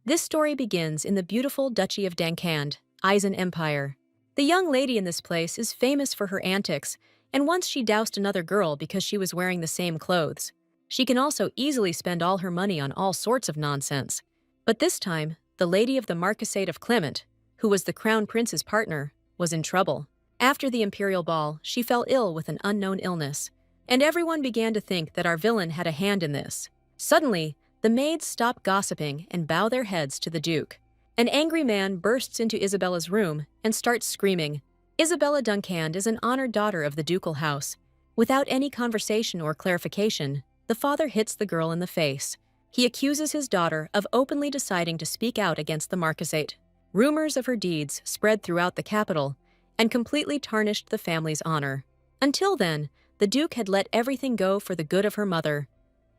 This story begins in the beautiful Duchy of Dankand, Eisen Empire. The young lady in this place is famous for her antics, and once she doused another girl because she was wearing the same clothes. She can also easily spend all her money on all sorts of nonsense. But this time, the lady of the Marquisate of Clement, who was the crown prince's partner, was in trouble. After the imperial ball, she fell ill with an unknown illness, and everyone began to think that our villain had a hand in this. Suddenly, the maids stop gossiping and bow their heads to the Duke. An angry man bursts into Isabella's room and starts screaming. Isabella Duncand is an honored daughter of the ducal house. Without any conversation or clarification, the father hits the girl in the face. He accuses his daughter of openly deciding to speak out against the Marquisate. Rumors of her deeds spread throughout the capital and completely tarnished the family's honor. Until then, the Duke had let everything go for the good of her mother,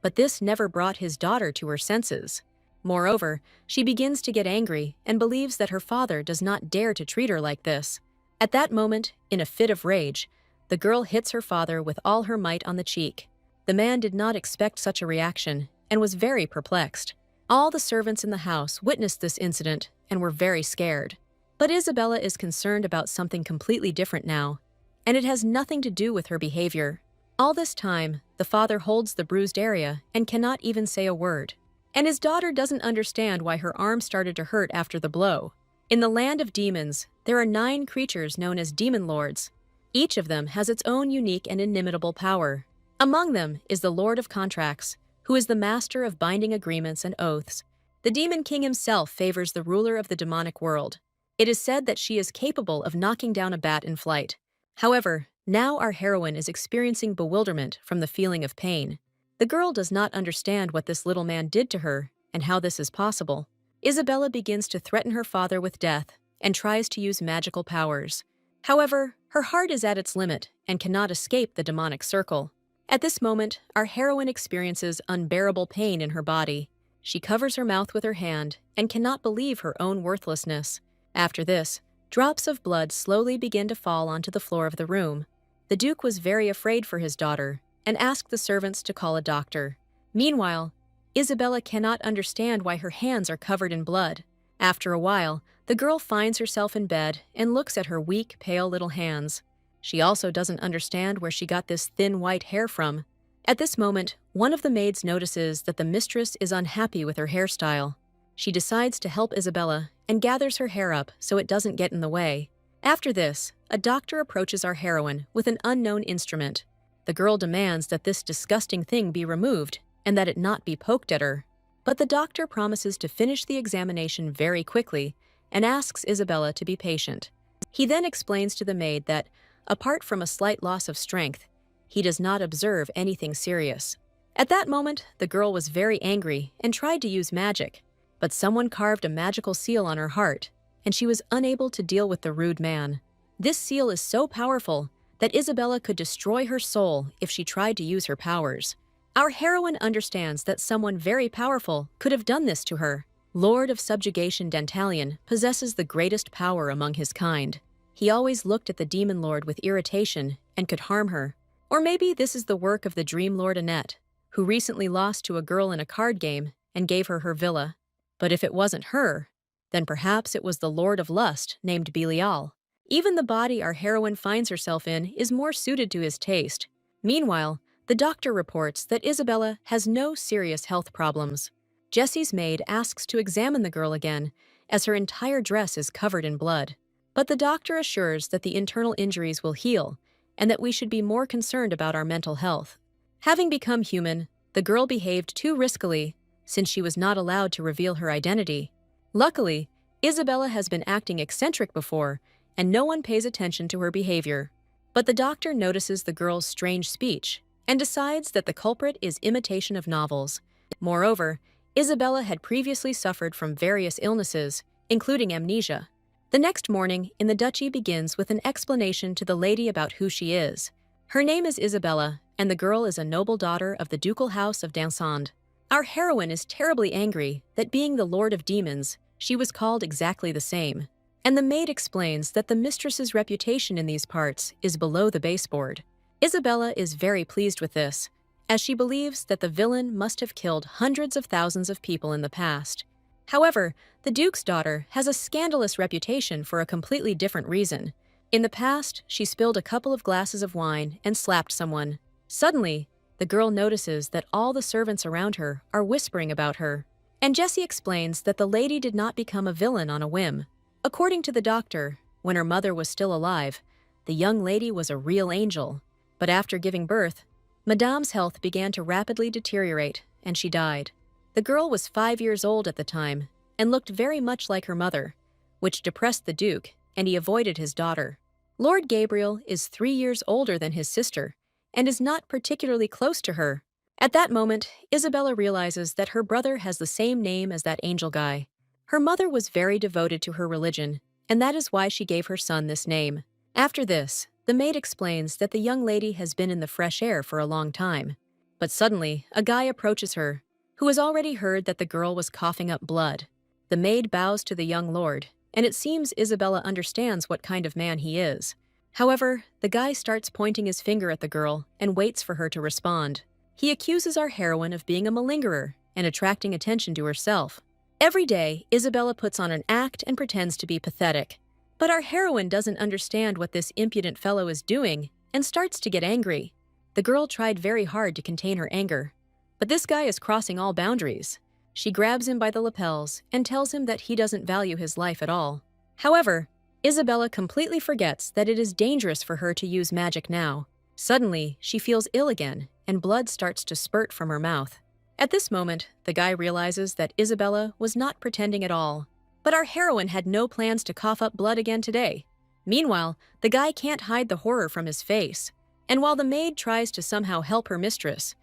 but this never brought his daughter to her senses. Moreover, she begins to get angry and believes that her father does not dare to treat her like this. At that moment, in a fit of rage, the girl hits her father with all her might on the cheek. The man did not expect such a reaction and was very perplexed. All the servants in the house witnessed this incident and were very scared. But Isabella is concerned about something completely different now, and it has nothing to do with her behavior. All this time, the father holds the bruised area and cannot even say a word. And his daughter doesn't understand why her arm started to hurt after the blow. In the land of demons, there are 9 creatures known as demon lords. Each of them has its own unique and inimitable power. Among them is the Lord of Contracts, who is the master of binding agreements and oaths. The Demon King himself favors the ruler of the demonic world. It is said that she is capable of knocking down a bat in flight. However, now our heroine is experiencing bewilderment from the feeling of pain. The girl does not understand what this little man did to her and how this is possible. Isabella begins to threaten her father with death and tries to use magical powers. However, her heart is at its limit and cannot escape the demonic circle. At this moment, our heroine experiences unbearable pain in her body. She covers her mouth with her hand and cannot believe her own worthlessness. After this, drops of blood slowly begin to fall onto the floor of the room. The Duke was very afraid for his daughter and asked the servants to call a doctor. Meanwhile, Isabella cannot understand why her hands are covered in blood. After a while, the girl finds herself in bed and looks at her weak, pale little hands. She also doesn't understand where she got this thin white hair from. At this moment, one of the maids notices that the mistress is unhappy with her hairstyle. She decides to help Isabella and gathers her hair up so it doesn't get in the way. After this, a doctor approaches our heroine with an unknown instrument. The girl demands that this disgusting thing be removed and that it not be poked at her. But the doctor promises to finish the examination very quickly and asks Isabella to be patient. He then explains to the maid that, apart from a slight loss of strength, he does not observe anything serious. At that moment, the girl was very angry and tried to use magic, but someone carved a magical seal on her heart, and she was unable to deal with the rude man. This seal is so powerful that Isabella could destroy her soul if she tried to use her powers. Our heroine understands that someone very powerful could have done this to her. Lord of Subjugation Dantalion possesses the greatest power among his kind. He always looked at the Demon Lord with irritation and could harm her. Or maybe this is the work of the Dream Lord Annette, who recently lost to a girl in a card game and gave her her villa. But if it wasn't her, then perhaps it was the Lord of Lust named Belial. Even the body our heroine finds herself in is more suited to his taste. Meanwhile, the doctor reports that Isabella has no serious health problems. Jessie's maid asks to examine the girl again, as her entire dress is covered in blood. But the doctor assures that the internal injuries will heal, and that we should be more concerned about our mental health. Having become human, the girl behaved too riskily, since she was not allowed to reveal her identity. Luckily, Isabella has been acting eccentric before, and no one pays attention to her behavior. But the doctor notices the girl's strange speech and decides that the culprit is imitation of novels. Moreover, Isabella had previously suffered from various illnesses, including amnesia. The next morning in the duchy begins with an explanation to the lady about who she is. Her name is Isabella, and the girl is a noble daughter of the ducal house of Dansand. Our heroine is terribly angry that, being the Lord of Demons, she was called exactly the same. And the maid explains that the mistress's reputation in these parts is below the baseboard. Isabella is very pleased with this, as she believes that the villain must have killed hundreds of thousands of people in the past. However, the Duke's daughter has a scandalous reputation for a completely different reason. In the past, she spilled a couple of glasses of wine and slapped someone. Suddenly, the girl notices that all the servants around her are whispering about her. And Jessie explains that the lady did not become a villain on a whim. According to the doctor, when her mother was still alive, the young lady was a real angel. But after giving birth, Madame's health began to rapidly deteriorate, and she died. The girl was 5 years old at the time and looked very much like her mother, which depressed the Duke, and he avoided his daughter. Lord Gabriel is 3 years older than his sister and is not particularly close to her. At that moment, Isabella realizes that her brother has the same name as that angel guy. Her mother was very devoted to her religion, and that is why she gave her son this name. After this, the maid explains that the young lady has been in the fresh air for a long time. But suddenly, a guy approaches her, who has already heard that the girl was coughing up blood. The maid bows to the young lord, and it seems Isabella understands what kind of man he is. However, the guy starts pointing his finger at the girl and waits for her to respond. He accuses our heroine of being a malingerer and attracting attention to herself. Every day, Isabella puts on an act and pretends to be pathetic. But our heroine doesn't understand what this impudent fellow is doing and starts to get angry. The girl tried very hard to contain her anger, but this guy is crossing all boundaries. She grabs him by the lapels and tells him that he doesn't value his life at all. However, Isabella completely forgets that it is dangerous for her to use magic now. Suddenly, she feels ill again, and blood starts to spurt from her mouth. At this moment, the guy realizes that Isabella was not pretending at all. But our heroine had no plans to cough up blood again today. Meanwhile, the guy can't hide the horror from his face. And while the maid tries to somehow help her mistress,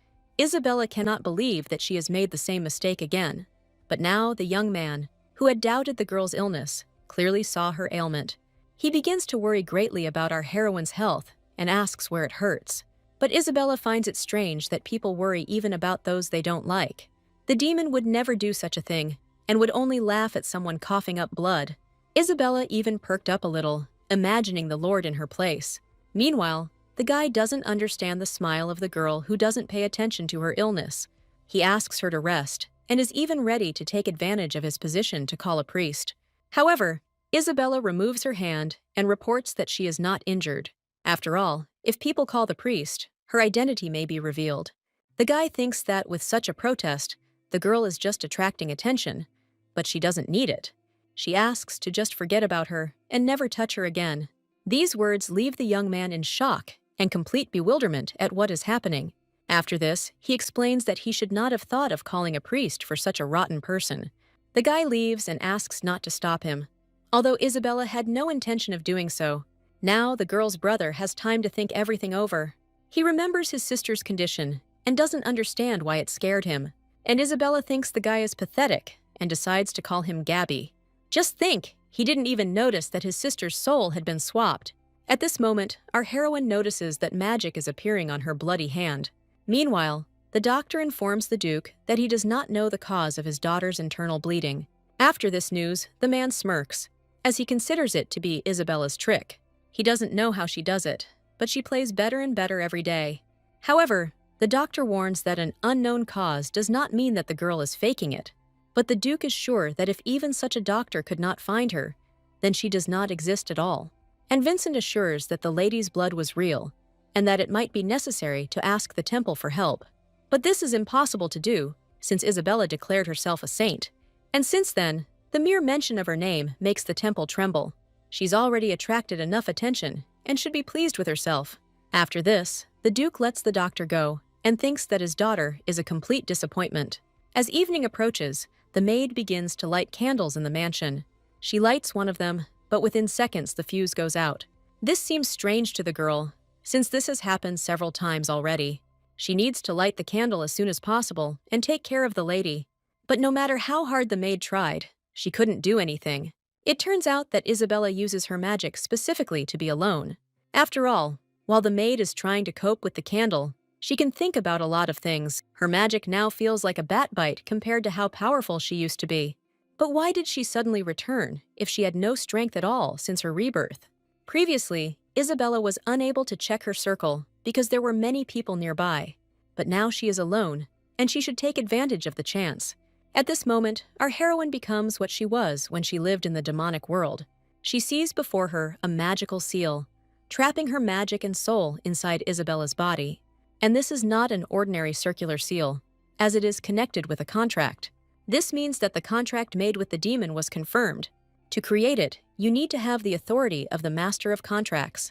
Isabella cannot believe that she has made the same mistake again. But now the young man, who had doubted the girl's illness, clearly saw her ailment. He begins to worry greatly about our heroine's health and asks where it hurts. But Isabella finds it strange that people worry even about those they don't like. The demon would never do such a thing and would only laugh at someone coughing up blood. Isabella even perked up a little, imagining the Lord in her place. Meanwhile, the guy doesn't understand the smile of the girl who doesn't pay attention to her illness. He asks her to rest and is even ready to take advantage of his position to call a priest. However, Isabella removes her hand and reports that she is not injured. After all, if people call the priest, her identity may be revealed. The guy thinks that with such a protest, the girl is just attracting attention, but she doesn't need it. She asks to just forget about her and never touch her again. These words leave the young man in shock and complete bewilderment at what is happening. After this, he explains that he should not have thought of calling a priest for such a rotten person. The guy leaves and asks not to stop him, although Isabella had no intention of doing so. Now the girl's brother has time to think everything over. He remembers his sister's condition and doesn't understand why it scared him. And Isabella thinks the guy is pathetic and decides to call him Gabby. Just think, he didn't even notice that his sister's soul had been swapped. At this moment, our heroine notices that magic is appearing on her bloody hand. Meanwhile, the doctor informs the Duke that he does not know the cause of his daughter's internal bleeding. After this news, the man smirks, as he considers it to be Isabella's trick. He doesn't know how she does it, but she plays better and better every day. However, the doctor warns that an unknown cause does not mean that the girl is faking it. But the Duke is sure that if even such a doctor could not find her, then she does not exist at all. And Vincent assures that the lady's blood was real, and that it might be necessary to ask the temple for help. But this is impossible to do, since Isabella declared herself a saint. And since then, the mere mention of her name makes the temple tremble. She's already attracted enough attention and should be pleased with herself. After this, the Duke lets the doctor go and thinks that his daughter is a complete disappointment. As evening approaches, the maid begins to light candles in the mansion. She lights one of them, but within seconds the fuse goes out. This seems strange to the girl, since this has happened several times already. She needs to light the candle as soon as possible and take care of the lady. But no matter how hard the maid tried, she couldn't do anything. It turns out that Isabella uses her magic specifically to be alone. After all, while the maid is trying to cope with the candle, she can think about a lot of things. Her magic now feels like a bat bite compared to how powerful she used to be. But why did she suddenly return if she had no strength at all since her rebirth? Previously, Isabella was unable to check her circle because there were many people nearby. But now she is alone, and she should take advantage of the chance. At this moment, our heroine becomes what she was when she lived in the demonic world. She sees before her a magical seal, trapping her magic and soul inside Isabella's body. And this is not an ordinary circular seal, as it is connected with a contract. This means that the contract made with the demon was confirmed. To create it, you need to have the authority of the Master of Contracts,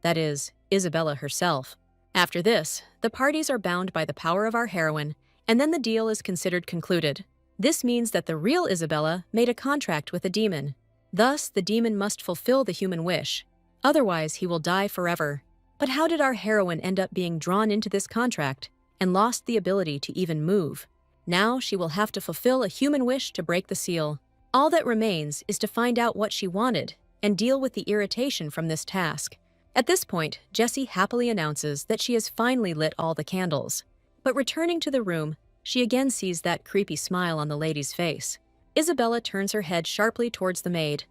that is, Isabella herself. After this, the parties are bound by the power of our heroine, and then the deal is considered concluded. This means that the real Isabella made a contract with a demon. Thus, the demon must fulfill the human wish. Otherwise, he will die forever. But how did our heroine end up being drawn into this contract and lost the ability to even move? Now she will have to fulfill a human wish to break the seal. All that remains is to find out what she wanted and deal with the irritation from this task. At this point, Jessie happily announces that she has finally lit all the candles. But returning to the room, she again sees that creepy smile on the lady's face. Isabella turns her head sharply towards the maid,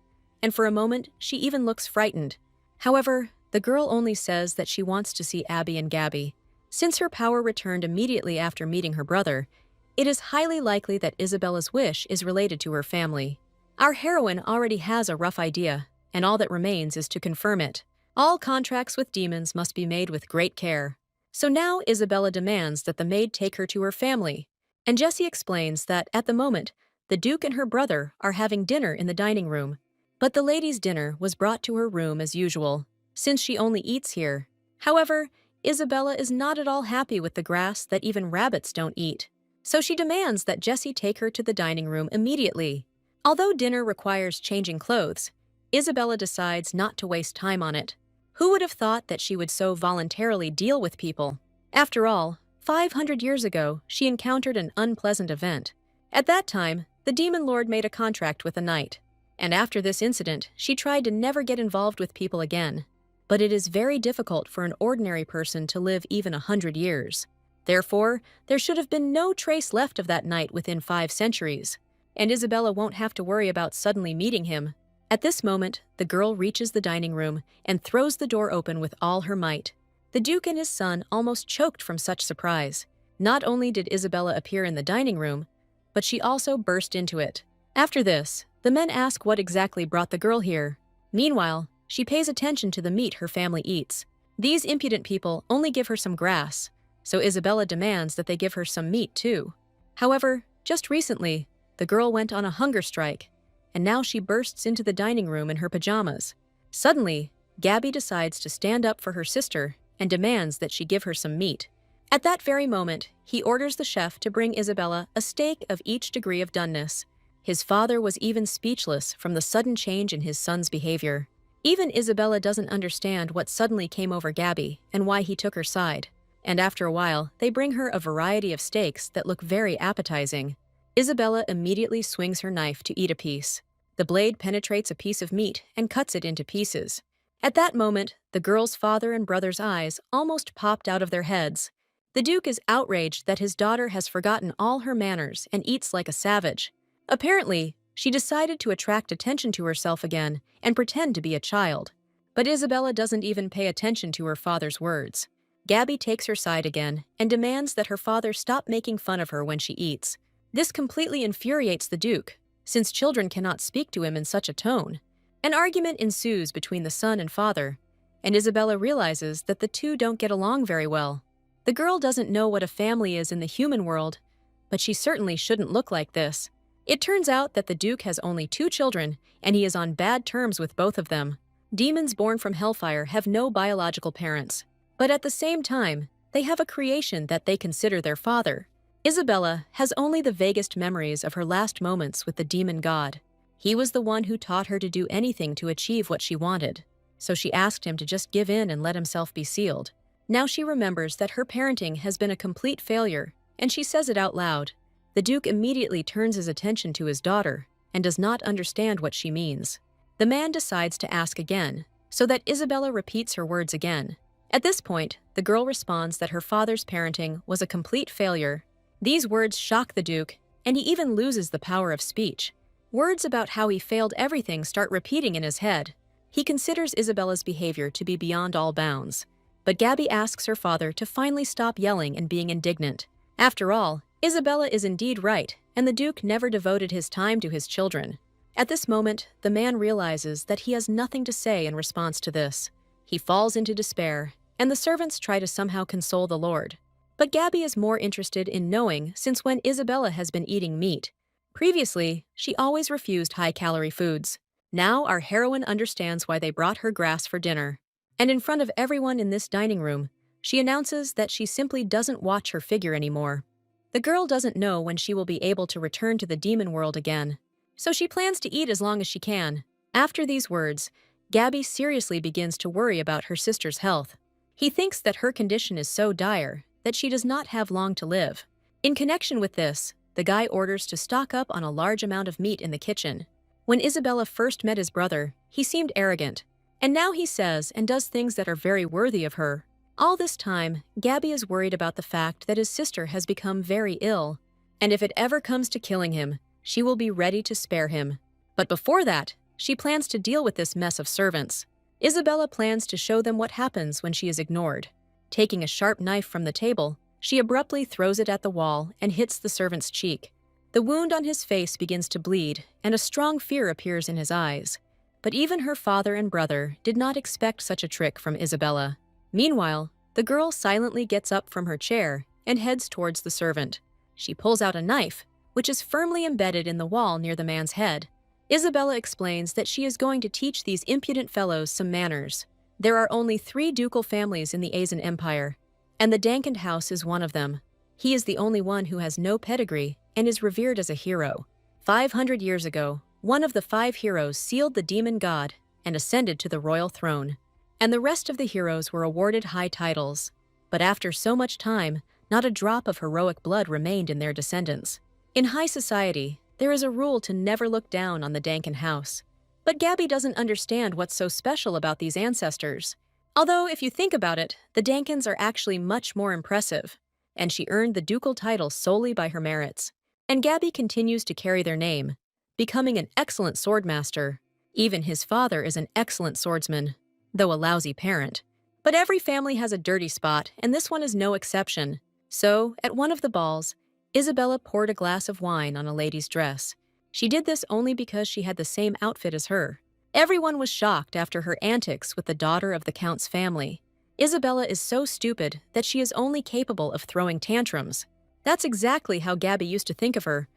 and for a moment, she even looks frightened. However, the girl only says that she wants to see Abby and Gabby. Since her power returned immediately after meeting her brother, it is highly likely that Isabella's wish is related to her family. Our heroine already has a rough idea, and all that remains is to confirm it. All contracts with demons must be made with great care. So now Isabella demands that the maid take her to her family, and Jessie explains that at the moment, the Duke and her brother are having dinner in the dining room. But the lady's dinner was brought to her room as usual, since she only eats here. However, Isabella is not at all happy with the grass that even rabbits don't eat. So she demands that Jessie take her to the dining room immediately. Although dinner requires changing clothes, Isabella decides not to waste time on it. Who would have thought that she would so voluntarily deal with people? After all, 500 years ago, she encountered an unpleasant event. At that time, the demon lord made a contract with a knight. And after this incident, she tried to never get involved with people again. But it is very difficult for an ordinary person to live even 100 years. Therefore, there should have been no trace left of that knight within 5 centuries. And Isabella won't have to worry about suddenly meeting him. At this moment, the girl reaches the dining room and throws the door open with all her might. The Duke and his son almost choked from such surprise. Not only did Isabella appear in the dining room, but she also burst into it. After this, the men ask what exactly brought the girl here. Meanwhile, she pays attention to the meat her family eats. These impudent people only give her some grass, so Isabella demands that they give her some meat too. However, just recently, the girl went on a hunger strike, and now she bursts into the dining room in her pajamas. Suddenly, Gabby decides to stand up for her sister and demands that she give her some meat. At that very moment, he orders the chef to bring Isabella a steak of each degree of doneness. His father was even speechless from the sudden change in his son's behavior. Even Isabella doesn't understand what suddenly came over Gabby and why he took her side. And after a while, they bring her a variety of steaks that look very appetizing. Isabella immediately swings her knife to eat a piece. The blade penetrates a piece of meat and cuts it into pieces. At that moment, the girl's father and brother's eyes almost popped out of their heads. The Duke is outraged that his daughter has forgotten all her manners and eats like a savage. Apparently, she decided to attract attention to herself again and pretend to be a child. But Isabella doesn't even pay attention to her father's words. Gabby takes her side again and demands that her father stop making fun of her when she eats. This completely infuriates the Duke, since children cannot speak to him in such a tone. An argument ensues between the son and father, and Isabella realizes that the two don't get along very well. The girl doesn't know what a family is in the human world, but she certainly shouldn't look like this. It turns out that the Duke has only 2 children, and he is on bad terms with both of them. Demons born from hellfire have no biological parents, but at the same time, they have a creation that they consider their father. Isabella has only the vaguest memories of her last moments with the demon god. He was the one who taught her to do anything to achieve what she wanted, so she asked him to just give in and let himself be sealed. Now she remembers that her parenting has been a complete failure, and she says it out loud. The Duke immediately turns his attention to his daughter and does not understand what she means. The man decides to ask again, so that Isabella repeats her words again. At this point, the girl responds that her father's parenting was a complete failure. These words shock the Duke, and he even loses the power of speech. Words about how he failed everything start repeating in his head. He considers Isabella's behavior to be beyond all bounds. But Gabby asks her father to finally stop yelling and being indignant. After all, Isabella is indeed right, and the Duke never devoted his time to his children. At this moment, the man realizes that he has nothing to say in response to this. He falls into despair, and the servants try to somehow console the Lord. But Gabby is more interested in knowing since when Isabella has been eating meat. Previously, she always refused high-calorie foods. Now our heroine understands why they brought her grass for dinner. And in front of everyone in this dining room, she announces that she simply doesn't watch her figure anymore. The girl doesn't know when she will be able to return to the demon world again, so she plans to eat as long as she can. After these words, Gabby seriously begins to worry about her sister's health. He thinks that her condition is so dire that she does not have long to live. In connection with this, the guy orders to stock up on a large amount of meat in the kitchen. When Isabella first met his brother, he seemed arrogant, and now he says and does things that are very worthy of her. All this time, Gabby is worried about the fact that his sister has become very ill, and if it ever comes to killing him, she will be ready to spare him. But before that, she plans to deal with this mess of servants. Isabella plans to show them what happens when she is ignored. Taking a sharp knife from the table, she abruptly throws it at the wall and hits the servant's cheek. The wound on his face begins to bleed, and a strong fear appears in his eyes. But even her father and brother did not expect such a trick from Isabella. Meanwhile, the girl silently gets up from her chair and heads towards the servant. She pulls out a knife, which is firmly embedded in the wall near the man's head. Isabella explains that she is going to teach these impudent fellows some manners. There are only 3 ducal families in the Asian Empire, and the Danken house is one of them. He is the only one who has no pedigree and is revered as a hero. 500 years ago, one of the 5 heroes sealed the demon god and ascended to the royal throne, and the rest of the heroes were awarded high titles. But after so much time, not a drop of heroic blood remained in their descendants. In high society, there is a rule to never look down on the Danken house. But Gabby doesn't understand what's so special about these ancestors. Although, if you think about it, the Dankens are actually much more impressive, and she earned the ducal title solely by her merits. And Gabby continues to carry their name, becoming an excellent swordmaster. Even his father is an excellent swordsman, though a lousy parent. But every family has a dirty spot, and this one is no exception. So, at one of the balls, Isabella poured a glass of wine on a lady's dress. She did this only because she had the same outfit as her. Everyone was shocked after her antics with the daughter of the Count's family. Isabella is so stupid that she is only capable of throwing tantrums. That's exactly how Gabby used to think of her.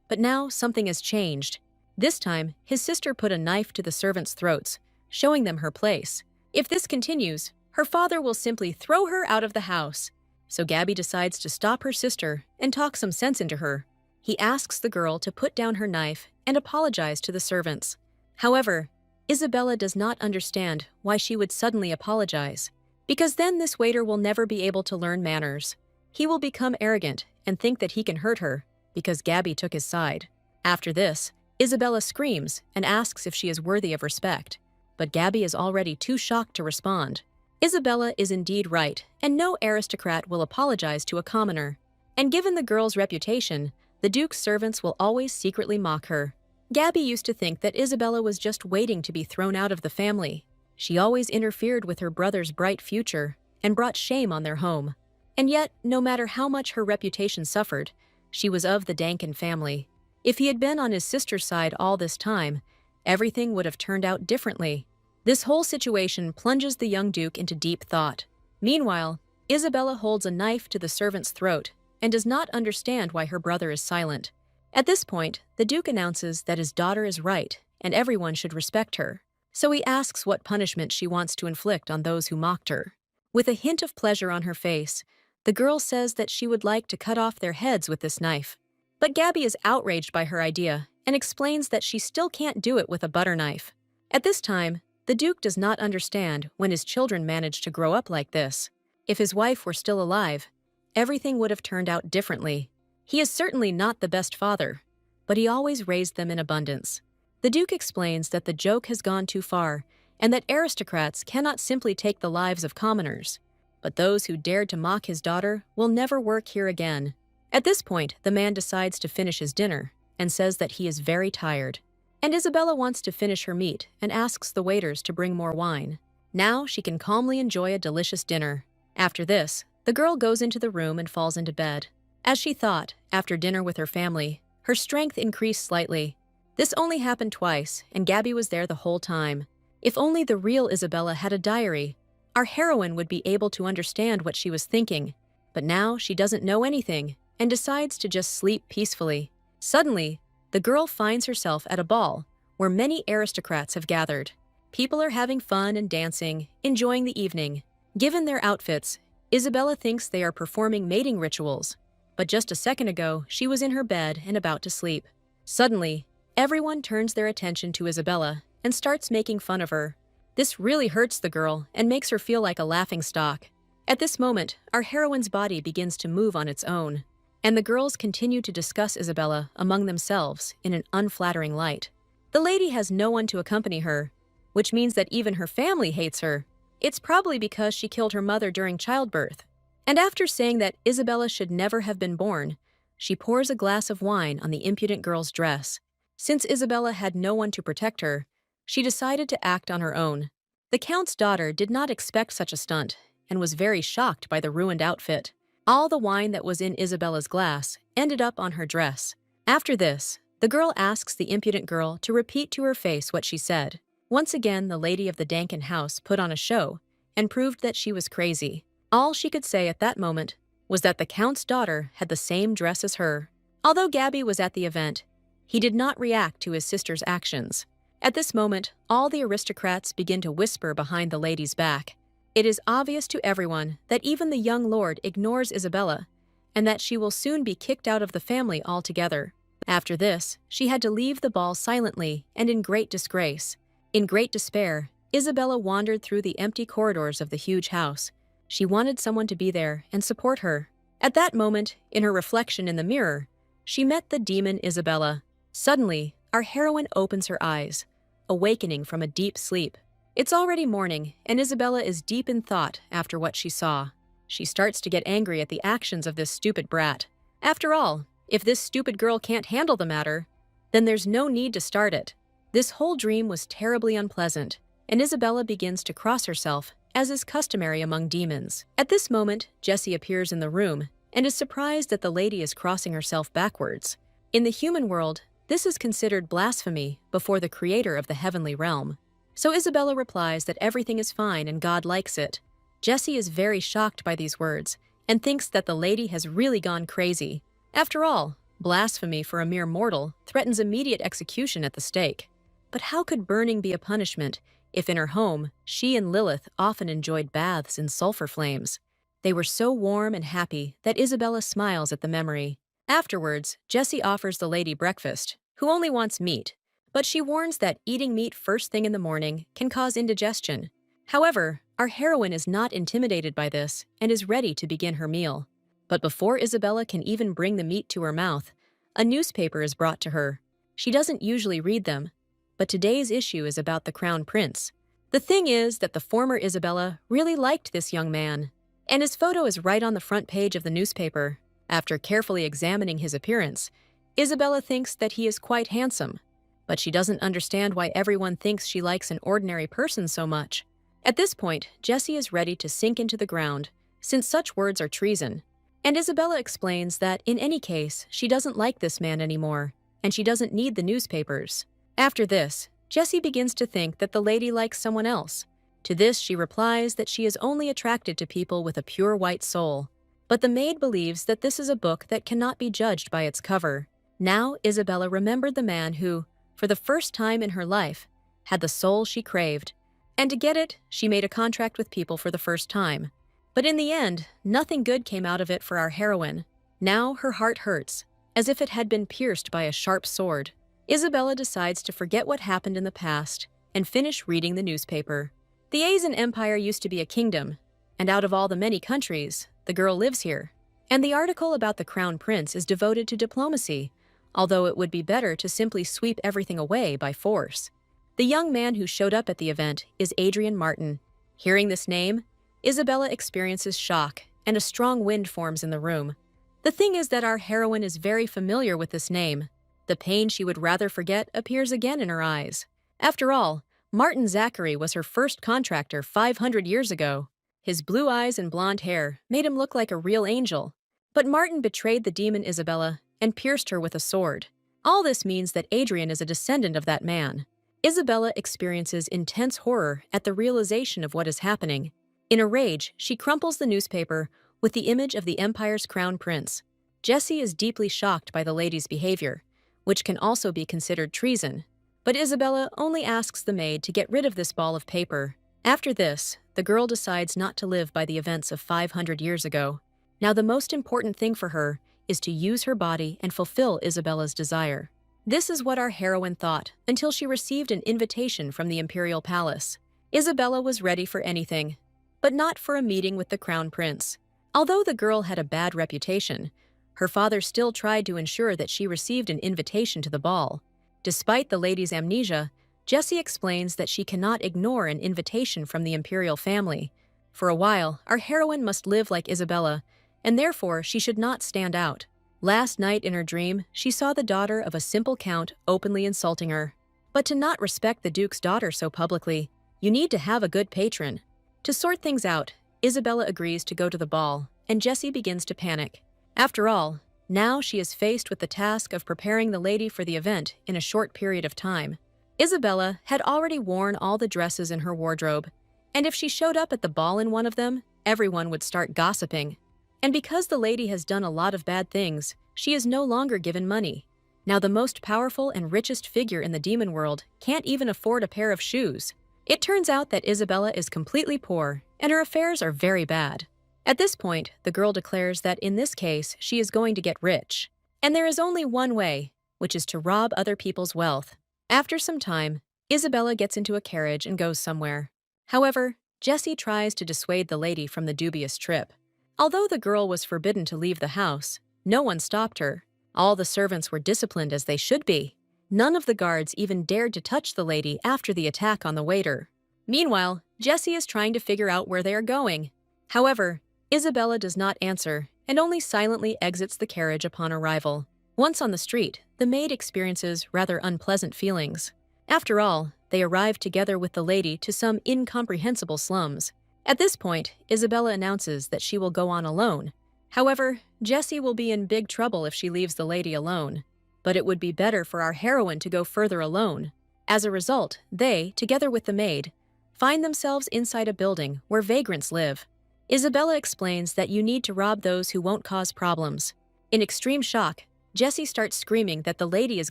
But now something has changed. This time, his sister put a knife to the servants' throats, showing them her place. If this continues, her father will simply throw her out of the house. So Gabby decides to stop her sister and talk some sense into her. He asks the girl to put down her knife and apologize to the servants. However, Isabella does not understand why she would suddenly apologize, because then this waiter will never be able to learn manners. He will become arrogant and think that he can hurt her, because Gabby took his side. After this, Isabella screams and asks if she is worthy of respect, but Gabby is already too shocked to respond. Isabella is indeed right, and no aristocrat will apologize to a commoner. And given the girl's reputation, the Duke's servants will always secretly mock her. Gabby used to think that Isabella was just waiting to be thrown out of the family. She always interfered with her brother's bright future and brought shame on their home. And yet, no matter how much her reputation suffered, she was of the Danken family. If he had been on his sister's side all this time, everything would have turned out differently. This whole situation plunges the young Duke into deep thought. Meanwhile, Isabella holds a knife to the servant's throat and does not understand why her brother is silent. At this point, the Duke announces that his daughter is right and everyone should respect her. So he asks what punishment she wants to inflict on those who mocked her. With a hint of pleasure on her face, the girl says that she would like to cut off their heads with this knife. But Gabby is outraged by her idea and explains that she still can't do it with a butter knife. At this time, the Duke does not understand when his children managed to grow up like this. If his wife were still alive, everything would have turned out differently. He is certainly not the best father, but he always raised them in abundance. The Duke explains that the joke has gone too far and that aristocrats cannot simply take the lives of commoners. But those who dared to mock his daughter will never work here again. At this point, the man decides to finish his dinner and says that he is very tired. And Isabella wants to finish her meat and asks the waiters to bring more wine. Now she can calmly enjoy a delicious dinner. After this, the girl goes into the room and falls into bed. As she thought, after dinner with her family, Her strength increased slightly. This only happened twice, and Gabby was there the whole time. If only the real Isabella had a diary, our heroine would be able to understand what she was thinking. But now she doesn't know anything and decides to just sleep peacefully. Suddenly, the girl finds herself at a ball where many aristocrats have gathered. People are having fun and dancing, enjoying the evening. Given their outfits, Isabella thinks they are performing mating rituals. But just a second ago, she was in her bed and about to sleep. Suddenly, everyone turns their attention to Isabella and starts making fun of her. This really hurts the girl and makes her feel like a laughingstock. At this moment, our heroine's body begins to move on its own, and the girls continue to discuss Isabella among themselves in an unflattering light. The lady has no one to accompany her, which means that even her family hates her. It's probably because she killed her mother during childbirth. And after saying that Isabella should never have been born, she pours a glass of wine on the impudent girl's dress. Since Isabella had no one to protect her, she decided to act on her own. The Count's daughter did not expect such a stunt and was very shocked by the ruined outfit. All the wine that was in Isabella's glass ended up on her dress. After this, the girl asks the impudent girl to repeat to her face what she said. Once again, the lady of the Dankin house put on a show and proved that she was crazy. All she could say at that moment was that the Count's daughter had the same dress as her. Although Gabby was at the event, he did not react to his sister's actions. At this moment, all the aristocrats begin to whisper behind the lady's back. It is obvious to everyone that even the young lord ignores Isabella, and that she will soon be kicked out of the family altogether. After this, she had to leave the ball silently and in great disgrace. In great despair, Isabella wandered through the empty corridors of the huge house. She wanted someone to be there and support her. At that moment, in her reflection in the mirror, she met the demon Isabella. Suddenly, our heroine opens her eyes, awakening from a deep sleep. It's already morning, and Isabella is deep in thought after what she saw. She starts to get angry at the actions of this stupid brat. After all, if this stupid girl can't handle the matter, then there's no need to start it. This whole dream was terribly unpleasant, and Isabella begins to cross herself, as is customary among demons. At this moment, Jessie appears in the room and is surprised that the lady is crossing herself backwards. In the human world, this is considered blasphemy before the creator of the heavenly realm. So Isabella replies that everything is fine and God likes it. Jessie is very shocked by these words and thinks that the lady has really gone crazy. After all, blasphemy for a mere mortal threatens immediate execution at the stake. But how could burning be a punishment if in her home she and Lilith often enjoyed baths in sulfur flames? They were so warm and happy that Isabella smiles at the memory. Afterwards, Jessie offers the lady breakfast, who only wants meat, but she warns that eating meat first thing in the morning can cause indigestion. However, our heroine is not intimidated by this and is ready to begin her meal. But before Isabella can even bring the meat to her mouth, a newspaper is brought to her. She doesn't usually read them, but today's issue is about the Crown Prince. The thing is that the former Isabella really liked this young man, and his photo is right on the front page of the newspaper. After carefully examining his appearance, Isabella thinks that he is quite handsome, but she doesn't understand why everyone thinks she likes an ordinary person so much. At this point, Jessie is ready to sink into the ground, since such words are treason. And Isabella explains that in any case, she doesn't like this man anymore, and she doesn't need the newspapers. After this, Jessie begins to think that the lady likes someone else. To this, she replies that she is only attracted to people with a pure white soul. But the maid believes that this is a book that cannot be judged by its cover. Now, Isabella remembered the man who, for the first time in her life, had the soul she craved. And to get it, she made a contract with people for the first time. But in the end, nothing good came out of it for our heroine. Now her heart hurts, as if it had been pierced by a sharp sword. Isabella decides to forget what happened in the past and finish reading the newspaper. The Asian Empire used to be a kingdom, and out of all the many countries, the girl lives here. And the article about the Crown Prince is devoted to diplomacy, although it would be better to simply sweep everything away by force. The young man who showed up at the event is Adrian Martin. Hearing this name, Isabella experiences shock, and a strong wind forms in the room. The thing is that our heroine is very familiar with this name. The pain she would rather forget appears again in her eyes. After all, Martin Zachary was her first contractor 500 years ago. His blue eyes and blonde hair made him look like a real angel. But Martin betrayed the demon Isabella and pierced her with a sword. All this means that Adrian is a descendant of that man. Isabella experiences intense horror at the realization of what is happening. In a rage, she crumples the newspaper with the image of the empire's crown prince. Jessie is deeply shocked by the lady's behavior, which can also be considered treason. But Isabella only asks the maid to get rid of this ball of paper. After this, the girl decides not to live by the events of 500 years ago. Now the most important thing for her is to use her body and fulfill Isabella's desire. This is what our heroine thought until she received an invitation from the imperial palace. Isabella was ready for anything, but not for a meeting with the crown prince. Although the girl had a bad reputation, her father still tried to ensure that she received an invitation to the ball. Despite the lady's amnesia, Jessie explains that she cannot ignore an invitation from the imperial family. For a while, our heroine must live like Isabella, and therefore she should not stand out. Last night in her dream, she saw the daughter of a simple count openly insulting her. But to not respect the duke's daughter so publicly, you need to have a good patron. To sort things out, Isabella agrees to go to the ball, and Jessie begins to panic. After all, now she is faced with the task of preparing the lady for the event in a short period of time. Isabella had already worn all the dresses in her wardrobe, and if she showed up at the ball in one of them, everyone would start gossiping. And because the lady has done a lot of bad things, she is no longer given money. Now the most powerful and richest figure in the demon world can't even afford a pair of shoes. It turns out that Isabella is completely poor, and her affairs are very bad. At this point, the girl declares that in this case, she is going to get rich. And there is only one way, which is to rob other people's wealth. After some time, Isabella gets into a carriage and goes somewhere. However, Jessie tries to dissuade the lady from the dubious trip. Although the girl was forbidden to leave the house, no one stopped her. All the servants were disciplined as they should be. None of the guards even dared to touch the lady after the attack on the waiter. Meanwhile, Jessie is trying to figure out where they are going. However, Isabella does not answer and only silently exits the carriage upon arrival. Once on the street, the maid experiences rather unpleasant feelings. After all, they arrive together with the lady to some incomprehensible slums. At this point, Isabella announces that she will go on alone. However, Jessie will be in big trouble if she leaves the lady alone. But it would be better for our heroine to go further alone. As a result, they, together with the maid, find themselves inside a building where vagrants live. Isabella explains that you need to rob those who won't cause problems. In extreme shock, Jessie starts screaming that the lady is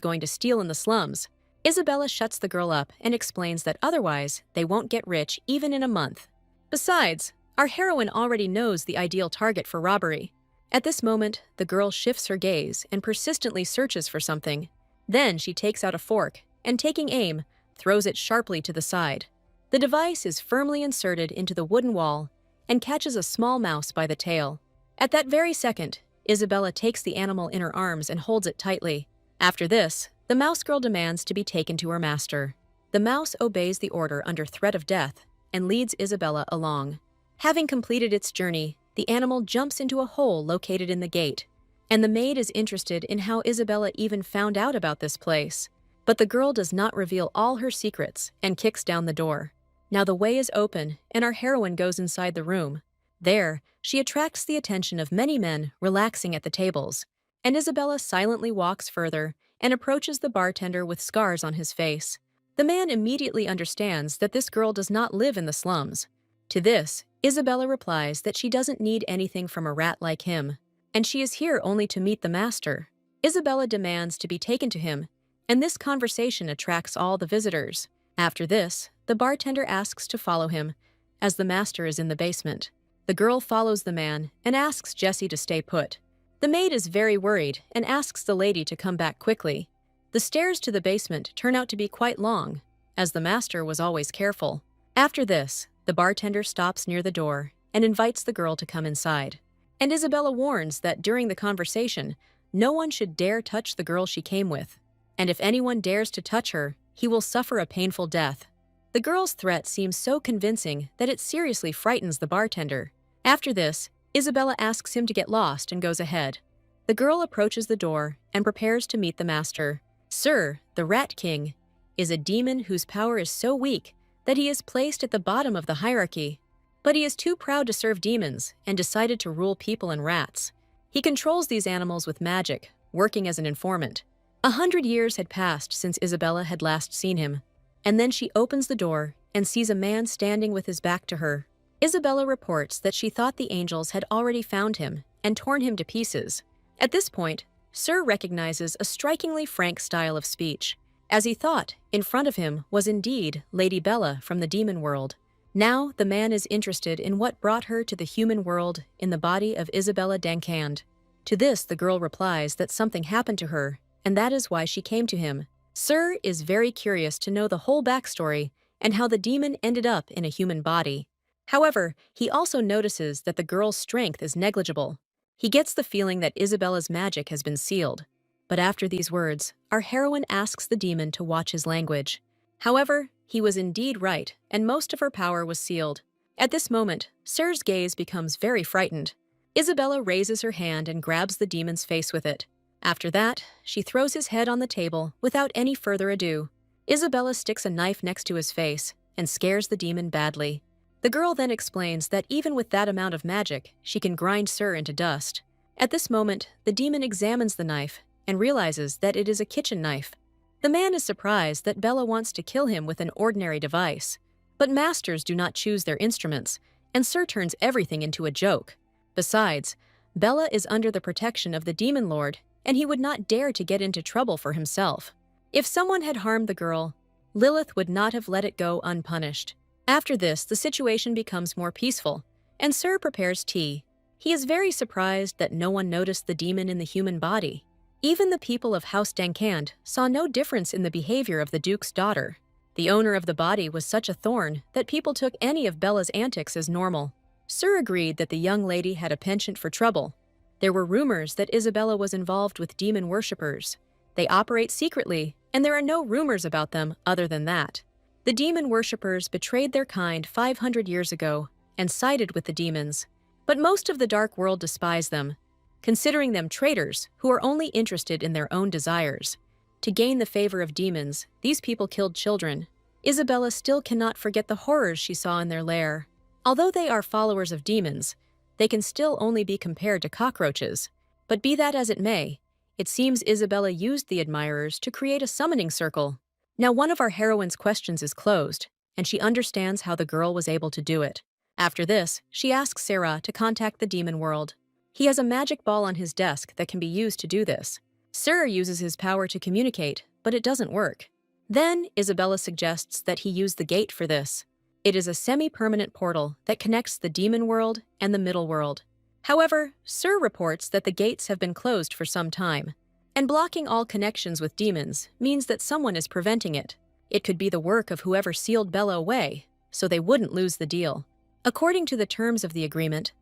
going to steal in the slums. Isabella shuts the girl up and explains that otherwise they won't get rich even in a month. Besides, our heroine already knows the ideal target for robbery. At this moment, the girl shifts her gaze and persistently searches for something. Then she takes out a fork and, taking aim, throws it sharply to the side. The device is firmly inserted into the wooden wall and catches a small mouse by the tail. At that very second, Isabella takes the animal in her arms and holds it tightly. After this, the mouse girl demands to be taken to her master. The mouse obeys the order under threat of death and leads Isabella along. Having completed its journey, the animal jumps into a hole located in the gate, and the maid is interested in how Isabella even found out about this place. But the girl does not reveal all her secrets and kicks down the door. Now the way is open, and our heroine goes inside the room. There, she attracts the attention of many men relaxing at the tables, and Isabella silently walks further and approaches the bartender with scars on his face. The man immediately understands that this girl does not live in the slums. To this, Isabella replies that she doesn't need anything from a rat like him, and she is here only to meet the master. Isabella demands to be taken to him, and this conversation attracts all the visitors. After this, the bartender asks to follow him, as the master is in the basement. The girl follows the man and asks Jessie to stay put. The maid is very worried and asks the lady to come back quickly. The stairs to the basement turn out to be quite long, as the master was always careful. After this, the bartender stops near the door and invites the girl to come inside. And Isabella warns that during the conversation, no one should dare touch the girl she came with. And if anyone dares to touch her, he will suffer a painful death. The girl's threat seems so convincing that it seriously frightens the bartender. After this, Isabella asks him to get lost and goes ahead. The girl approaches the door and prepares to meet the master. Sir, the Rat King, is a demon whose power is so weak that he is placed at the bottom of the hierarchy. But he is too proud to serve demons and decided to rule people and rats. He controls these animals with magic, working as an informant. 100 years had passed since Isabella had last seen him, and then she opens the door and sees a man standing with his back to her. Isabella reports that she thought the angels had already found him and torn him to pieces. At this point, Sir recognizes a strikingly frank style of speech, as he thought in front of him was indeed Lady Bella from the demon world. Now the man is interested in what brought her to the human world in the body of Isabella Dankand. To this the girl replies that something happened to her, and that is why she came to him. Sir is very curious to know the whole backstory and how the demon ended up in a human body. However, he also notices that the girl's strength is negligible. He gets the feeling that Isabella's magic has been sealed. But after these words, our heroine asks the demon to watch his language. However, he was indeed right, and most of her power was sealed. At this moment, Sir's gaze becomes very frightened. Isabella raises her hand and grabs the demon's face with it. After that, she throws his head on the table without any further ado. Isabella sticks a knife next to his face and scares the demon badly. The girl then explains that even with that amount of magic, she can grind Sir into dust. At this moment, the demon examines the knife and realizes that it is a kitchen knife. The man is surprised that Bella wants to kill him with an ordinary device. But masters do not choose their instruments, and Sir turns everything into a joke. Besides, Bella is under the protection of the demon lord, and he would not dare to get into trouble for himself. If someone had harmed the girl, Lilith would not have let it go unpunished. After this, the situation becomes more peaceful, and Sir prepares tea. He is very surprised that no one noticed the demon in the human body. Even the people of House Dankand saw no difference in the behavior of the Duke's daughter. The owner of the body was such a thorn that people took any of Bella's antics as normal. Sir agreed that the young lady had a penchant for trouble. There were rumors that Isabella was involved with demon worshippers. They operate secretly, and there are no rumors about them other than that. The demon worshippers betrayed their kind 500 years ago and sided with the demons. But most of the dark world despise them, considering them traitors who are only interested in their own desires. To gain the favor of demons, these people killed children. Isabella still cannot forget the horrors she saw in their lair. Although they are followers of demons, they can still only be compared to cockroaches. But be that as it may, it seems Isabella used the admirers to create a summoning circle. Now one of our heroines' questions is closed, and she understands how the girl was able to do it. After this, she asks Sarah to contact the demon world. He has a magic ball on his desk that can be used to do this. Sir uses his power to communicate, but it doesn't work. Then, Isabella suggests that he use the gate for this. It is a semi-permanent portal that connects the demon world and the middle world. However, Sir reports that the gates have been closed for some time, and blocking all connections with demons means that someone is preventing it. It could be the work of whoever sealed Bella away, so they wouldn't lose the deal. According to the terms of the agreement,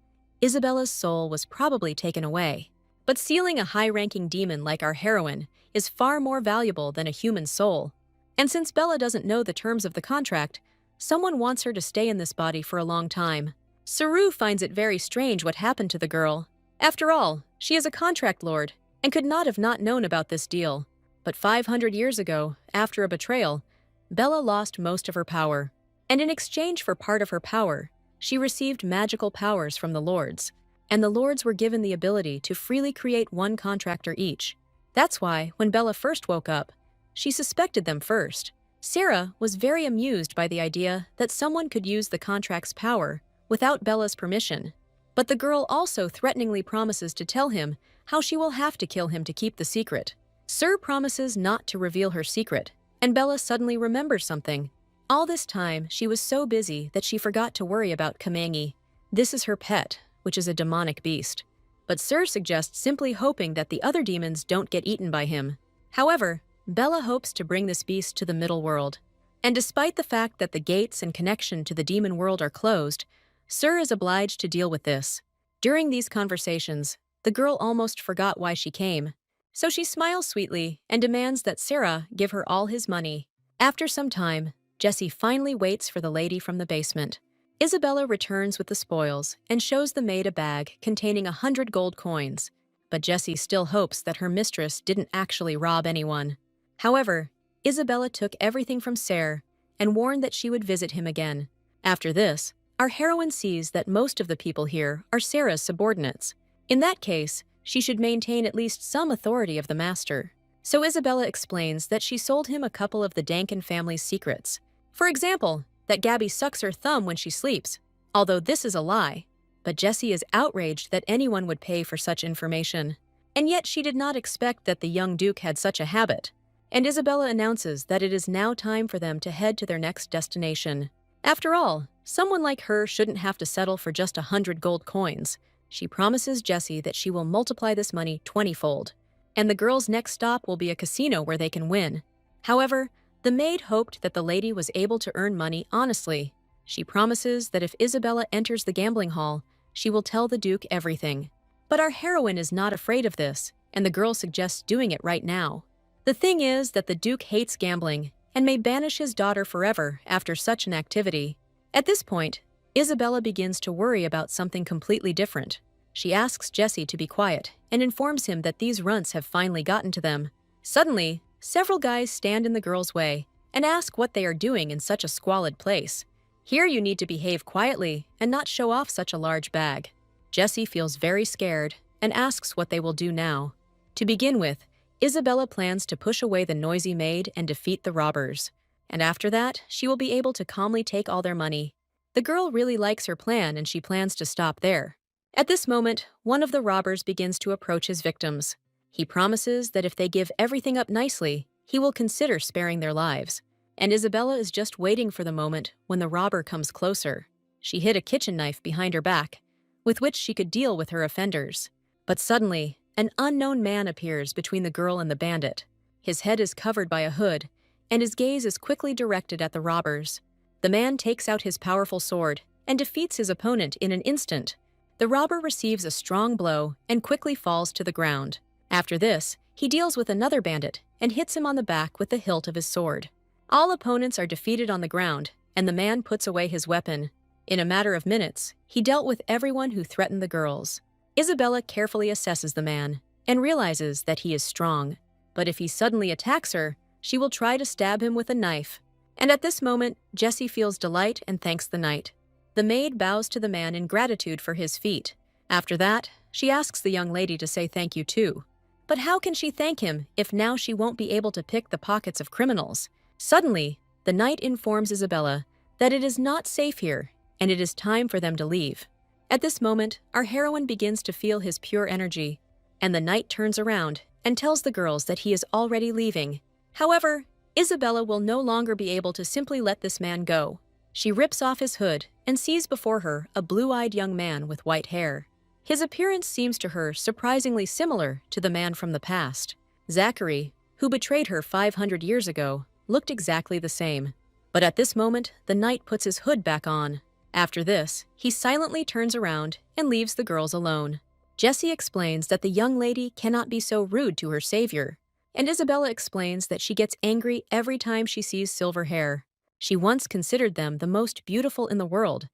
Isabella's soul was probably taken away. But sealing a high-ranking demon like our heroine is far more valuable than a human soul. And since Bella doesn't know the terms of the contract, someone wants her to stay in this body for a long time. Saru finds it very strange what happened to the girl. After all, she is a contract lord and could not have not known about this deal. But 500 years ago, after a betrayal, Bella lost most of her power. And in exchange for part of her power, she received magical powers from the lords, and the lords were given the ability to freely create one contractor each. That's why, when Bella first woke up, she suspected them first. Sarah was very amused by the idea that someone could use the contract's power without Bella's permission. But the girl also threateningly promises to tell him how she will have to kill him to keep the secret. Sir promises not to reveal her secret, and Bella suddenly remembers something. All this time, she was so busy that she forgot to worry about Kamangi. This is her pet, which is a demonic beast. But Sir suggests simply hoping that the other demons don't get eaten by him. However, Bella hopes to bring this beast to the middle world. And despite the fact that the gates and connection to the demon world are closed, Sir is obliged to deal with this. During these conversations, the girl almost forgot why she came. So she smiles sweetly and demands that Sarah give her all his money. After some time, Jessie finally waits for the lady from the basement. Isabella returns with the spoils and shows the maid a bag containing 100 gold coins. But Jessie still hopes that her mistress didn't actually rob anyone. However, Isabella took everything from Sir and warned that she would visit him again. After this, our heroine sees that most of the people here are Sarah's subordinates. In that case, she should maintain at least some authority of the master. So Isabella explains that she sold him a couple of the Dankin family's secrets. For example, that Gabby sucks her thumb when she sleeps, although this is a lie. But Jessie is outraged that anyone would pay for such information. And yet she did not expect that the young Duke had such a habit. And Isabella announces that it is now time for them to head to their next destination. After all, someone like her shouldn't have to settle for just 100 gold coins. She promises Jessie that she will multiply this money 20-fold. And the girls' next stop will be a casino where they can win. However, the maid hoped that the lady was able to earn money honestly. She promises that if Isabella enters the gambling hall, she will tell the Duke everything. But our heroine is not afraid of this, and the girl suggests doing it right now. The thing is that the Duke hates gambling and may banish his daughter forever after such an activity. At this point, Isabella begins to worry about something completely different. She asks Jessie to be quiet and informs him that these runts have finally gotten to them. Suddenly, several guys stand in the girl's way and ask what they are doing in such a squalid place. Here you need to behave quietly and not show off such a large bag. Jessie feels very scared and asks what they will do now. To begin with, Isabella plans to push away the noisy maid and defeat the robbers. And after that, she will be able to calmly take all their money. The girl really likes her plan and she plans to stop there. At this moment, one of the robbers begins to approach his victims. He promises that if they give everything up nicely, he will consider sparing their lives. And Isabella is just waiting for the moment when the robber comes closer. She hid a kitchen knife behind her back, with which she could deal with her offenders. But suddenly, an unknown man appears between the girl and the bandit. His head is covered by a hood, and his gaze is quickly directed at the robbers. The man takes out his powerful sword and defeats his opponent in an instant. The robber receives a strong blow and quickly falls to the ground. After this, he deals with another bandit and hits him on the back with the hilt of his sword. All opponents are defeated on the ground, and the man puts away his weapon. In a matter of minutes, he dealt with everyone who threatened the girls. Isabella carefully assesses the man and realizes that he is strong. But if he suddenly attacks her, she will try to stab him with a knife. And at this moment, Jessie feels delight and thanks the knight. The maid bows to the man in gratitude for his feat. After that, she asks the young lady to say thank you too. But how can she thank him if now she won't be able to pick the pockets of criminals? Suddenly, the knight informs Isabella that it is not safe here and it is time for them to leave. At this moment, our heroine begins to feel his pure energy, and the knight turns around and tells the girls that he is already leaving. However, Isabella will no longer be able to simply let this man go. She rips off his hood and sees before her a blue-eyed young man with white hair. His appearance seems to her surprisingly similar to the man from the past. Zachary, who betrayed her 500 years ago, looked exactly the same. But at this moment, the knight puts his hood back on. After this, he silently turns around and leaves the girls alone. Jessie explains that the young lady cannot be so rude to her savior, and Isabella explains that she gets angry every time she sees silver hair. She once considered them the most beautiful in the world,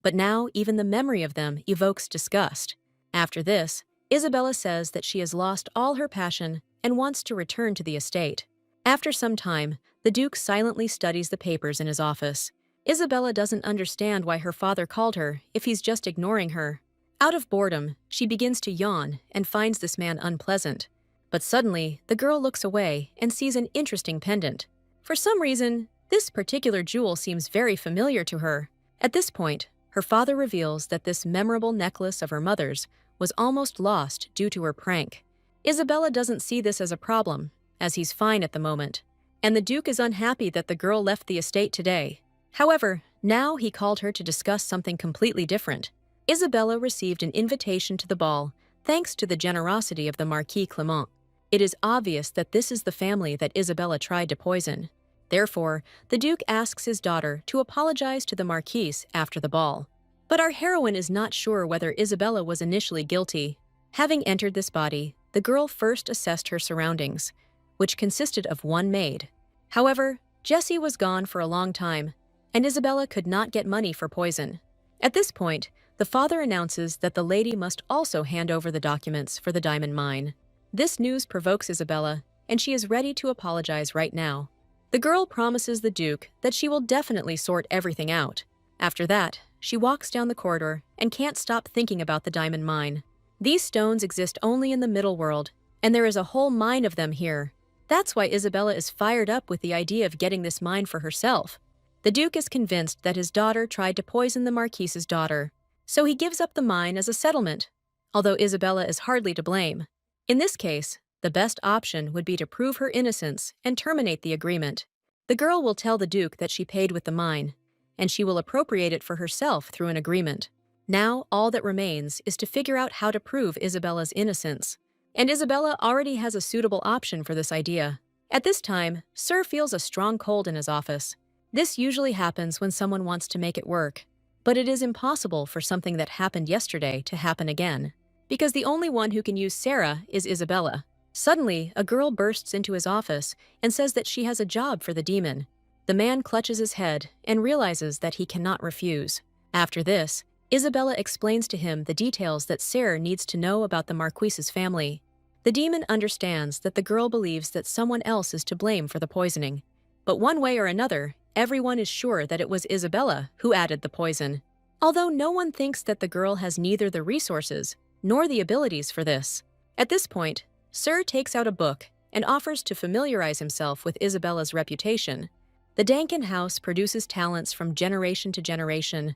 but now even the memory of them evokes disgust. After this, Isabella says that she has lost all her passion and wants to return to the estate. After some time, the Duke silently studies the papers in his office. Isabella doesn't understand why her father called her if he's just ignoring her. Out of boredom, she begins to yawn and finds this man unpleasant. But suddenly, the girl looks away and sees an interesting pendant. For some reason, this particular jewel seems very familiar to her. At this point, her father reveals that this memorable necklace of her mother's was almost lost due to her prank. Isabella doesn't see this as a problem, as he's fine at the moment. And the Duke is unhappy that the girl left the estate today. However, now he called her to discuss something completely different. Isabella received an invitation to the ball, thanks to the generosity of the Marquis Clement. It is obvious that this is the family that Isabella tried to poison. Therefore, the Duke asks his daughter to apologize to the Marquise after the ball. But our heroine is not sure whether Isabella was initially guilty. Having entered this body, the girl first assessed her surroundings, which consisted of one maid. However, Jessie was gone for a long time, and Isabella could not get money for poison. At this point, the father announces that the lady must also hand over the documents for the diamond mine. This news provokes Isabella, and she is ready to apologize right now. The girl promises the Duke that she will definitely sort everything out. After that, she walks down the corridor and can't stop thinking about the diamond mine. These stones exist only in the middle world, and there is a whole mine of them here. That's why Isabella is fired up with the idea of getting this mine for herself. The Duke is convinced that his daughter tried to poison the Marquise's daughter, so he gives up the mine as a settlement, although Isabella is hardly to blame. In this case, the best option would be to prove her innocence and terminate the agreement. The girl will tell the Duke that she paid with the mine, and she will appropriate it for herself through an agreement. Now, all that remains is to figure out how to prove Isabella's innocence. And Isabella already has a suitable option for this idea. At this time, Sir feels a strong cold in his office. This usually happens when someone wants to make it work, but it is impossible for something that happened yesterday to happen again, because the only one who can use Sarah is Isabella. Suddenly, a girl bursts into his office and says that she has a job for the demon. The man clutches his head and realizes that he cannot refuse. After this, Isabella explains to him the details that Sarah needs to know about the Marquise's family. The demon understands that the girl believes that someone else is to blame for the poisoning. But one way or another, everyone is sure that it was Isabella who added the poison. Although no one thinks that the girl has neither the resources nor the abilities for this. At this point, Sir takes out a book and offers to familiarize himself with Isabella's reputation. The Dankin house produces talents from generation to generation,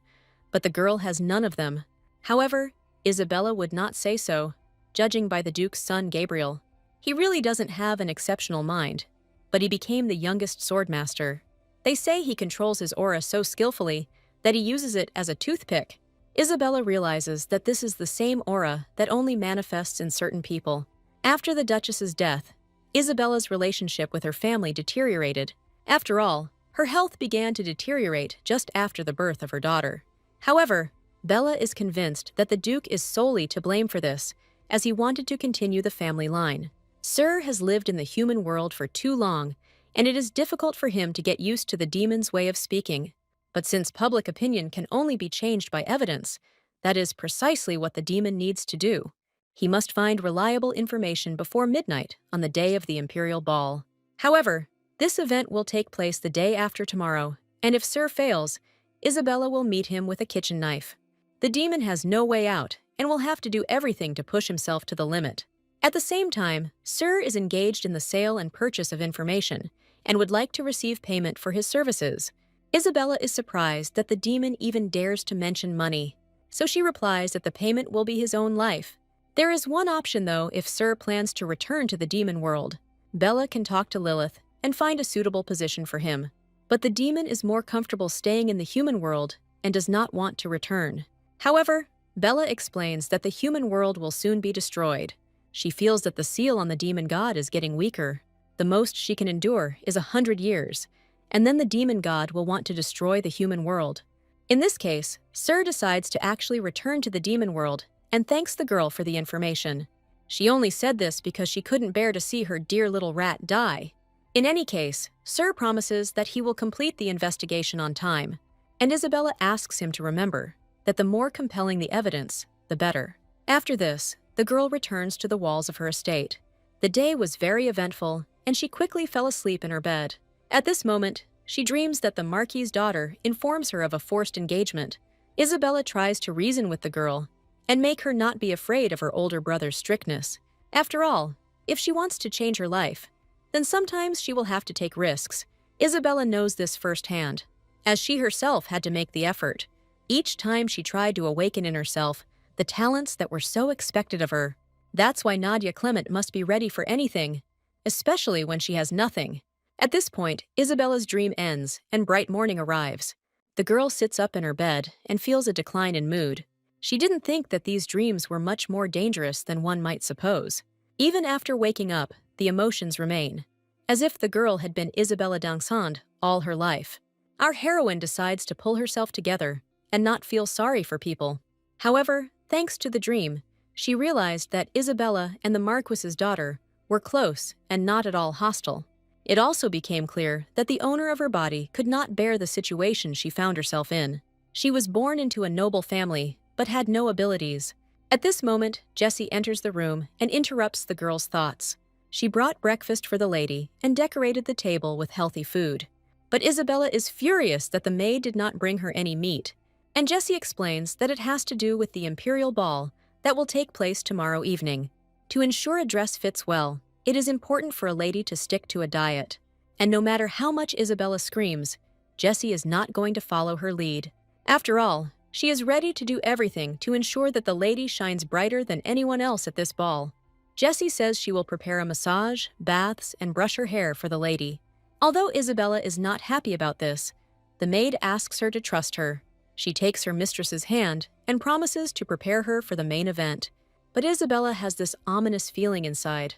but the girl has none of them. However, Isabella would not say so, judging by the Duke's son Gabriel. He really doesn't have an exceptional mind, but he became the youngest swordmaster. They say he controls his aura so skillfully that he uses it as a toothpick. Isabella realizes that this is the same aura that only manifests in certain people. After the Duchess's death, Isabella's relationship with her family deteriorated. After all, her health began to deteriorate just after the birth of her daughter. However, Bella is convinced that the Duke is solely to blame for this, as he wanted to continue the family line. Sir has lived in the human world for too long, and it is difficult for him to get used to the demon's way of speaking. But since public opinion can only be changed by evidence, that is precisely what the demon needs to do. He must find reliable information before midnight on the day of the imperial ball. However, this event will take place the day after tomorrow, and if Sir fails, Isabella will meet him with a kitchen knife. The demon has no way out and will have to do everything to push himself to the limit. At the same time, Sir is engaged in the sale and purchase of information and would like to receive payment for his services. Isabella is surprised that the demon even dares to mention money, so she replies that the payment will be his own life. There is one option, though, if Sir plans to return to the demon world. Bella can talk to Lilith and find a suitable position for him. But the demon is more comfortable staying in the human world and does not want to return. However, Bella explains that the human world will soon be destroyed. She feels that the seal on the demon god is getting weaker. The most she can endure is 100 years, and then the demon god will want to destroy the human world. In this case, Sir decides to actually return to the demon world and thanks the girl for the information. She only said this because she couldn't bear to see her dear little rat die. In any case, Sir promises that he will complete the investigation on time, and Isabella asks him to remember that the more compelling the evidence, the better. After this, the girl returns to the walls of her estate. The day was very eventful, and she quickly fell asleep in her bed. At this moment, she dreams that the Marquis's daughter informs her of a forced engagement. Isabella tries to reason with the girl and make her not be afraid of her older brother's strictness. After all, if she wants to change her life, then sometimes she will have to take risks. Isabella knows this firsthand, as she herself had to make the effort. Each time she tried to awaken in herself the talents that were so expected of her. That's why Nadia Clement must be ready for anything, especially when she has nothing. At this point, Isabella's dream ends and bright morning arrives. The girl sits up in her bed and feels a decline in mood. She didn't think that these dreams were much more dangerous than one might suppose. Even after waking up, the emotions remain, as if the girl had been Isabella Dansand all her life. Our heroine decides to pull herself together and not feel sorry for people. However, thanks to the dream, she realized that Isabella and the Marquis's daughter were close and not at all hostile. It also became clear that the owner of her body could not bear the situation she found herself in. She was born into a noble family, but had no abilities. At this moment, Jessie enters the room and interrupts the girl's thoughts. She brought breakfast for the lady and decorated the table with healthy food. But Isabella is furious that the maid did not bring her any meat, and Jessie explains that it has to do with the imperial ball that will take place tomorrow evening. To ensure a dress fits well, it is important for a lady to stick to a diet. And no matter how much Isabella screams, Jessie is not going to follow her lead. After all, she is ready to do everything to ensure that the lady shines brighter than anyone else at this ball. Jessie says she will prepare a massage, baths, and brush her hair for the lady. Although Isabella is not happy about this, the maid asks her to trust her. She takes her mistress's hand and promises to prepare her for the main event. But Isabella has this ominous feeling inside,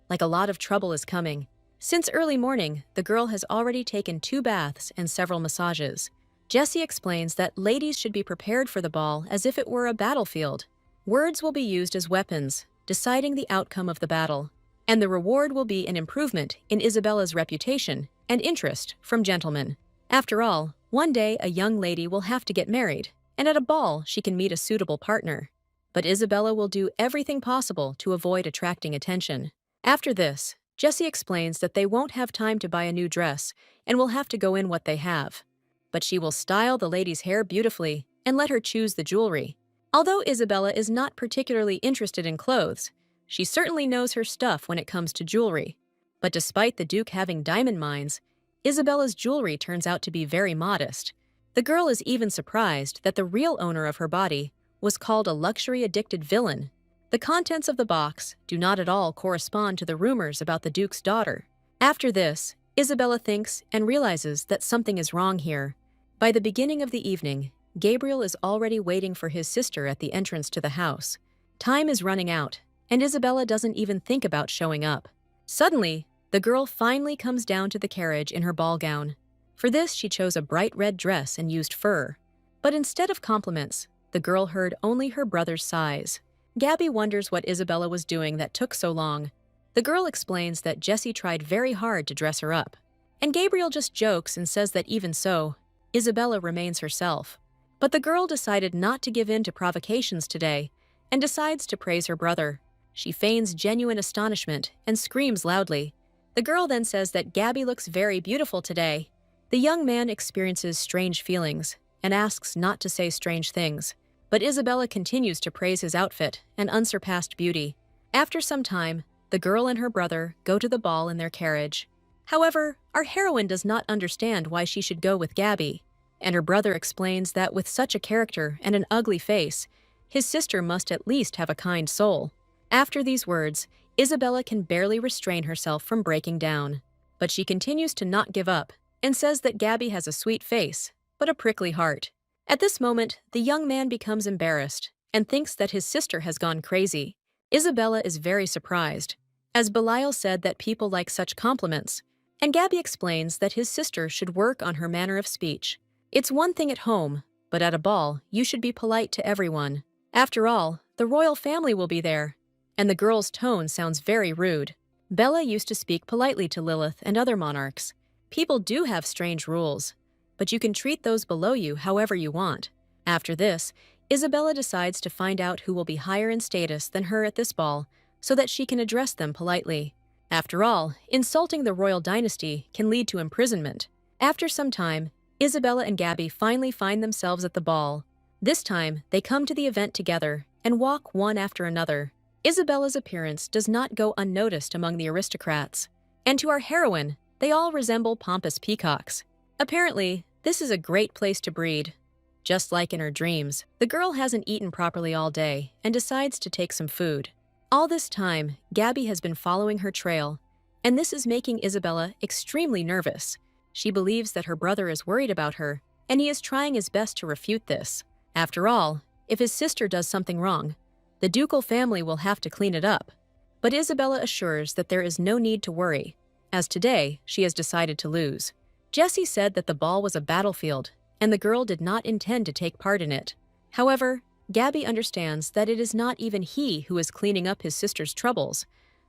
like a lot of trouble is coming. Since early morning, the girl has already taken 2 baths and several massages. Jessie explains that ladies should be prepared for the ball as if it were a battlefield. Words will be used as weapons, deciding the outcome of the battle. And the reward will be an improvement in Isabella's reputation and interest from gentlemen. After all, one day a young lady will have to get married, and at a ball she can meet a suitable partner. But Isabella will do everything possible to avoid attracting attention. After this, Jessie explains that they won't have time to buy a new dress and will have to go in what they have. But she will style the lady's hair beautifully and let her choose the jewelry. Although Isabella is not particularly interested in clothes, she certainly knows her stuff when it comes to jewelry. But despite the Duke having diamond mines, Isabella's jewelry turns out to be very modest. The girl is even surprised that the real owner of her body was called a luxury-addicted villain. The contents of the box do not at all correspond to the rumors about the Duke's daughter. After this, Isabella thinks and realizes that something is wrong here. By the beginning of the evening, Gabriel is already waiting for his sister at the entrance to the house. Time is running out, and Isabella doesn't even think about showing up. Suddenly, the girl finally comes down to the carriage in her ball gown. For this, she chose a bright red dress and used fur. But instead of compliments, the girl heard only her brother's sighs. Gabby wonders what Isabella was doing that took so long. The girl explains that Jessie tried very hard to dress her up. And Gabriel just jokes and says that even so, Isabella remains herself. But the girl decided not to give in to provocations today and decides to praise her brother. She feigns genuine astonishment and screams loudly. The girl then says that Gabby looks very beautiful today. The young man experiences strange feelings and asks not to say strange things. But Isabella continues to praise his outfit and unsurpassed beauty. After some time, the girl and her brother go to the ball in their carriage. However, our heroine does not understand why she should go with Gabby, and her brother explains that with such a character and an ugly face, his sister must at least have a kind soul. After these words, Isabella can barely restrain herself from breaking down. But she continues to not give up and says that Gabby has a sweet face, but a prickly heart. At this moment, the young man becomes embarrassed and thinks that his sister has gone crazy. Isabella is very surprised, as Belial said that people like such compliments, and Gabby explains that his sister should work on her manner of speech. It's one thing at home, but at a ball, you should be polite to everyone. After all, the royal family will be there, and the girl's tone sounds very rude. Bella used to speak politely to Lilith and other monarchs. People do have strange rules, but you can treat those below you however you want. After this, Isabella decides to find out who will be higher in status than her at this ball so that she can address them politely. After all, insulting the royal dynasty can lead to imprisonment. After some time, Isabella and Gabby finally find themselves at the ball. This time, they come to the event together and walk one after another. Isabella's appearance does not go unnoticed among the aristocrats, and to our heroine, they all resemble pompous peacocks. Apparently, this is a great place to breed. Just like in her dreams, the girl hasn't eaten properly all day and decides to take some food. All this time, Gabby has been following her trail, and this is making Isabella extremely nervous. She believes that her brother is worried about her, and he is trying his best to refute this. After all, if his sister does something wrong, the ducal family will have to clean it up. But Isabella assures that there is no need to worry, as today she has decided to lose. Jessie said that the ball was a battlefield, and the girl did not intend to take part in it. However, Gabby understands that it is not even he who is cleaning up his sister's troubles,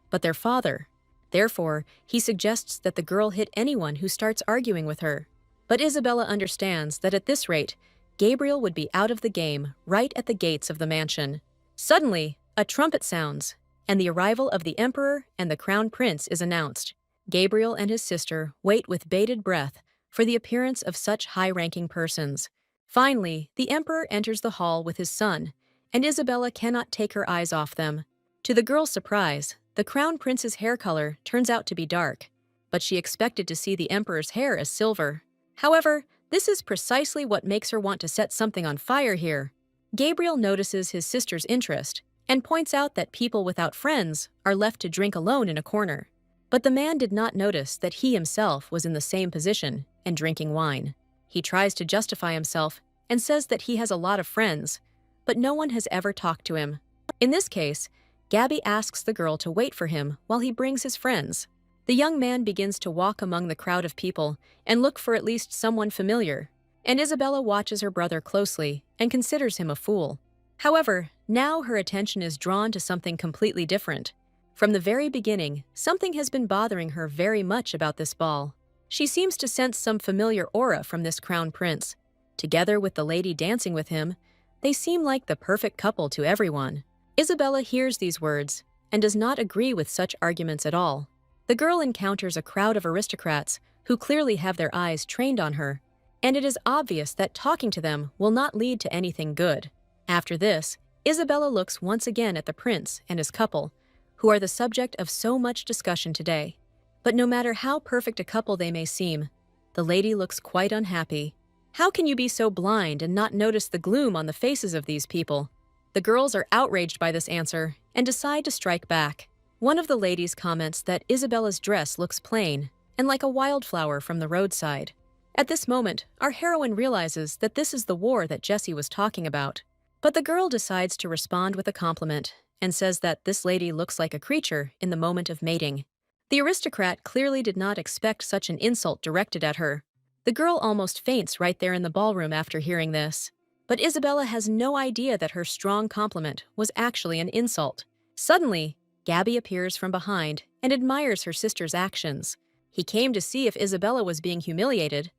but their father. Therefore, he suggests that the girl hit anyone who starts arguing with her. But Isabella understands that at this rate, Gabriel would be out of the game right at the gates of the mansion. Suddenly, a trumpet sounds, and the arrival of the emperor and the crown prince is announced. Gabriel and his sister wait with bated breath for the appearance of such high-ranking persons. Finally, the emperor enters the hall with his son, and Isabella cannot take her eyes off them. To the girl's surprise, the crown prince's hair color turns out to be dark, but she expected to see the emperor's hair as silver. However, this is precisely what makes her want to set something on fire here. Gabriel notices his sister's interest and points out that people without friends are left to drink alone in a corner. But the man did not notice that he himself was in the same position and drinking wine. He tries to justify himself and says that he has a lot of friends, but no one has ever talked to him. In this case, Gabby asks the girl to wait for him while he brings his friends. The young man begins to walk among the crowd of people and look for at least someone familiar, and Isabella watches her brother closely and considers him a fool. However, now her attention is drawn to something completely different. From the very beginning, something has been bothering her very much about this ball. She seems to sense some familiar aura from this crown prince. Together with the lady dancing with him, they seem like the perfect couple to everyone. Isabella hears these words and does not agree with such arguments at all. The girl encounters a crowd of aristocrats who clearly have their eyes trained on her, and it is obvious that talking to them will not lead to anything good. After this, Isabella looks once again at the prince and his couple, who are the subject of so much discussion today. But no matter how perfect a couple they may seem, the lady looks quite unhappy. How can you be so blind and not notice the gloom on the faces of these people? The girls are outraged by this answer and decide to strike back. One of the ladies comments that Isabella's dress looks plain and like a wildflower from the roadside. At this moment, our heroine realizes that this is the war that Jessie was talking about. But the girl decides to respond with a compliment and says that this lady looks like a creature in the moment of mating. The aristocrat clearly did not expect such an insult directed at her. The girl almost faints right there in the ballroom after hearing this. But Isabella has no idea that her strong compliment was actually an insult. Suddenly, Gabby appears from behind and admires her sister's actions. He came to see if Isabella was being humiliated,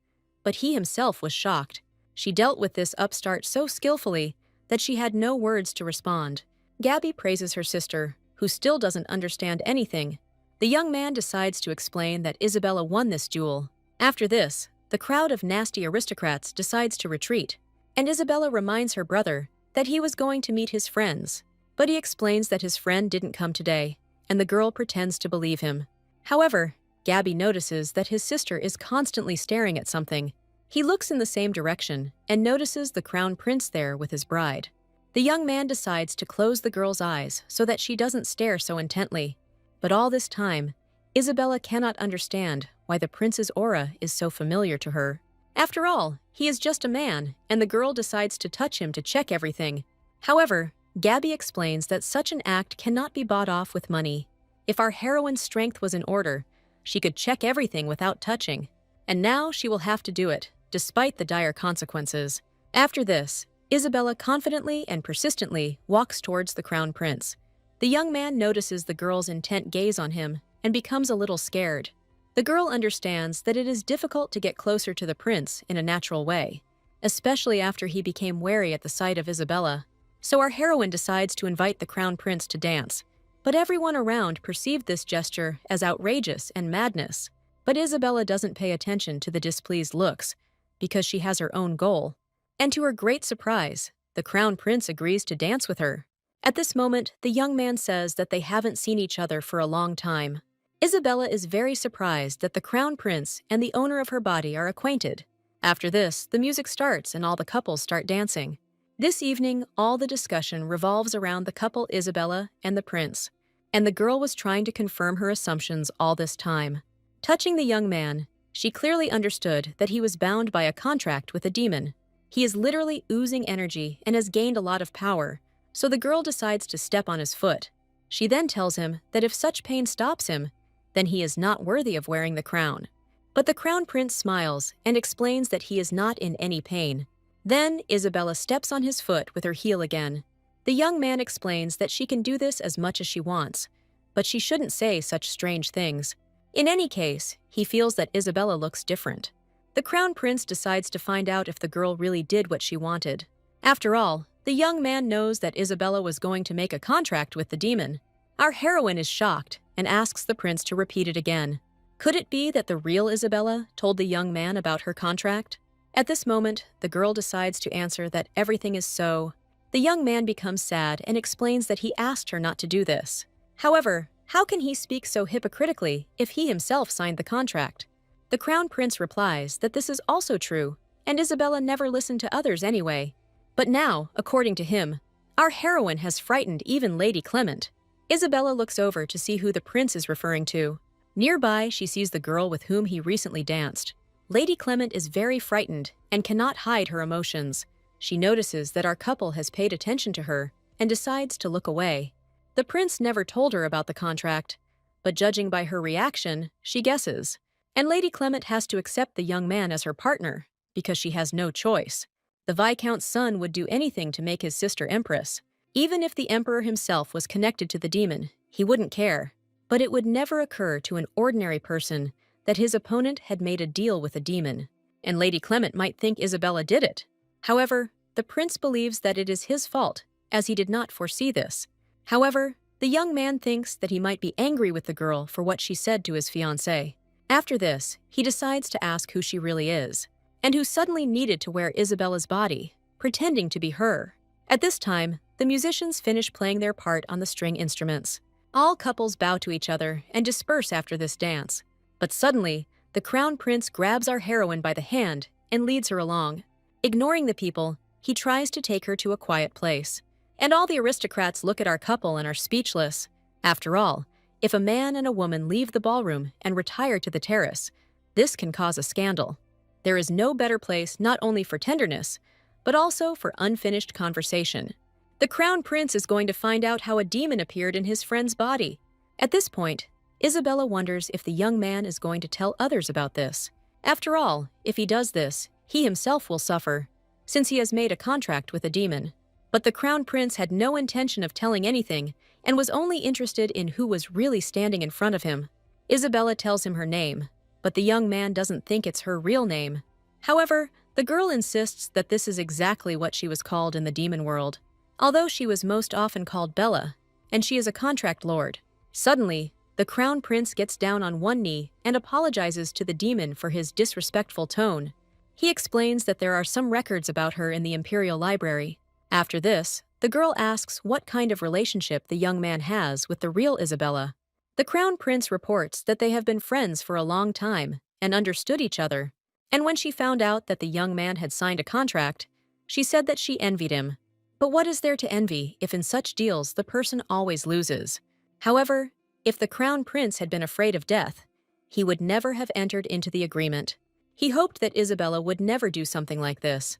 but he himself was shocked. She dealt with this upstart so skillfully that she had no words to respond. Gabby praises her sister, who still doesn't understand anything. The young man decides to explain that Isabella won this duel. After this, the crowd of nasty aristocrats decides to retreat, and Isabella reminds her brother that he was going to meet his friends. But he explains that his friend didn't come today, and the girl pretends to believe him. However, Gabby notices that his sister is constantly staring at something. He looks in the same direction and notices the crown prince there with his bride. The young man decides to close the girl's eyes so that she doesn't stare so intently. But all this time, Isabella cannot understand why the prince's aura is so familiar to her. After all, he is just a man, and the girl decides to touch him to check everything. However, Gabby explains that such an act cannot be bought off with money. If our heroine's strength was in order, she could check everything without touching. And now she will have to do it, despite the dire consequences. After this, Isabella confidently and persistently walks towards the crown prince. The young man notices the girl's intent gaze on him and becomes a little scared. The girl understands that it is difficult to get closer to the prince in a natural way, especially after he became wary at the sight of Isabella. So our heroine decides to invite the crown prince to dance. But everyone around perceived this gesture as outrageous and madness. But Isabella doesn't pay attention to the displeased looks, because she has her own goal. And to her great surprise, the crown prince agrees to dance with her. At this moment, the young man says that they haven't seen each other for a long time. Isabella is very surprised that the crown prince and the owner of her body are acquainted. After this, the music starts and all the couples start dancing. This evening, all the discussion revolves around the couple Isabella and the prince, and the girl was trying to confirm her assumptions all this time. Touching the young man, she clearly understood that he was bound by a contract with a demon. He is literally oozing energy and has gained a lot of power, so the girl decides to step on his foot. She then tells him that if such pain stops him, then he is not worthy of wearing the crown. But the crown prince smiles and explains that he is not in any pain. Then Isabella steps on his foot with her heel again. The young man explains that she can do this as much as she wants, but she shouldn't say such strange things. In any case, he feels that Isabella looks different. The crown prince decides to find out if the girl really did what she wanted. After all, the young man knows that Isabella was going to make a contract with the demon. Our heroine is shocked and asks the prince to repeat it again. Could it be that the real Isabella told the young man about her contract? At this moment, the girl decides to answer that everything is so, The young man becomes sad and explains that he asked her not to do this. However, how can he speak so hypocritically if he himself signed the contract? The Crown Prince replies that this is also true, and Isabella never listened to others anyway. But now, according to him, our heroine has frightened even Lady Clement. Isabella looks over to see who the prince is referring to. Nearby, she sees the girl with whom he recently danced. Lady Clement is very frightened and cannot hide her emotions. She notices that our couple has paid attention to her and decides to look away. The prince never told her about the contract, but judging by her reaction, she guesses. And Lady Clement has to accept the young man as her partner, because she has no choice. The Viscount's son would do anything to make his sister empress. Even if the emperor himself was connected to the demon, he wouldn't care. But it would never occur to an ordinary person that his opponent had made a deal with a demon, and Lady Clement might think Isabella did it. However, the prince believes that it is his fault, as he did not foresee this. However, the young man thinks that he might be angry with the girl for what she said to his fiancée. After this, he decides to ask who she really is, and who suddenly needed to wear Isabella's body, pretending to be her. At this time, the musicians finish playing their part on the string instruments. All couples bow to each other and disperse after this dance. But suddenly, the Crown Prince grabs our heroine by the hand and leads her along. Ignoring the people, he tries to take her to a quiet place. And all the aristocrats look at our couple and are speechless. After all, if a man and a woman leave the ballroom and retire to the terrace, this can cause a scandal. There is no better place not only for tenderness, but also for unfinished conversation. The Crown Prince is going to find out how a demon appeared in his friend's body. At this point, Isabella wonders if the young man is going to tell others about this. After all, if he does this, he himself will suffer, since he has made a contract with a demon. But the Crown Prince had no intention of telling anything and was only interested in who was really standing in front of him. Isabella tells him her name, but the young man doesn't think it's her real name. However, the girl insists that this is exactly what she was called in the demon world, although she was most often called Bella, and she is a contract lord. Suddenly, the Crown Prince gets down on one knee and apologizes to the demon for his disrespectful tone. He explains that there are some records about her in the Imperial Library. After this, the girl asks what kind of relationship the young man has with the real Isabella. The Crown Prince reports that they have been friends for a long time and understood each other. And when she found out that the young man had signed a contract, she said that she envied him. But what is there to envy if in such deals the person always loses? However, if the Crown Prince had been afraid of death, he would never have entered into the agreement. He hoped that Isabella would never do something like this.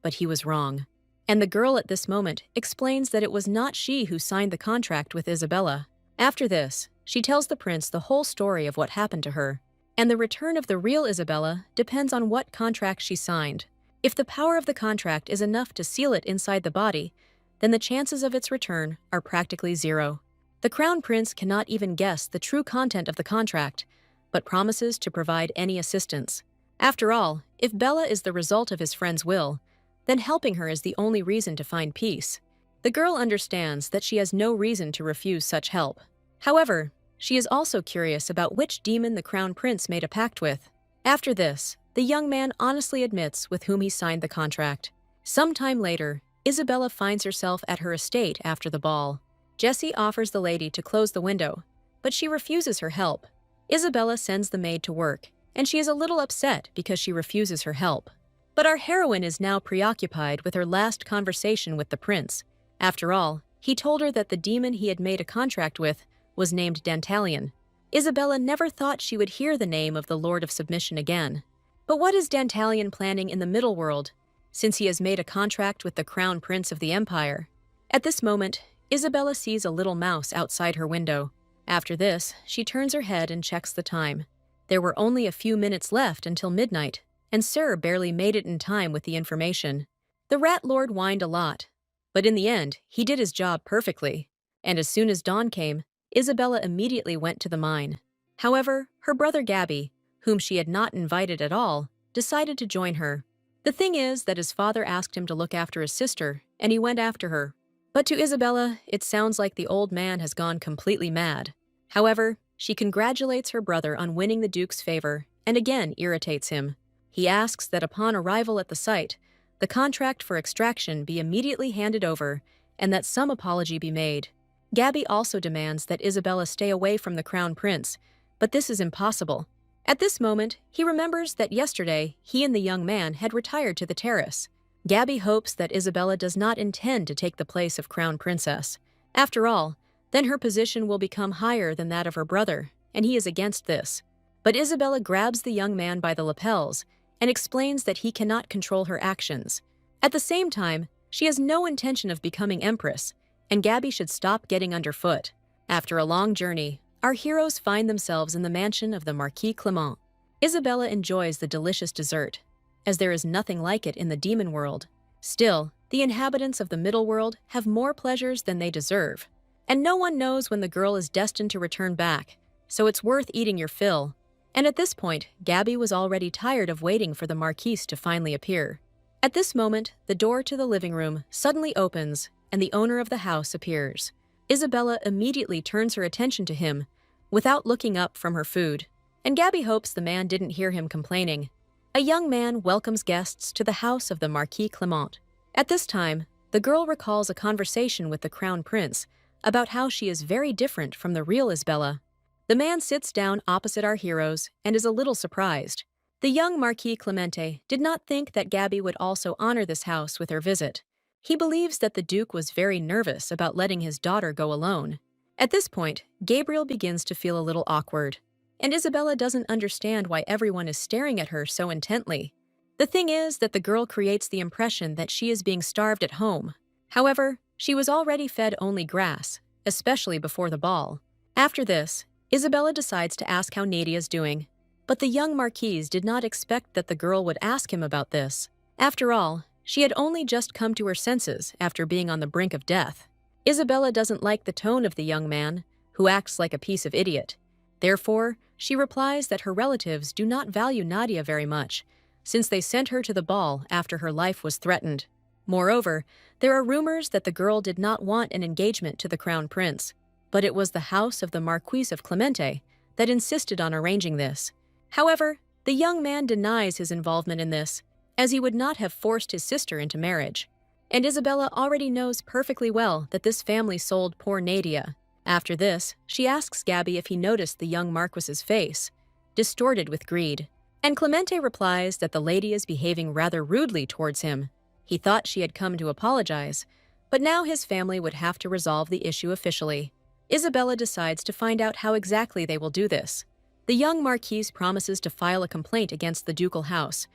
But he was wrong. And the girl at this moment explains that it was not she who signed the contract with Isabella. After this, she tells the prince the whole story of what happened to her. And the return of the real Isabella depends on what contract she signed. If the power of the contract is enough to seal it inside the body, then the chances of its return are practically zero. The Crown Prince cannot even guess the true content of the contract, but promises to provide any assistance. After all, if Bella is the result of his friend's will, then helping her is the only reason to find peace. The girl understands that she has no reason to refuse such help. However, she is also curious about which demon the Crown Prince made a pact with. After this, the young man honestly admits with whom he signed the contract. Sometime later, Isabella finds herself at her estate after the ball. Jessie offers the lady to close the window, but she refuses her help. Isabella sends the maid to work, and she is a little upset because she refuses her help. But our heroine is now preoccupied with her last conversation with the prince. After all, he told her that the demon he had made a contract with was named Dantalion. Isabella never thought she would hear the name of the Lord of Submission again. But what is Dantalion planning in the middle world, since he has made a contract with the Crown Prince of the Empire? At this moment, Isabella sees a little mouse outside her window. After this, she turns her head and checks the time. There were only a few minutes left until midnight, and Sir barely made it in time with the information. The Rat Lord whined a lot, but in the end, he did his job perfectly. And as soon as dawn came, Isabella immediately went to the mine. However, her brother Gabby, whom she had not invited at all, decided to join her. The thing is that his father asked him to look after his sister, and he went after her. But to Isabella, it sounds like the old man has gone completely mad. However, she congratulates her brother on winning the Duke's favor, and again irritates him. He asks that upon arrival at the site, the contract for extraction be immediately handed over and that some apology be made. Gabby also demands that Isabella stay away from the crown prince, but this is impossible. At this moment, he remembers that yesterday he and the young man had retired to the terrace. Gabby hopes that Isabella does not intend to take the place of crown princess. After all, then her position will become higher than that of her brother, and he is against this. But Isabella grabs the young man by the lapels and explains that he cannot control her actions. At the same time, she has no intention of becoming empress, and Gabby should stop getting underfoot. After a long journey, our heroes find themselves in the mansion of the Marquis Clement. Isabella enjoys the delicious dessert, as there is nothing like it in the demon world. Still, the inhabitants of the middle world have more pleasures than they deserve. And no one knows when the girl is destined to return back, so it's worth eating your fill. And at this point, Gabby was already tired of waiting for the Marquise to finally appear. At this moment, the door to the living room suddenly opens, and the owner of the house appears. Isabella immediately turns her attention to him, without looking up from her food. And Gabby hopes the man didn't hear him complaining. A young man welcomes guests to the house of the Marquis Clement. At this time, the girl recalls a conversation with the crown prince about how she is very different from the real Isabella. The man sits down opposite our heroes and is a little surprised. The young Marquis Clemente did not think that Gabby would also honor this house with her visit. He believes that the Duke was very nervous about letting his daughter go alone. At this point, Gabriel begins to feel a little awkward, and Isabella doesn't understand why everyone is staring at her so intently. The thing is that the girl creates the impression that she is being starved at home. However, she was already fed only grass, especially before the ball. After this, Isabella decides to ask how Nadia's doing, but the young Marquise did not expect that the girl would ask him about this. After all, she had only just come to her senses after being on the brink of death. Isabella doesn't like the tone of the young man, who acts like a piece of idiot. Therefore, she replies that her relatives do not value Nadia very much, since they sent her to the ball after her life was threatened. Moreover, there are rumors that the girl did not want an engagement to the crown prince, but it was the house of the Marquis of Clemente that insisted on arranging this. However, the young man denies his involvement in this, as he would not have forced his sister into marriage. And Isabella already knows perfectly well that this family sold poor Nadia. After this, she asks Gabby if he noticed the young Marquis's face, distorted with greed. And Clemente replies that the lady is behaving rather rudely towards him. He thought she had come to apologize, but now his family would have to resolve the issue officially. Isabella decides to find out how exactly they will do this. The young Marquise promises to file a complaint against the ducal house,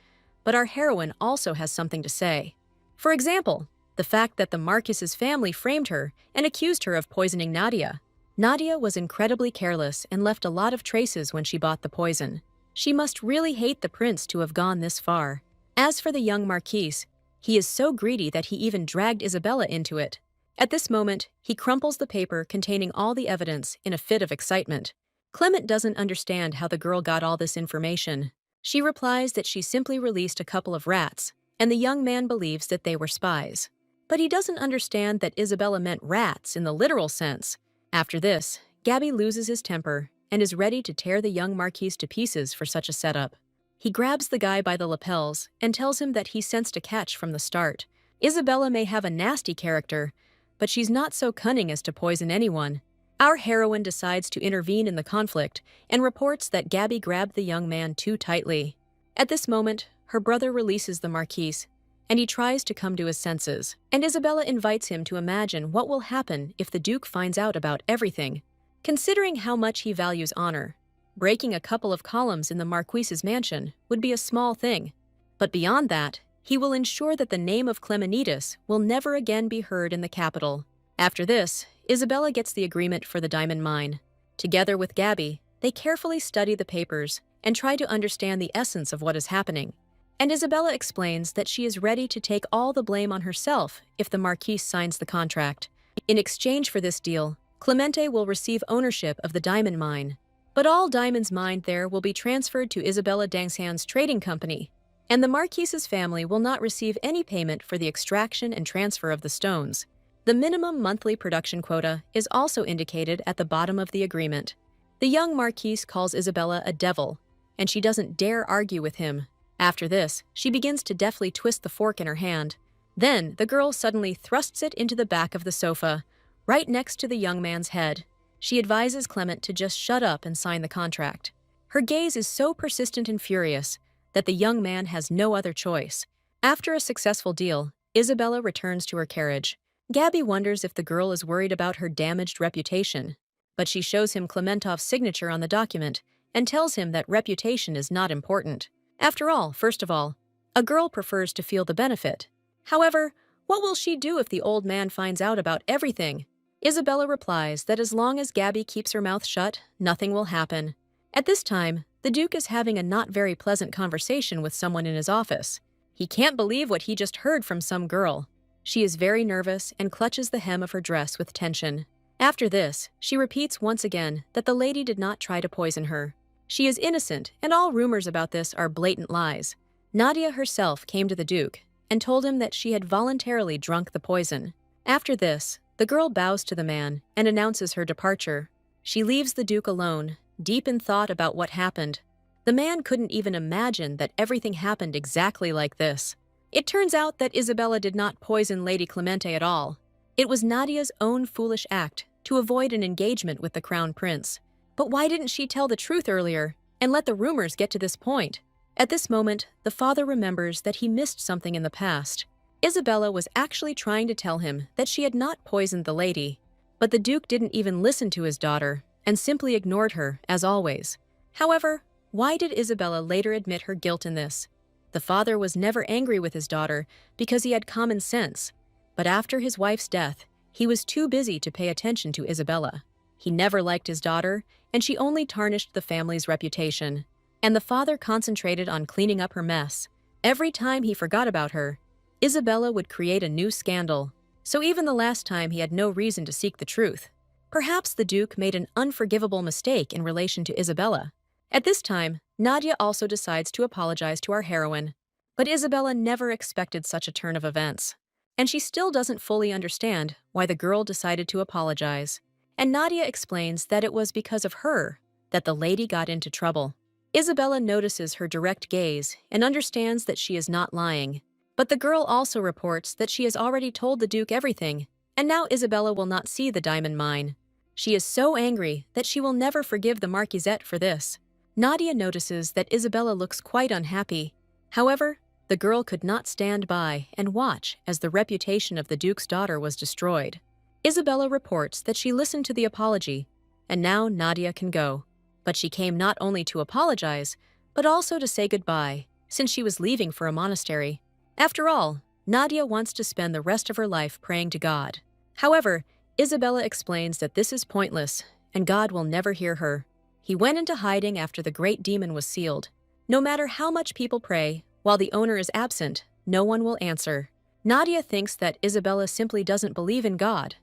but our heroine also has something to say. For example, the fact that the Marquis's family framed her and accused her of poisoning Nadia. Nadia was incredibly careless and left a lot of traces when she bought the poison. She must really hate the prince to have gone this far. As for the young Marquise, he is so greedy that he even dragged Isabella into it. At this moment, he crumples the paper containing all the evidence in a fit of excitement. Clement doesn't understand how the girl got all this information. She replies that she simply released a couple of rats, and the young man believes that they were spies. But he doesn't understand that Isabella meant rats in the literal sense. After this, Gabby loses his temper and is ready to tear the young Marquise to pieces for such a setup. He grabs the guy by the lapels and tells him that he sensed a catch from the start. Isabella may have a nasty character, but she's not so cunning as to poison anyone. Our heroine decides to intervene in the conflict and reports that Gabby grabbed the young man too tightly. At this moment, her brother releases the Marquise, and he tries to come to his senses. And Isabella invites him to imagine what will happen if the Duke finds out about everything. Considering how much he values honor, breaking a couple of columns in the Marquise's mansion would be a small thing. But beyond that, he will ensure that the name of Clemenidas will never again be heard in the capital. After this, Isabella gets the agreement for the diamond mine. Together with Gabby, they carefully study the papers and try to understand the essence of what is happening. And Isabella explains that she is ready to take all the blame on herself if the Marquise signs the contract. In exchange for this deal, Clemente will receive ownership of the diamond mine. But all diamonds mined there will be transferred to Isabella Dangshan's trading company, and the Marquise's family will not receive any payment for the extraction and transfer of the stones. The minimum monthly production quota is also indicated at the bottom of the agreement. The young Marquise calls Isabella a devil, and she doesn't dare argue with him. After this, she begins to deftly twist the fork in her hand. Then, the girl suddenly thrusts it into the back of the sofa, right next to the young man's head. She advises Clement to just shut up and sign the contract. Her gaze is so persistent and furious that the young man has no other choice. After a successful deal, Isabella returns to her carriage. Gabby wonders if the girl is worried about her damaged reputation, but she shows him Klementov's signature on the document and tells him that reputation is not important. After all, first of all, a girl prefers to feel the benefit. However, what will she do if the old man finds out about everything? Isabella replies that as long as Gabby keeps her mouth shut, nothing will happen. At this time, the Duke is having a not very pleasant conversation with someone in his office. He can't believe what he just heard from some girl. She is very nervous and clutches the hem of her dress with tension. After this, she repeats once again that the lady did not try to poison her. She is innocent, and all rumors about this are blatant lies. Nadia herself came to the Duke and told him that she had voluntarily drunk the poison. After this, the girl bows to the man and announces her departure. She leaves the Duke alone, deep in thought about what happened. The man couldn't even imagine that everything happened exactly like this. It turns out that Isabella did not poison Lady Clemente at all. It was Nadia's own foolish act to avoid an engagement with the Crown Prince. But why didn't she tell the truth earlier and let the rumors get to this point? At this moment, the father remembers that he missed something in the past. Isabella was actually trying to tell him that she had not poisoned the lady, but the Duke didn't even listen to his daughter and simply ignored her, as always. However, why did Isabella later admit her guilt in this? The father was never angry with his daughter because he had common sense, but after his wife's death, he was too busy to pay attention to Isabella. He never liked his daughter, and she only tarnished the family's reputation. And the father concentrated on cleaning up her mess. Every time he forgot about her, Isabella would create a new scandal. So even the last time he had no reason to seek the truth. Perhaps the Duke made an unforgivable mistake in relation to Isabella. At this time, Nadia also decides to apologize to our heroine. But Isabella never expected such a turn of events. And she still doesn't fully understand why the girl decided to apologize. And Nadia explains that it was because of her that the lady got into trouble. Isabella notices her direct gaze and understands that she is not lying. But the girl also reports that she has already told the Duke everything, and now Isabella will not see the diamond mine. She is so angry that she will never forgive the Marquisette for this. Nadia notices that Isabella looks quite unhappy. However, the girl could not stand by and watch as the reputation of the Duke's daughter was destroyed. Isabella reports that she listened to the apology, and now Nadia can go. But she came not only to apologize, but also to say goodbye, since she was leaving for a monastery. After all, Nadia wants to spend the rest of her life praying to God. However, Isabella explains that this is pointless, and God will never hear her. He went into hiding after the great demon was sealed. No matter how much people pray, while the owner is absent, no one will answer. Nadia thinks that Isabella simply doesn't believe in God,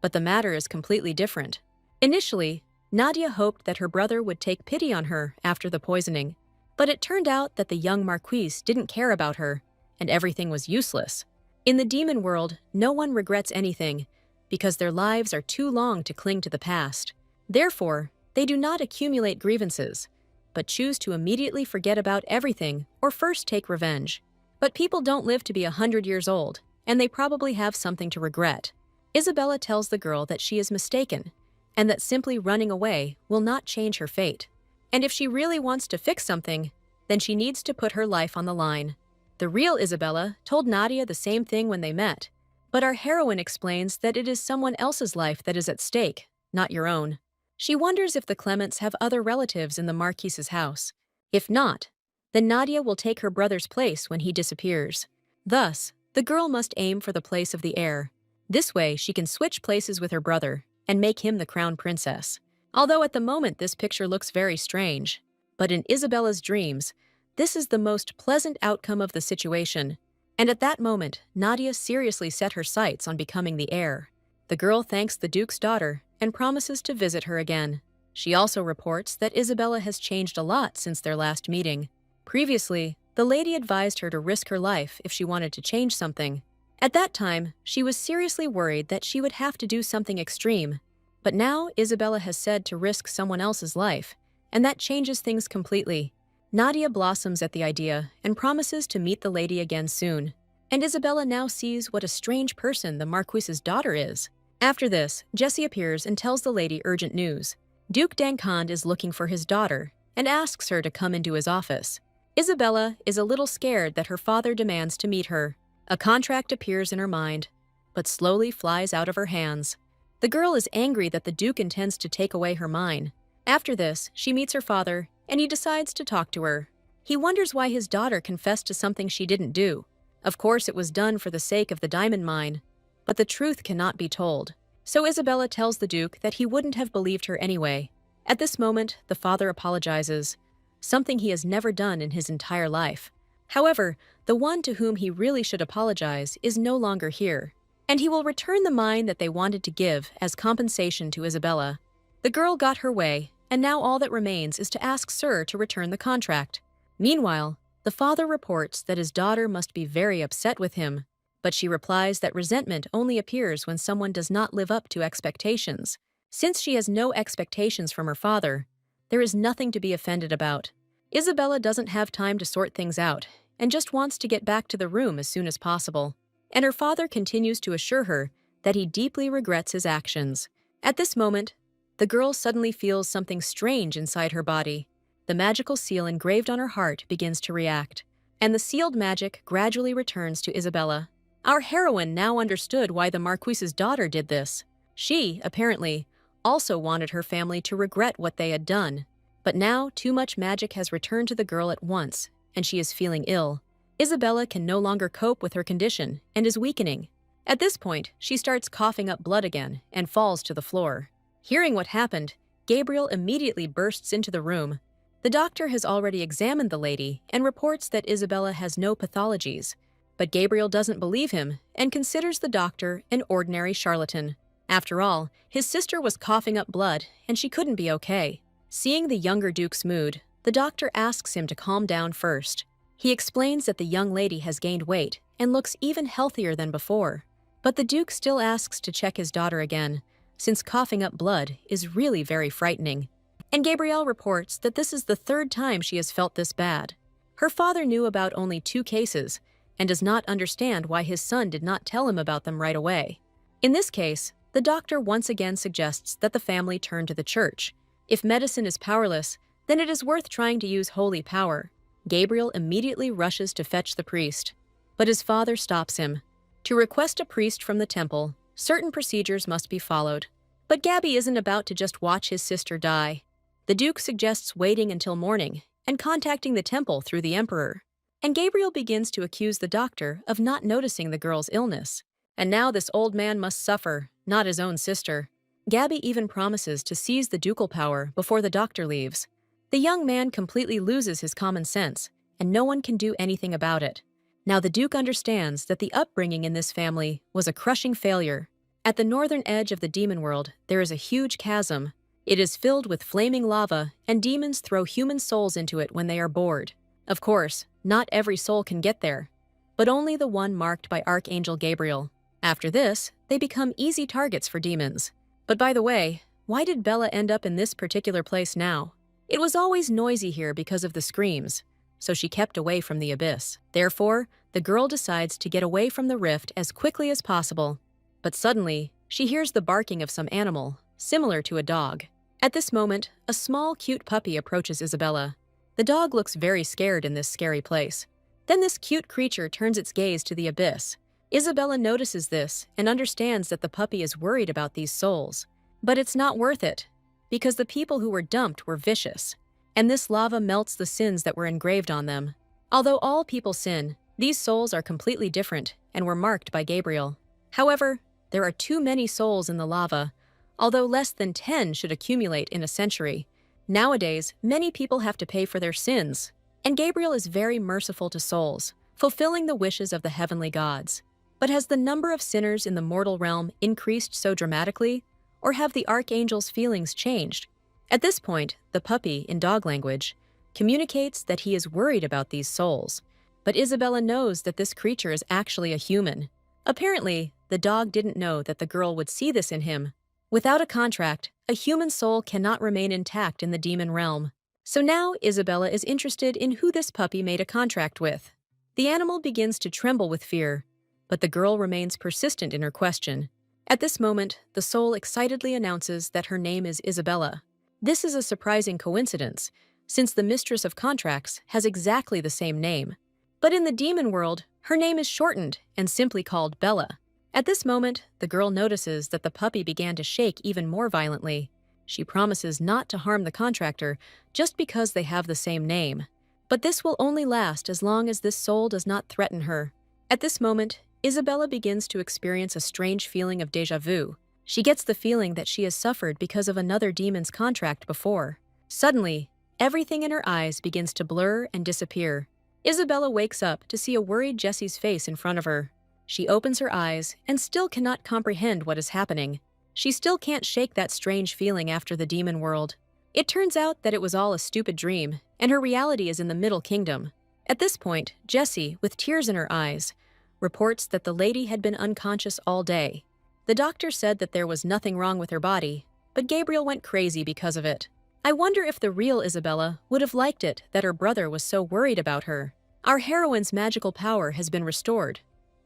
but the matter is completely different. Initially, Nadia hoped that her brother would take pity on her after the poisoning, but it turned out that the young Marquise didn't care about her, and everything was useless. In the demon world, no one regrets anything, because their lives are too long to cling to the past. Therefore, they do not accumulate grievances, but choose to immediately forget about everything or first take revenge. But people don't live to be 100 years old, and they probably have something to regret. Isabella tells the girl that she is mistaken, and that simply running away will not change her fate. And if she really wants to fix something, then she needs to put her life on the line. The real Isabella told Nadia the same thing when they met, but our heroine explains that it is someone else's life that is at stake, not your own. She wonders if the Clements have other relatives in the Marquise's house. If not, then Nadia will take her brother's place when he disappears. Thus, the girl must aim for the place of the heir. This way, she can switch places with her brother and make him the crown princess. Although at the moment this picture looks very strange, but in Isabella's dreams, this is the most pleasant outcome of the situation. And at that moment, Nadia seriously set her sights on becoming the heir. The girl thanks the Duke's daughter and promises to visit her again. She also reports that Isabella has changed a lot since their last meeting. Previously, the lady advised her to risk her life if she wanted to change something. At that time, she was seriously worried that she would have to do something extreme. But now Isabella has said to risk someone else's life, and that changes things completely. Nadia blossoms at the idea and promises to meet the lady again soon. And Isabella now sees what a strange person the Marquise's daughter is. After this, Jesse appears and tells the lady urgent news. Duke Dankand is looking for his daughter and asks her to come into his office. Isabella is a little scared that her father demands to meet her. A contract appears in her mind, but slowly flies out of her hands. The girl is angry that the Duke intends to take away her mine. After this, she meets her father, and he decides to talk to her. He wonders why his daughter confessed to something she didn't do. Of course, it was done for the sake of the diamond mine, but the truth cannot be told. So Isabella tells the Duke that he wouldn't have believed her anyway. At this moment, the father apologizes, something he has never done in his entire life. However, the one to whom he really should apologize is no longer here, and he will return the mine that they wanted to give as compensation to Isabella. The girl got her way, and now all that remains is to ask Sir to return the contract. Meanwhile, the father reports that his daughter must be very upset with him, but she replies that resentment only appears when someone does not live up to expectations. Since she has no expectations from her father, there is nothing to be offended about. Isabella doesn't have time to sort things out and just wants to get back to the room as soon as possible. And her father continues to assure her that he deeply regrets his actions. At this moment, the girl suddenly feels something strange inside her body. The magical seal engraved on her heart begins to react, and the sealed magic gradually returns to Isabella. Our heroine now understood why the Marquise's daughter did this. She, apparently, also wanted her family to regret what they had done. But now too much magic has returned to the girl at once, and she is feeling ill. Isabella can no longer cope with her condition and is weakening. At this point, she starts coughing up blood again and falls to the floor. Hearing what happened, Gabriel immediately bursts into the room. The doctor has already examined the lady and reports that Isabella has no pathologies. But Gabriel doesn't believe him and considers the doctor an ordinary charlatan. After all, his sister was coughing up blood and she couldn't be okay. Seeing the younger Duke's mood, the doctor asks him to calm down first. He explains that the young lady has gained weight and looks even healthier than before. But the Duke still asks to check his daughter again, since coughing up blood is really very frightening. And Gabrielle reports that this is the third time she has felt this bad. Her father knew about only 2 cases, and does not understand why his son did not tell him about them right away. In this case, the doctor once again suggests that the family turn to the church. If medicine is powerless, then it is worth trying to use holy power. Gabriel immediately rushes to fetch the priest, but his father stops him. To request a priest from the temple, certain procedures must be followed. But Gabby isn't about to just watch his sister die. The Duke suggests waiting until morning and contacting the temple through the emperor. And Gabriel begins to accuse the doctor of not noticing the girl's illness. And now this old man must suffer, not his own sister. Gabby even promises to seize the ducal power before the doctor leaves. The young man completely loses his common sense, and no one can do anything about it. Now the Duke understands that the upbringing in this family was a crushing failure. At the northern edge of the demon world, there is a huge chasm. It is filled with flaming lava, and demons throw human souls into it when they are bored. Of course, not every soul can get there, but only the one marked by Archangel Gabriel. After this, they become easy targets for demons. But by the way, why did Bella end up in this particular place now? It was always noisy here because of the screams, so she kept away from the abyss. Therefore, the girl decides to get away from the rift as quickly as possible. But suddenly, she hears the barking of some animal, similar to a dog. At this moment, a small, cute puppy approaches Isabella. The dog looks very scared in this scary place. Then this cute creature turns its gaze to the abyss. Isabella notices this and understands that the puppy is worried about these souls. But it's not worth it, because the people who were dumped were vicious, and this lava melts the sins that were engraved on them. Although all people sin, these souls are completely different and were marked by Gabriel. However, there are too many souls in the lava, although less than 10 should accumulate in a century. Nowadays, many people have to pay for their sins, and Gabriel is very merciful to souls, fulfilling the wishes of the heavenly gods. But has the number of sinners in the mortal realm increased so dramatically, or have the archangel's feelings changed? At this point, the puppy, in dog language, communicates that he is worried about these souls, but Isabella knows that this creature is actually a human. Apparently, the dog didn't know that the girl would see this in him. Without a contract, a human soul cannot remain intact in the demon realm. So now Isabella is interested in who this puppy made a contract with. The animal begins to tremble with fear, but the girl remains persistent in her question. At this moment, the soul excitedly announces that her name is Isabella. This is a surprising coincidence, since the mistress of contracts has exactly the same name. But in the demon world, her name is shortened and simply called Bella. At this moment, the girl notices that the puppy began to shake even more violently. She promises not to harm the contractor just because they have the same name. But this will only last as long as this soul does not threaten her. At this moment, Isabella begins to experience a strange feeling of déjà vu. She gets the feeling that she has suffered because of another demon's contract before. Suddenly, everything in her eyes begins to blur and disappear. Isabella wakes up to see a worried Jesse's face in front of her. She opens her eyes and still cannot comprehend what is happening. She still can't shake that strange feeling after the demon world. It turns out that it was all a stupid dream, and her reality is in the Middle Kingdom. At this point, Jessie, with tears in her eyes, reports that the lady had been unconscious all day. The doctor said that there was nothing wrong with her body, but Gabriel went crazy because of it. I wonder if the real Isabella would have liked it that her brother was so worried about her. Our heroine's magical power has been restored,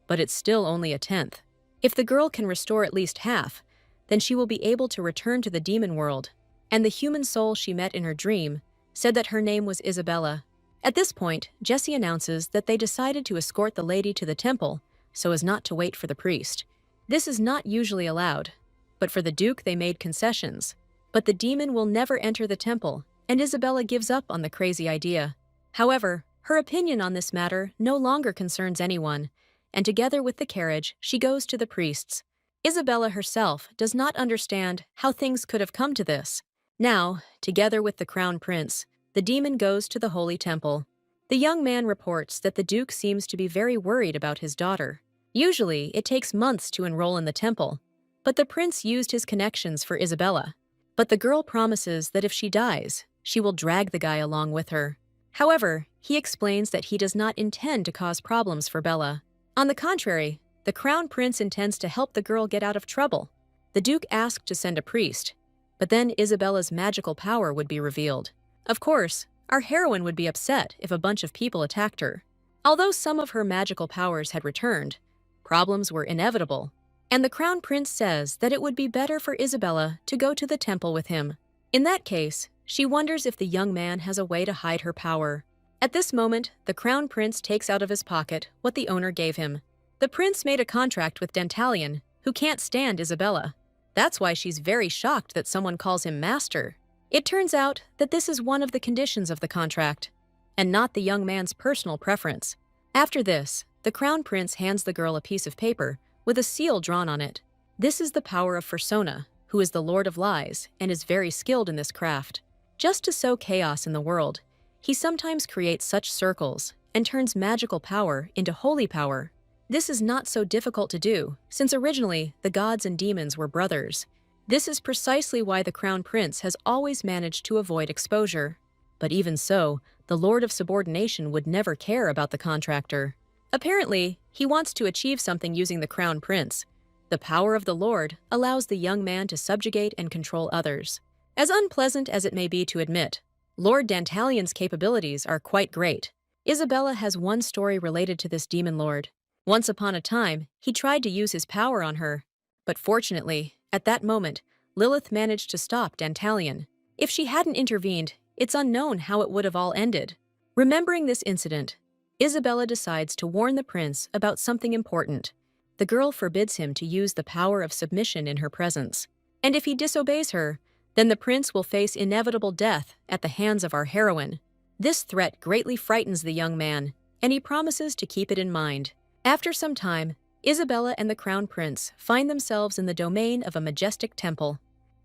but it's still only a tenth. If the girl can restore at least half, then she will be able to return to the demon world. And the human soul she met in her dream said that her name was Isabella. At this point, Jessie announces that they decided to escort the lady to the temple so as not to wait for the priest. This is not usually allowed, but for the Duke they made concessions. But the demon will never enter the temple, and Isabella gives up on the crazy idea. However, her opinion on this matter no longer concerns anyone, and together with the carriage, she goes to the priests. Isabella herself does not understand how things could have come to this. Now, together with the crown prince, the demon goes to the holy temple. The young man reports that the Duke seems to be very worried about his daughter. Usually, it takes months to enroll in the temple, but the prince used his connections for Isabella. But the girl promises that if she dies, she will drag the guy along with her. However, he explains that he does not intend to cause problems for Bella. On the contrary, the crown prince intends to help the girl get out of trouble. The Duke asked to send a priest, but then Isabella's magical power would be revealed. Of course, our heroine would be upset if a bunch of people attacked her. Although some of her magical powers had returned, problems were inevitable, and the crown prince says that it would be better for Isabella to go to the temple with him. In that case, she wonders if the young man has a way to hide her power. At this moment, the crown prince takes out of his pocket what the owner gave him. The prince made a contract with Dantalion, who can't stand Isabella. That's why she's very shocked that someone calls him master. It turns out that this is one of the conditions of the contract, and not the young man's personal preference. After this, the crown prince hands the girl a piece of paper with a seal drawn on it. This is the power of Fursona, who is the Lord of Lies and is very skilled in this craft. Just to sow chaos in the world, he sometimes creates such circles and turns magical power into holy power. This is not so difficult to do, since originally the gods and demons were brothers. This is precisely why the crown prince has always managed to avoid exposure. But even so, the Lord of Subordination would never care about the contractor. Apparently, he wants to achieve something using the crown prince. The power of the Lord allows the young man to subjugate and control others. As unpleasant as it may be to admit, Lord Dantalion's capabilities are quite great. Isabella has one story related to this demon lord. Once upon a time, he tried to use his power on her. But fortunately, at that moment, Lilith managed to stop Dantalion. If she hadn't intervened, it's unknown how it would have all ended. Remembering this incident, Isabella decides to warn the prince about something important. The girl forbids him to use the power of submission in her presence. And if he disobeys her, then the prince will face inevitable death at the hands of our heroine. This threat greatly frightens the young man, and he promises to keep it in mind. After some time, Isabella and the crown prince find themselves in the domain of a majestic temple.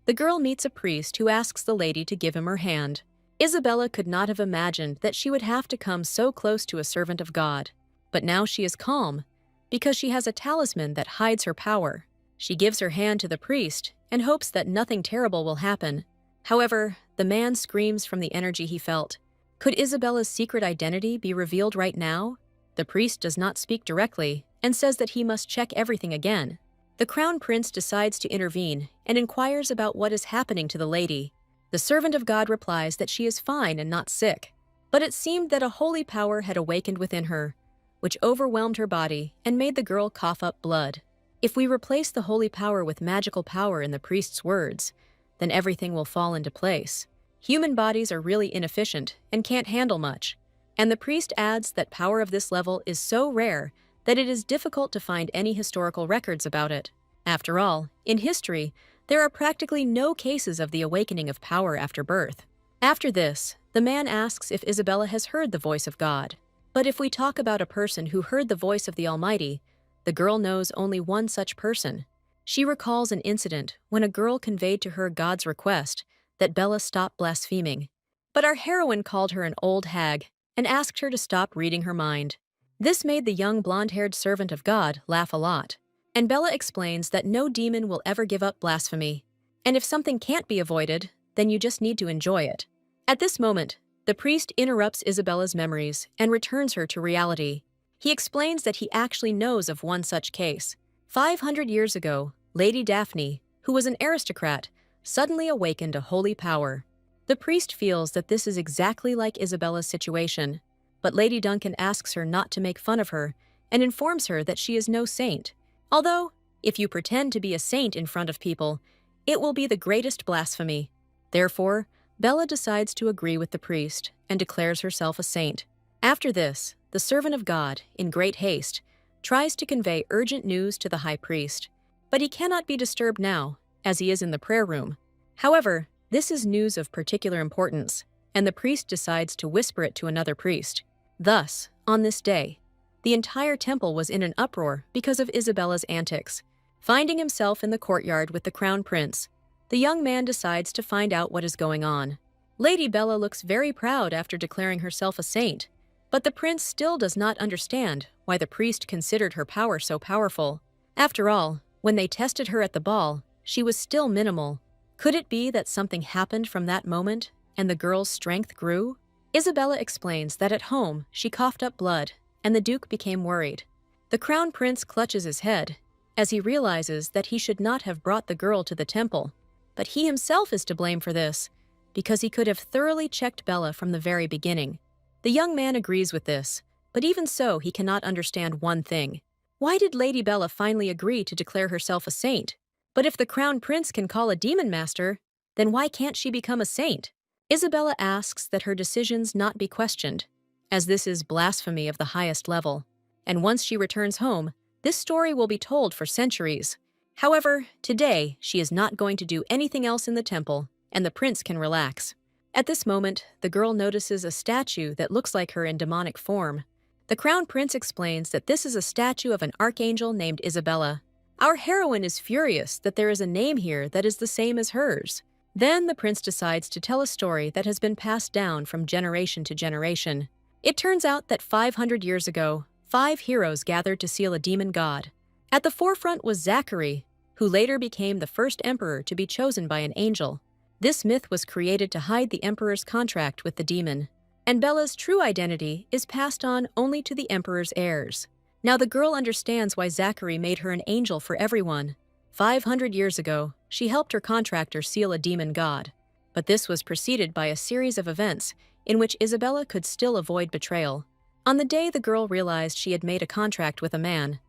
The girl meets a priest who asks the lady to give him her hand. Isabella could not have imagined that she would have to come so close to a servant of God. But now she is calm, because she has a talisman that hides her power. She gives her hand to the priest and hopes that nothing terrible will happen. However, the man screams from the energy he felt. Could Isabella's secret identity be revealed right now? The priest does not speak directly and says that he must check everything again. The crown prince decides to intervene and inquires about what is happening to the lady. The servant of God replies that she is fine and not sick, but it seemed that a holy power had awakened within her, which overwhelmed her body and made the girl cough up blood. If we replace the holy power with magical power in the priest's words, then everything will fall into place. Human bodies are really inefficient and can't handle much, and the priest adds that power of this level is so rare that it is difficult to find any historical records about it. After all, in history, there are practically no cases of the awakening of power after birth. After this, the man asks if Isabella has heard the voice of God. But if we talk about a person who heard the voice of the Almighty, the girl knows only one such person. She recalls an incident when a girl conveyed to her God's request that Bella stop blaspheming. But our heroine called her an old hag and asked her to stop reading her mind. This made the young blonde-haired servant of God laugh a lot. And Bella explains that no demon will ever give up blasphemy. And if something can't be avoided, then you just need to enjoy it. At this moment, the priest interrupts Isabella's memories and returns her to reality. He explains that he actually knows of one such case. 500 years ago, Lady Daphne, who was an aristocrat, suddenly awakened a holy power. The priest feels that this is exactly like Isabella's situation, but Lady Duncan asks her not to make fun of her and informs her that she is no saint. Although, if you pretend to be a saint in front of people, it will be the greatest blasphemy. Therefore, Bella decides to agree with the priest and declares herself a saint. After this, the servant of God, in great haste, tries to convey urgent news to the high priest, but he cannot be disturbed now, as he is in the prayer room. However, this is news of particular importance, and the priest decides to whisper it to another priest. Thus, on this day, the entire temple was in an uproar because of Isabella's antics. Finding himself in the courtyard with the crown prince, the young man decides to find out what is going on. Lady Bella looks very proud after declaring herself a saint, but the prince still does not understand why the priest considered her power so powerful. After all, when they tested her at the ball, she was still minimal. Could it be that something happened from that moment and the girl's strength grew? Isabella explains that at home she coughed up blood and the duke became worried. The crown prince clutches his head as he realizes that he should not have brought the girl to the temple, but he himself is to blame for this because he could have thoroughly checked Bella from the very beginning. The young man agrees with this, but even so he cannot understand one thing. Why did Lady Bella finally agree to declare herself a saint? But if the crown prince can call a demon master, then why can't she become a saint? Isabella asks that her decisions not be questioned, as this is blasphemy of the highest level. And once she returns home, this story will be told for centuries. However, today she is not going to do anything else in the temple, and the prince can relax. At this moment, the girl notices a statue that looks like her in demonic form. The crown prince explains that this is a statue of an archangel named Isabella. Our heroine is furious that there is a name here that is the same as hers. Then the prince decides to tell a story that has been passed down from generation to generation. It turns out that 500 years ago, 5 heroes gathered to seal a demon god. At the forefront was Zachary, who later became the first emperor to be chosen by an angel. This myth was created to hide the emperor's contract with the demon, and Bella's true identity is passed on only to the emperor's heirs. Now the girl understands why Zachary made her an angel for everyone. 500 years ago, she helped her contractor seal a demon god, but this was preceded by a series of events in which Isabella could still avoid betrayal. On the day the girl realized she had made a contract with a man,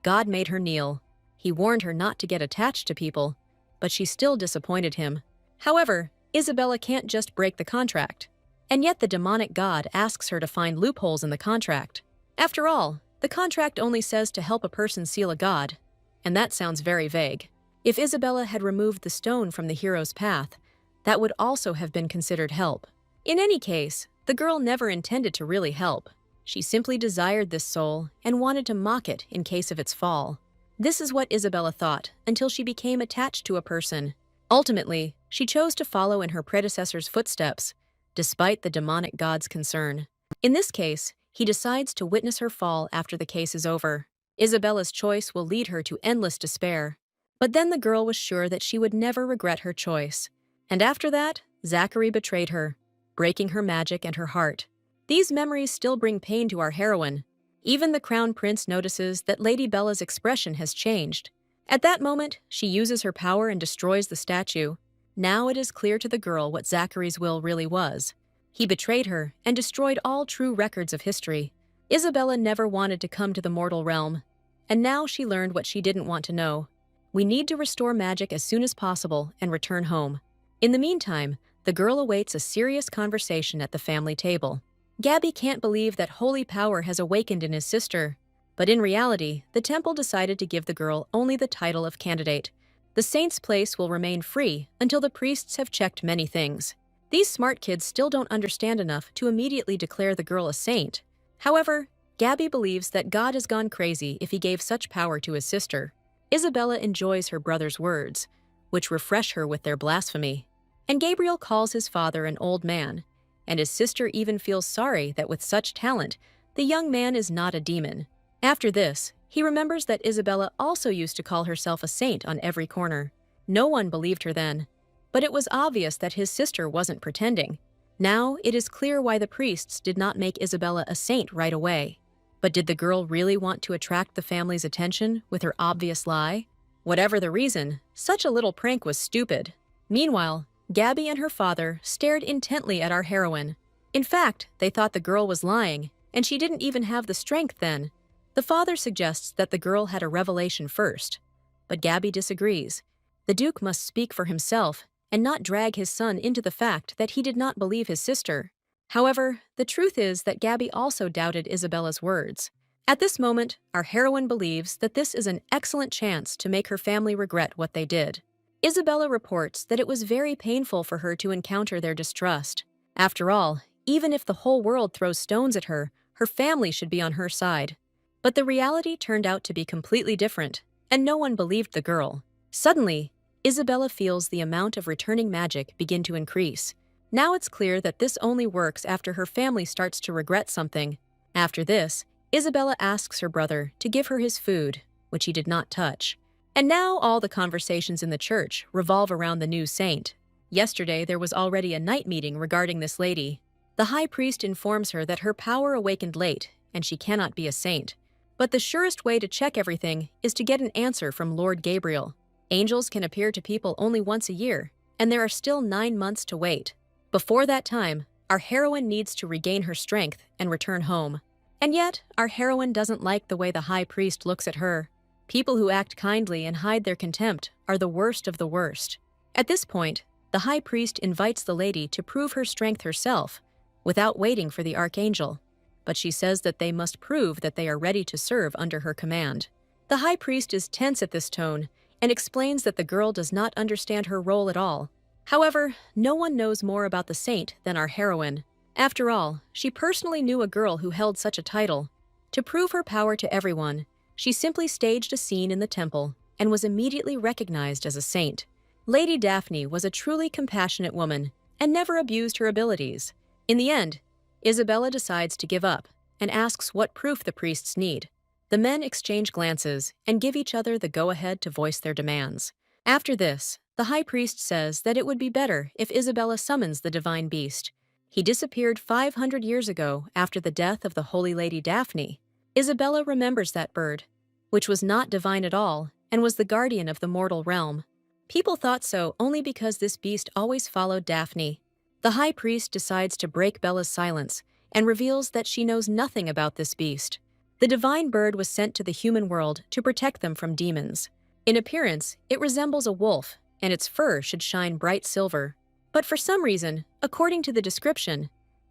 God made her kneel. He warned her not to get attached to people, but she still disappointed him. However, Isabella can't just break the contract, and yet the demonic god asks her to find loopholes in the contract. After all, the contract only says to help a person seal a god, and that sounds very vague. If Isabella had removed the stone from the hero's path, that would also have been considered help. In any case, the girl never intended to really help. She simply desired this soul and wanted to mock it in case of its fall. This is what Isabella thought until she became attached to a person. Ultimately, she chose to follow in her predecessor's footsteps, despite the demonic god's concern. In this case, he decides to witness her fall after the case is over. Isabella's choice will lead her to endless despair. But then the girl was sure that she would never regret her choice. And after that, Zachary betrayed her, breaking her magic and her heart. These memories still bring pain to our heroine. Even the crown prince notices that Lady Bella's expression has changed. At that moment, she uses her power and destroys the statue. Now it is clear to the girl what Zachary's will really was. He betrayed her and destroyed all true records of history. Isabella never wanted to come to the mortal realm, and now she learned what she didn't want to know. We need to restore magic as soon as possible and return home. In the meantime, the girl awaits a serious conversation at the family table. Gabby can't believe that holy power has awakened in his sister. But in reality, the temple decided to give the girl only the title of candidate. The saint's place will remain free until the priests have checked many things. These smart kids still don't understand enough to immediately declare the girl a saint. However, Gabby believes that God has gone crazy if he gave such power to his sister. Isabella enjoys her brother's words, which refresh her with their blasphemy. And Gabriel calls his father an old man, and his sister even feels sorry that with such talent, the young man is not a demon. After this, he remembers that Isabella also used to call herself a saint on every corner. No one believed her then, but it was obvious that his sister wasn't pretending. Now it is clear why the priests did not make Isabella a saint right away. But did the girl really want to attract the family's attention with her obvious lie? Whatever the reason, such a little prank was stupid. Meanwhile, Gabby and her father stared intently at our heroine. In fact, they thought the girl was lying, and she didn't even have the strength then. The father suggests that the girl had a revelation first, but Gabby disagrees. The Duke must speak for himself and not drag his son into the fact that he did not believe his sister. However, the truth is that Gabby also doubted Isabella's words. At this moment, our heroine believes that this is an excellent chance to make her family regret what they did. Isabella reports that it was very painful for her to encounter their distrust. After all, even if the whole world throws stones at her family should be on her side. But the reality turned out to be completely different, and no one believed the girl. Suddenly, Isabella feels the amount of returning magic begin to increase. Now it's clear that this only works after her family starts to regret something. After this, Isabella asks her brother to give her his food, which he did not touch. And now all the conversations in the church revolve around the new saint. Yesterday there was already a night meeting regarding this lady. The high priest informs her that her power awakened late, and she cannot be a saint. But the surest way to check everything is to get an answer from Lord Gabriel. Angels can appear to people only once a year, and there are still 9 months to wait. Before that time, our heroine needs to regain her strength and return home. And yet, our heroine doesn't like the way the high priest looks at her. People who act kindly and hide their contempt are the worst of the worst. At this point, the high priest invites the lady to prove her strength herself, without waiting for the archangel. But she says that they must prove that they are ready to serve under her command. The high priest is tense at this tone and explains that the girl does not understand her role at all. However, no one knows more about the saint than our heroine. After all, she personally knew a girl who held such a title. To prove her power to everyone, she simply staged a scene in the temple and was immediately recognized as a saint. Lady Daphne was a truly compassionate woman and never abused her abilities. In the end, Isabella decides to give up and asks what proof the priests need. The men exchange glances and give each other the go-ahead to voice their demands. After this, the high priest says that it would be better if Isabella summons the divine beast. He disappeared 500 years ago after the death of the Holy Lady Daphne. Isabella remembers that bird, which was not divine at all and was the guardian of the mortal realm. People thought so only because this beast always followed Daphne. The high priest decides to break Bella's silence and reveals that she knows nothing about this beast. The divine bird was sent to the human world to protect them from demons. In appearance, it resembles a wolf, and its fur should shine bright silver. But for some reason, according to the description,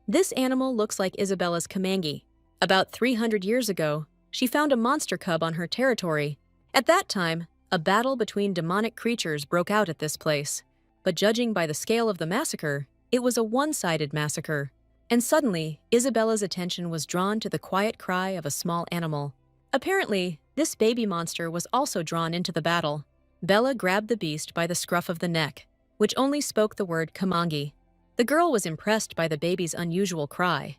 this animal looks like Isabella's Kamangi. About 300 years ago, she found a monster cub on her territory. At that time, a battle between demonic creatures broke out at this place. But judging by the scale of the massacre, it was a one-sided massacre. And suddenly, Isabella's attention was drawn to the quiet cry of a small animal. Apparently, this baby monster was also drawn into the battle. Bella grabbed the beast by the scruff of the neck, which only spoke the word Kamangi. The girl was impressed by the baby's unusual cry,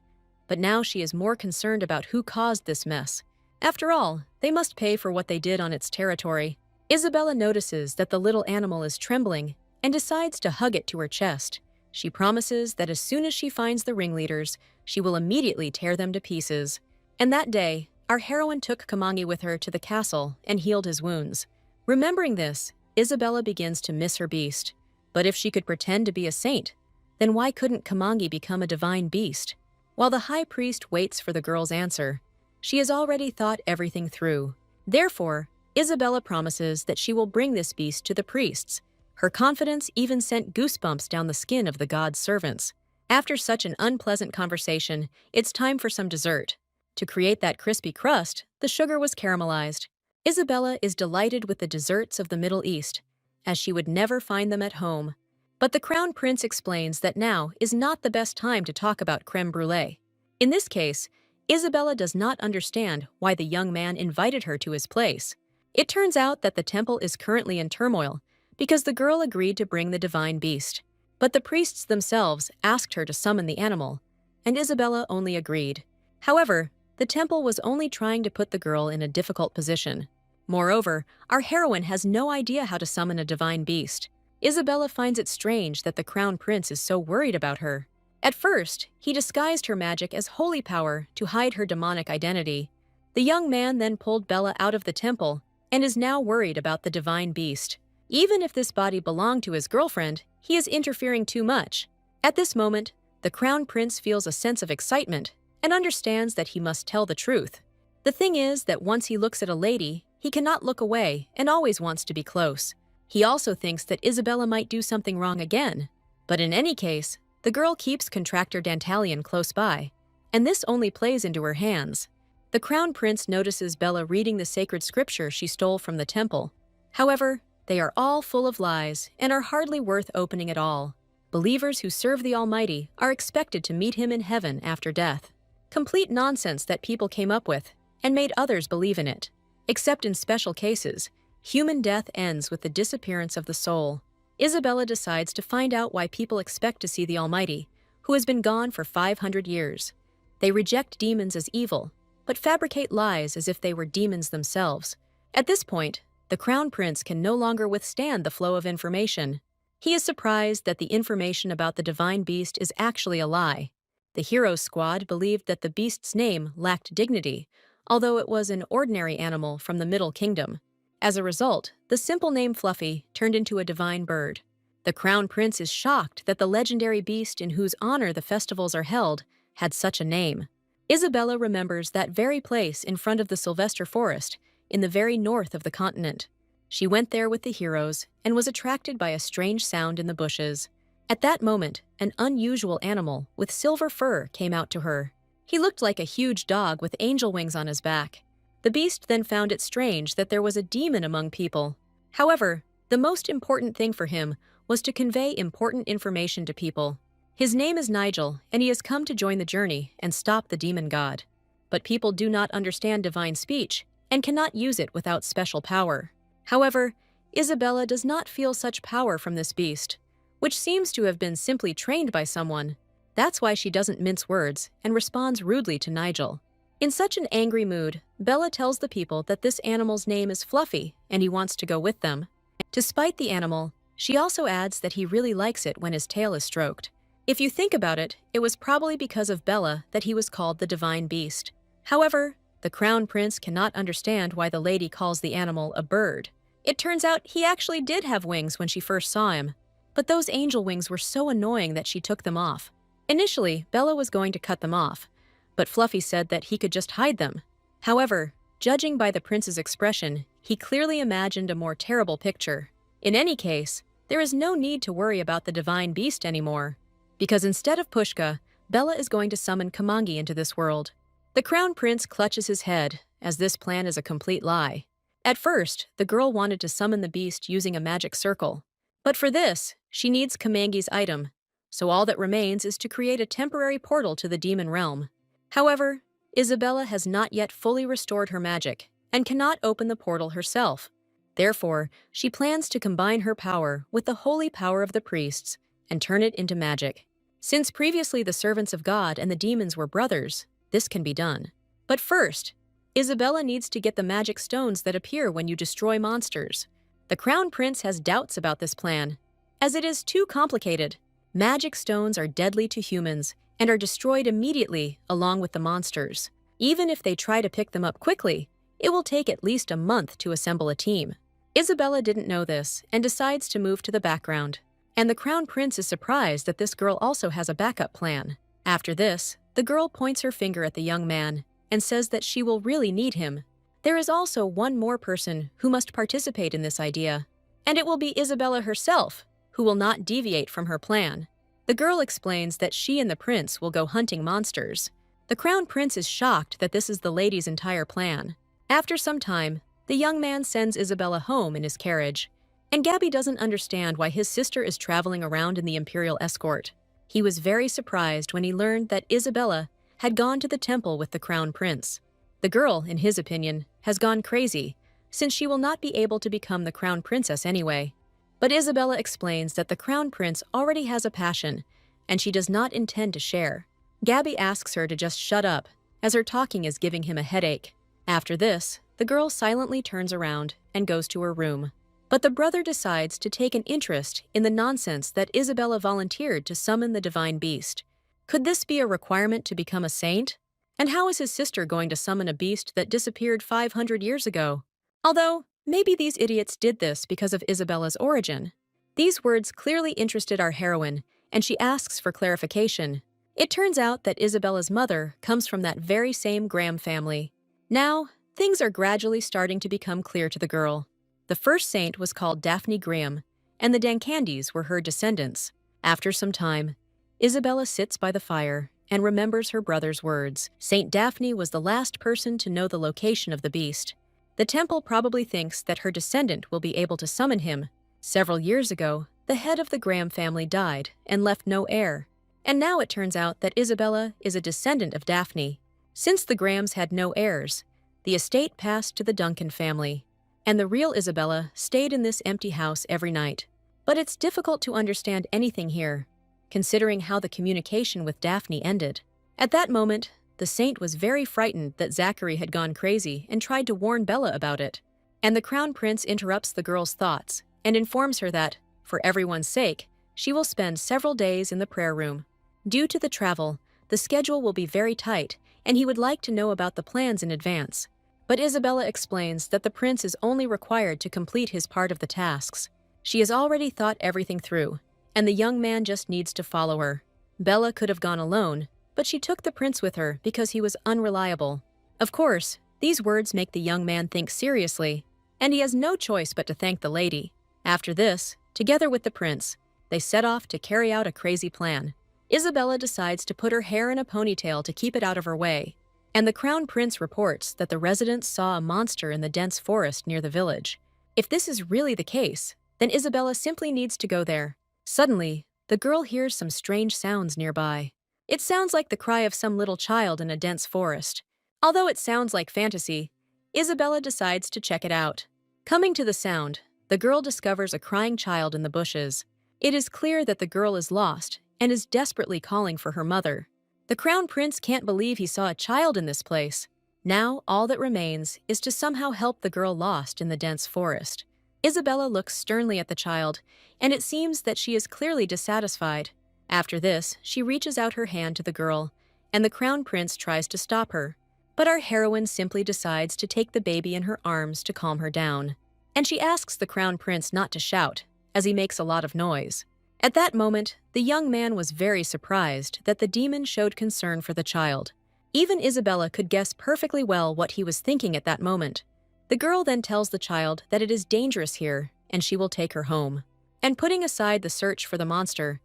but now she is more concerned about who caused this mess. After all, they must pay for what they did on its territory. Isabella notices that the little animal is trembling and decides to hug it to her chest. She promises that as soon as she finds the ringleaders, she will immediately tear them to pieces. And that day, our heroine took Kamangi with her to the castle and healed his wounds. Remembering this, Isabella begins to miss her beast. But if she could pretend to be a saint, then why couldn't Kamangi become a divine beast? While the high priest waits for the girl's answer, she has already thought everything through. Therefore, Isabella promises that she will bring this beast to the priests. Her confidence even sent goosebumps down the skin of the god's servants. After such an unpleasant conversation, it's time for some dessert. To create that crispy crust, the sugar was caramelized. Isabella is delighted with the desserts of the Middle East, as she would never find them at home. But the crown prince explains that now is not the best time to talk about crème brûlée. In this case, Isabella does not understand why the young man invited her to his place. It turns out that the temple is currently in turmoil because the girl agreed to bring the divine beast. But the priests themselves asked her to summon the animal, and Isabella only agreed. However, the temple was only trying to put the girl in a difficult position. Moreover, our heroine has no idea how to summon a divine beast. Isabella finds it strange that the crown prince is so worried about her. At first, he disguised her magic as holy power to hide her demonic identity. The young man then pulled Bella out of the temple and is now worried about the divine beast. Even if this body belonged to his girlfriend, he is interfering too much. At this moment, the crown prince feels a sense of excitement and understands that he must tell the truth. The thing is that once he looks at a lady, he cannot look away and always wants to be close. He also thinks that Isabella might do something wrong again. But in any case, the girl keeps Contractor Dantalion close by, and this only plays into her hands. The crown prince notices Bella reading the sacred scripture she stole from the temple. However, they are all full of lies and are hardly worth opening at all. Believers who serve the Almighty are expected to meet him in heaven after death. Complete nonsense that people came up with and made others believe in it. Except in special cases, human death ends with the disappearance of the soul. Isabella decides to find out why people expect to see the Almighty, who has been gone for 500 years. They reject demons as evil, but fabricate lies as if they were demons themselves. At this point, the crown prince can no longer withstand the flow of information. He is surprised that the information about the divine beast is actually a lie. The hero's squad believed that the beast's name lacked dignity, although it was an ordinary animal from the Middle Kingdom. As a result, the simple name Fluffy turned into a divine bird. The crown prince is shocked that the legendary beast in whose honor the festivals are held had such a name. Isabella remembers that very place in front of the Sylvester Forest, in the very north of the continent. She went there with the heroes and was attracted by a strange sound in the bushes. At that moment, an unusual animal with silver fur came out to her. He looked like a huge dog with angel wings on his back. The beast then found it strange that there was a demon among people. However, the most important thing for him was to convey important information to people. His name is Nigel, and he has come to join the journey and stop the demon god. But people do not understand divine speech and cannot use it without special power. However, Isabella does not feel such power from this beast, which seems to have been simply trained by someone. That's why she doesn't mince words and responds rudely to Nigel. In such an angry mood, Bella tells the people that this animal's name is Fluffy and he wants to go with them. To spite the animal, she also adds that he really likes it when his tail is stroked. If you think about it, it was probably because of Bella that he was called the divine beast. However, the crown prince cannot understand why the lady calls the animal a bird. It turns out he actually did have wings when she first saw him, but those angel wings were so annoying that she took them off. Initially, Bella was going to cut them off, but Fluffy said that he could just hide them. However, judging by the prince's expression, he clearly imagined a more terrible picture. In any case, there is no need to worry about the divine beast anymore, because instead of Pushka, Bella is going to summon Kamangi into this world. The crown prince clutches his head, as this plan is a complete lie. At first, the girl wanted to summon the beast using a magic circle. But for this, she needs Kamangi's item, so all that remains is to create a temporary portal to the demon realm. However, Isabella has not yet fully restored her magic and cannot open the portal herself. Therefore, she plans to combine her power with the holy power of the priests and turn it into magic. Since previously the servants of God and the demons were brothers, this can be done. But first, Isabella needs to get the magic stones that appear when you destroy monsters. The crown prince has doubts about this plan, as it is too complicated. Magic stones are deadly to humans and are destroyed immediately along with the monsters. Even if they try to pick them up quickly, it will take at least a month to assemble a team. Isabella didn't know this and decides to move to the background. and the crown prince is surprised that this girl also has a backup plan. After this, the girl points her finger at the young man and says that she will really need him. There is also one more person who must participate in this idea, and it will be Isabella herself, who will not deviate from her plan. The girl explains that she and the prince will go hunting monsters. The crown prince is shocked that this is the lady's entire plan. After some time, the young man sends Isabella home in his carriage, and Gabby doesn't understand why his sister is traveling around in the imperial escort. He was very surprised when he learned that Isabella had gone to the temple with the crown prince. The girl, in his opinion, has gone crazy, since she will not be able to become the crown princess anyway. But Isabella explains that the crown prince already has a passion, and she does not intend to share. Gabby asks her to just shut up, as her talking is giving him a headache. After this, the girl silently turns around and goes to her room. But the brother decides to take an interest in the nonsense that Isabella volunteered to summon the divine beast. Could this be a requirement to become a saint? And how is his sister going to summon a beast that disappeared 500 years ago? Although, maybe these idiots did this because of Isabella's origin. These words clearly interested our heroine, and she asks for clarification. It turns out that Isabella's mother comes from that very same Graham family. Now, things are gradually starting to become clear to the girl. The first saint was called Daphne Graham, and the Dancandys were her descendants. After some time, Isabella sits by the fire and remembers her brother's words. Saint Daphne was the last person to know the location of the beast. The temple probably thinks that her descendant will be able to summon him. Several years ago, the head of the Graham family died and left no heir. And now it turns out that Isabella is a descendant of Daphne. Since the Grahams had no heirs, the estate passed to the Duncan family, and the real Isabella stayed in this empty house every night. But it's difficult to understand anything here, considering how the communication with Daphne ended. At that moment, the saint was very frightened that Zachary had gone crazy and tried to warn Bella about it. And the crown prince interrupts the girl's thoughts and informs her that, for everyone's sake, she will spend several days in the prayer room. Due to the travel, the schedule will be very tight, and he would like to know about the plans in advance. But Isabella explains that the prince is only required to complete his part of the tasks. She has already thought everything through, and the young man just needs to follow her. Bella could have gone alone, but she took the prince with her because he was unreliable. Of course, these words make the young man think seriously, and he has no choice but to thank the lady. After this, together with the prince, they set off to carry out a crazy plan. Isabella decides to put her hair in a ponytail to keep it out of her way, and the crown prince reports that the residents saw a monster in the dense forest near the village. If this is really the case, then Isabella simply needs to go there. Suddenly, the girl hears some strange sounds nearby. It sounds like the cry of some little child in a dense forest. Although it sounds like fantasy, Isabella decides to check it out. Coming to the sound, the girl discovers a crying child in the bushes. It is clear that the girl is lost and is desperately calling for her mother. The crown prince can't believe he saw a child in this place. Now, all that remains is to somehow help the girl lost in the dense forest. Isabella looks sternly at the child, and it seems that she is clearly dissatisfied. After this, she reaches out her hand to the girl, and the crown prince tries to stop her. But our heroine simply decides to take the baby in her arms to calm her down. And she asks the crown prince not to shout, as he makes a lot of noise. At that moment, the young man was very surprised that the demon showed concern for the child. Even Isabella could guess perfectly well what he was thinking at that moment. The girl then tells the child that it is dangerous here, and she will take her home. And putting aside the search for the monster,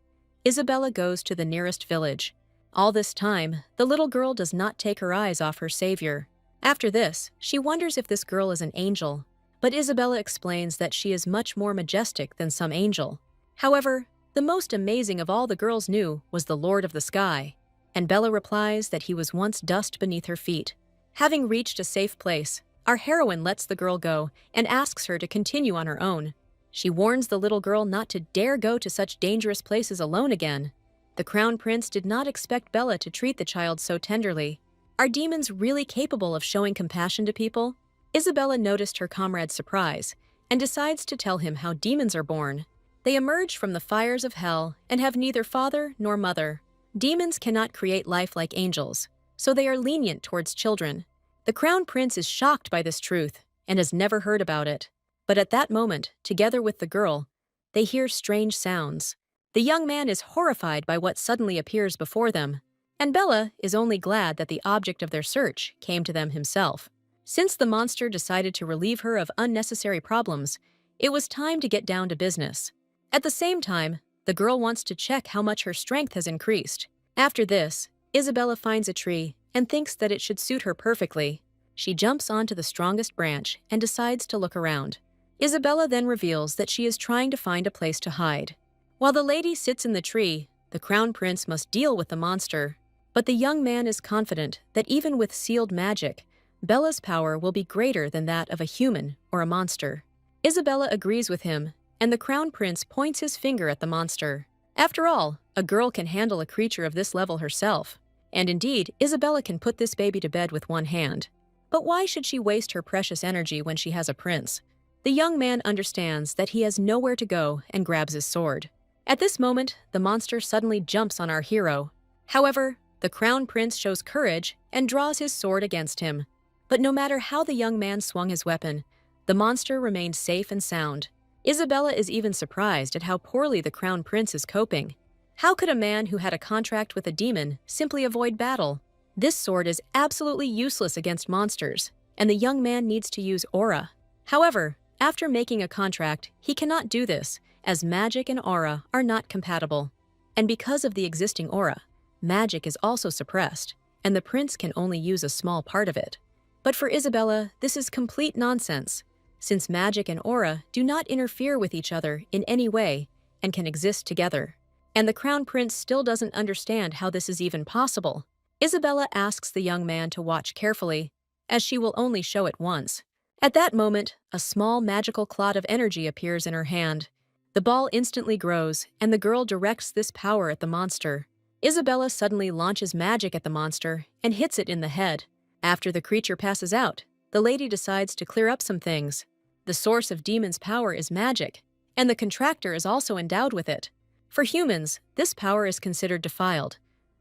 Isabella goes to the nearest village. All this time, the little girl does not take her eyes off her savior. After this, she wonders if this girl is an angel, but Isabella explains that she is much more majestic than some angel. However, the most amazing of all the girls knew was the Lord of the Sky, and Bella replies that he was once dust beneath her feet. Having reached a safe place, our heroine lets the girl go and asks her to continue on her own. She warns the little girl not to dare go to such dangerous places alone again. The crown prince did not expect Bella to treat the child so tenderly. Are demons really capable of showing compassion to people? Isabella noticed her comrade's surprise and decides to tell him how demons are born. They emerge from the fires of hell and have neither father nor mother. Demons cannot create life like angels, so they are lenient towards children. The crown prince is shocked by this truth and has never heard about it. But at that moment, together with the girl, they hear strange sounds. The young man is horrified by what suddenly appears before them, and Bella is only glad that the object of their search came to them himself. Since the monster decided to relieve her of unnecessary problems, it was time to get down to business. At the same time, the girl wants to check how much her strength has increased. After this, Isabella finds a tree and thinks that it should suit her perfectly. She jumps onto the strongest branch and decides to look around. Isabella then reveals that she is trying to find a place to hide. While the lady sits in the tree, the crown prince must deal with the monster. But the young man is confident that even with sealed magic, Bella's power will be greater than that of a human or a monster. Isabella agrees with him, and the crown prince points his finger at the monster. After all, a girl can handle a creature of this level herself. And indeed, Isabella can put this baby to bed with one hand. But why should she waste her precious energy when she has a prince? The young man understands that he has nowhere to go and grabs his sword. At this moment, the monster suddenly jumps on our hero. However, the crown prince shows courage and draws his sword against him. But no matter how the young man swung his weapon, the monster remained safe and sound. Isabella is even surprised at how poorly the crown prince is coping. How could a man who had a contract with a demon simply avoid battle? This sword is absolutely useless against monsters, and the young man needs to use aura. However, after making a contract, he cannot do this, as magic and aura are not compatible. And because of the existing aura, magic is also suppressed, and the prince can only use a small part of it. But for Isabella, this is complete nonsense, since magic and aura do not interfere with each other in any way and can exist together. And the crown prince still doesn't understand how this is even possible. Isabella asks the young man to watch carefully, as she will only show it once. At that moment, a small magical clot of energy appears in her hand. The ball instantly grows, and the girl directs this power at the monster. Isabella suddenly launches magic at the monster and hits it in the head. After the creature passes out, the lady decides to clear up some things. The source of demon's power is magic, and the contractor is also endowed with it. For humans, this power is considered defiled,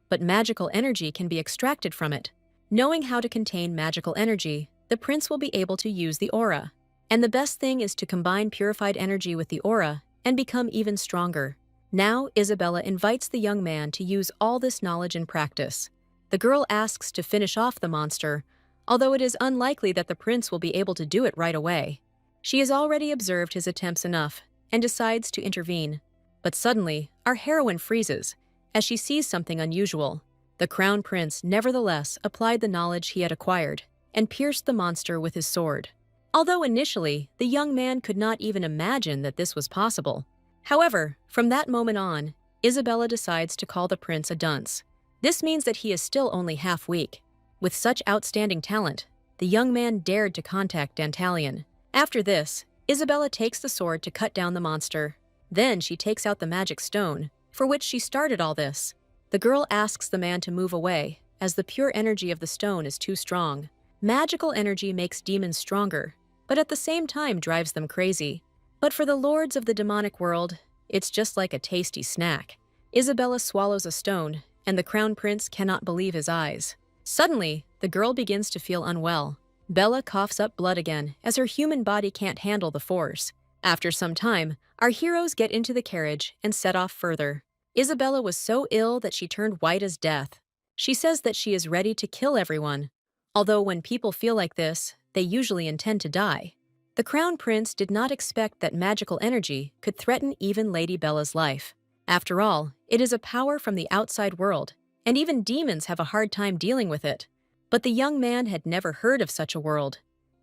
but magical energy can be extracted from it. Knowing how to contain magical energy, the prince will be able to use the aura. And the best thing is to combine purified energy with the aura and become even stronger. Now, Isabella invites the young man to use all this knowledge in practice. The girl asks to finish off the monster, although it is unlikely that the prince will be able to do it right away. She has already observed his attempts enough and decides to intervene. But suddenly, our heroine freezes as she sees something unusual. The crown prince nevertheless applied the knowledge he had acquired and pierced the monster with his sword. Although initially, the young man could not even imagine that this was possible. However, from that moment on, Isabella decides to call the prince a dunce. This means that he is still only half weak. With such outstanding talent, the young man dared to contact Dantalion. After this, Isabella takes the sword to cut down the monster. Then she takes out the magic stone, for which she started all this. The girl asks the man to move away, as the pure energy of the stone is too strong. Magical energy makes demons stronger, but at the same time drives them crazy. But for the lords of the demonic world, it's just like a tasty snack. Isabella swallows a stone, and the crown prince cannot believe his eyes. Suddenly, the girl begins to feel unwell. Bella coughs up blood again, as her human body can't handle the force. After some time, our heroes get into the carriage and set off further. Isabella was so ill that she turned white as death. She says that she is ready to kill everyone. Although when people feel like this, they usually intend to die. The crown prince did not expect that magical energy could threaten even Lady Bella's life. After all, it is a power from the outside world, and even demons have a hard time dealing with it. But the young man had never heard of such a world,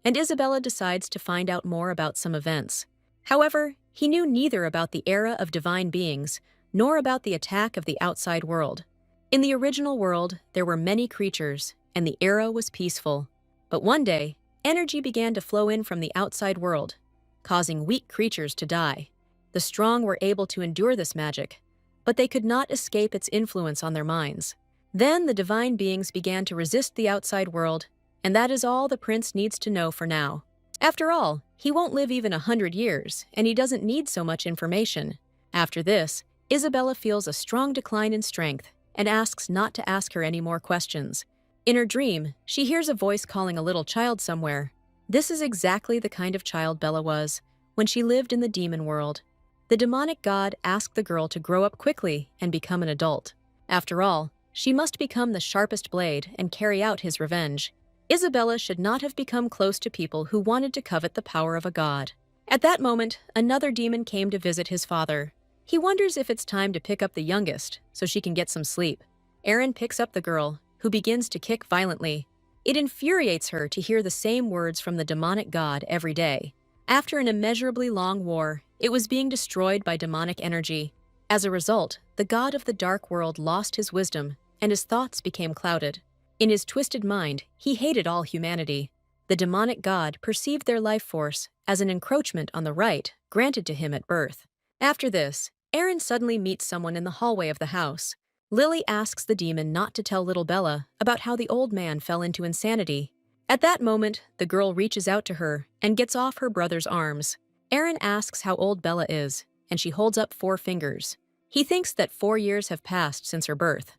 and Isabella decides to find out more about some events. However, he knew neither about the era of divine beings nor about the attack of the outside world. In the original world, there were many creatures, and the era was peaceful. But one day, energy began to flow in from the outside world, causing weak creatures to die. The strong were able to endure this magic, but they could not escape its influence on their minds. Then the divine beings began to resist the outside world, and that is all the prince needs to know for now. After all, he won't live even 100 years, and he doesn't need so much information. After this, Isabella feels a strong decline in strength and asks not to ask her any more questions. In her dream, she hears a voice calling a little child somewhere. This is exactly the kind of child Bella was when she lived in the demon world. The demonic god asked the girl to grow up quickly and become an adult. After all, she must become the sharpest blade and carry out his revenge. Isabella should not have become close to people who wanted to covet the power of a god. At that moment, another demon came to visit his father. He wonders if it's time to pick up the youngest so she can get some sleep. Aaron picks up the girl, who begins to kick violently. It infuriates her to hear the same words from the demonic god every day. After an immeasurably long war, it was being destroyed by demonic energy. As a result, the god of the dark world lost his wisdom, and his thoughts became clouded. In his twisted mind, he hated all humanity. The demonic god perceived their life force as an encroachment on the right granted to him at birth. After this, Aaron suddenly meets someone in the hallway of the house. Lily asks the demon not to tell little Bella about how the old man fell into insanity. At that moment, the girl reaches out to her and gets off her brother's arms. Aaron asks how old Bella is, and she holds up 4 fingers. He thinks that 4 years have passed since her birth,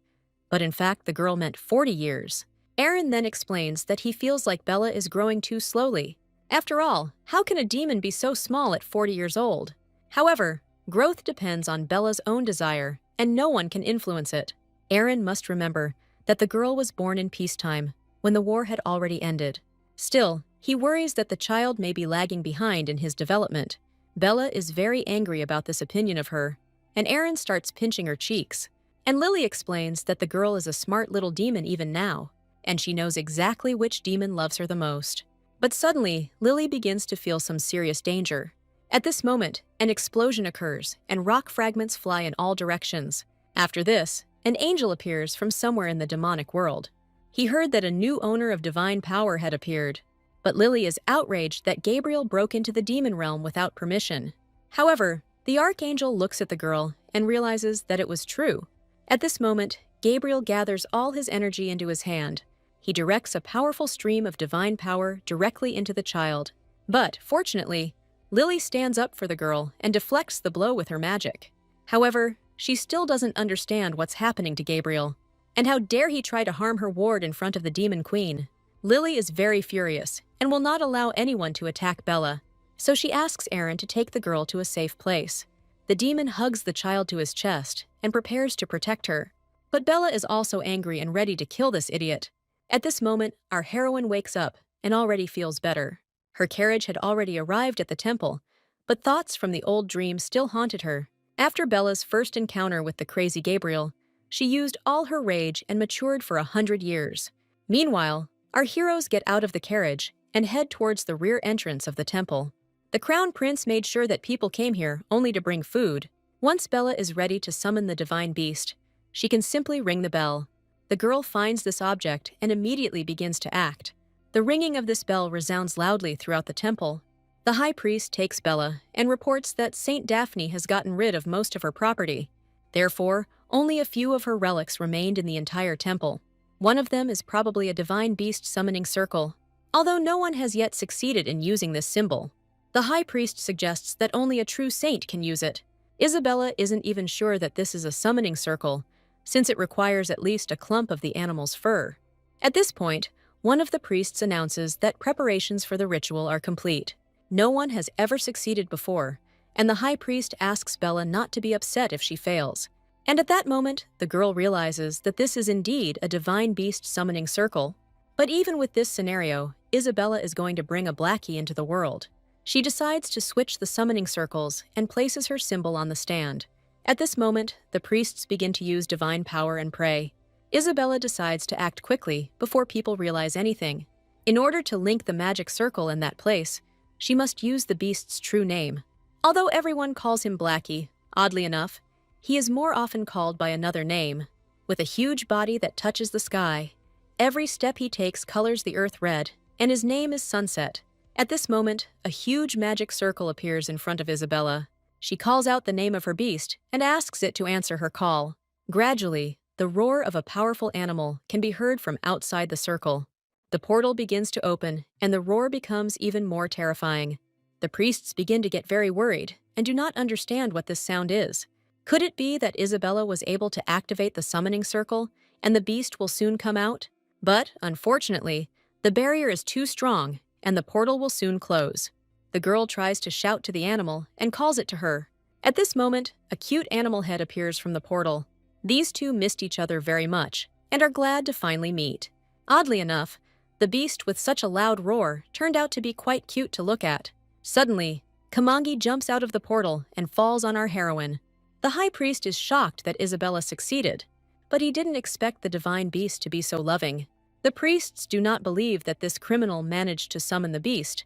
but in fact the girl meant 40 years. Aaron then explains that he feels like Bella is growing too slowly. After all, how can a demon be so small at 40 years old? However, growth depends on Bella's own desire, and no one can influence it. Aaron must remember that the girl was born in peacetime, when the war had already ended. Still, he worries that the child may be lagging behind in his development. Bella is very angry about this opinion of her, and Aaron starts pinching her cheeks. And Lily explains that the girl is a smart little demon even now, and she knows exactly which demon loves her the most. But suddenly, Lily begins to feel some serious danger. At this moment, an explosion occurs, and rock fragments fly in all directions. After this, an angel appears from somewhere in the demonic world. He heard that a new owner of divine power had appeared, but Lily is outraged that Gabriel broke into the demon realm without permission. However, the archangel looks at the girl and realizes that it was true. At this moment, Gabriel gathers all his energy into his hand. He directs a powerful stream of divine power directly into the child. But, fortunately, Lily stands up for the girl and deflects the blow with her magic. However, she still doesn't understand what's happening to Gabriel. And how dare he try to harm her ward in front of the demon queen? Lily is very furious and will not allow anyone to attack Bella, so she asks Aaron to take the girl to a safe place. The demon hugs the child to his chest and prepares to protect her. But Bella is also angry and ready to kill this idiot. At this moment, our heroine wakes up and already feels better. Her carriage had already arrived at the temple, but thoughts from the old dream still haunted her. After Bella's first encounter with the crazy Gabriel, she used all her rage and matured for 100 years. Meanwhile, our heroes get out of the carriage and head towards the rear entrance of the temple. The crown prince made sure that people came here only to bring food. Once Bella is ready to summon the divine beast, she can simply ring the bell. The girl finds this object and immediately begins to act. The ringing of this bell resounds loudly throughout the temple. The high priest takes Bella and reports that Saint Daphne has gotten rid of most of her property. Therefore, only a few of her relics remained in the entire temple. One of them is probably a divine beast summoning circle, although no one has yet succeeded in using this symbol. The high priest suggests that only a true saint can use it. Isabella isn't even sure that this is a summoning circle, since it requires at least a clump of the animal's fur. At this point, one of the priests announces that preparations for the ritual are complete. No one has ever succeeded before, and the high priest asks Bella not to be upset if she fails. And at that moment, the girl realizes that this is indeed a divine beast summoning circle. But even with this scenario, Isabella is going to bring a Blackie into the world. She decides to switch the summoning circles and places her symbol on the stand. At this moment, the priests begin to use divine power and pray. Isabella decides to act quickly before people realize anything. In order to link the magic circle in that place, she must use the beast's true name. Although everyone calls him Blackie, oddly enough, he is more often called by another name. With a huge body that touches the sky, every step he takes colors the earth red, and his name is Sunset. At this moment, a huge magic circle appears in front of Isabella. She calls out the name of her beast and asks it to answer her call. Gradually, the roar of a powerful animal can be heard from outside the circle. The portal begins to open, and the roar becomes even more terrifying. The priests begin to get very worried and do not understand what this sound is. Could it be that Isabella was able to activate the summoning circle, and the beast will soon come out? But, unfortunately, the barrier is too strong, and the portal will soon close. The girl tries to shout to the animal and calls it to her. At this moment, a cute animal head appears from the portal. These two missed each other very much and are glad to finally meet. Oddly enough, the beast with such a loud roar turned out to be quite cute to look at. Suddenly, Kamangi jumps out of the portal and falls on our heroine. The high priest is shocked that Isabella succeeded, but he didn't expect the divine beast to be so loving. The priests do not believe that this criminal managed to summon the beast,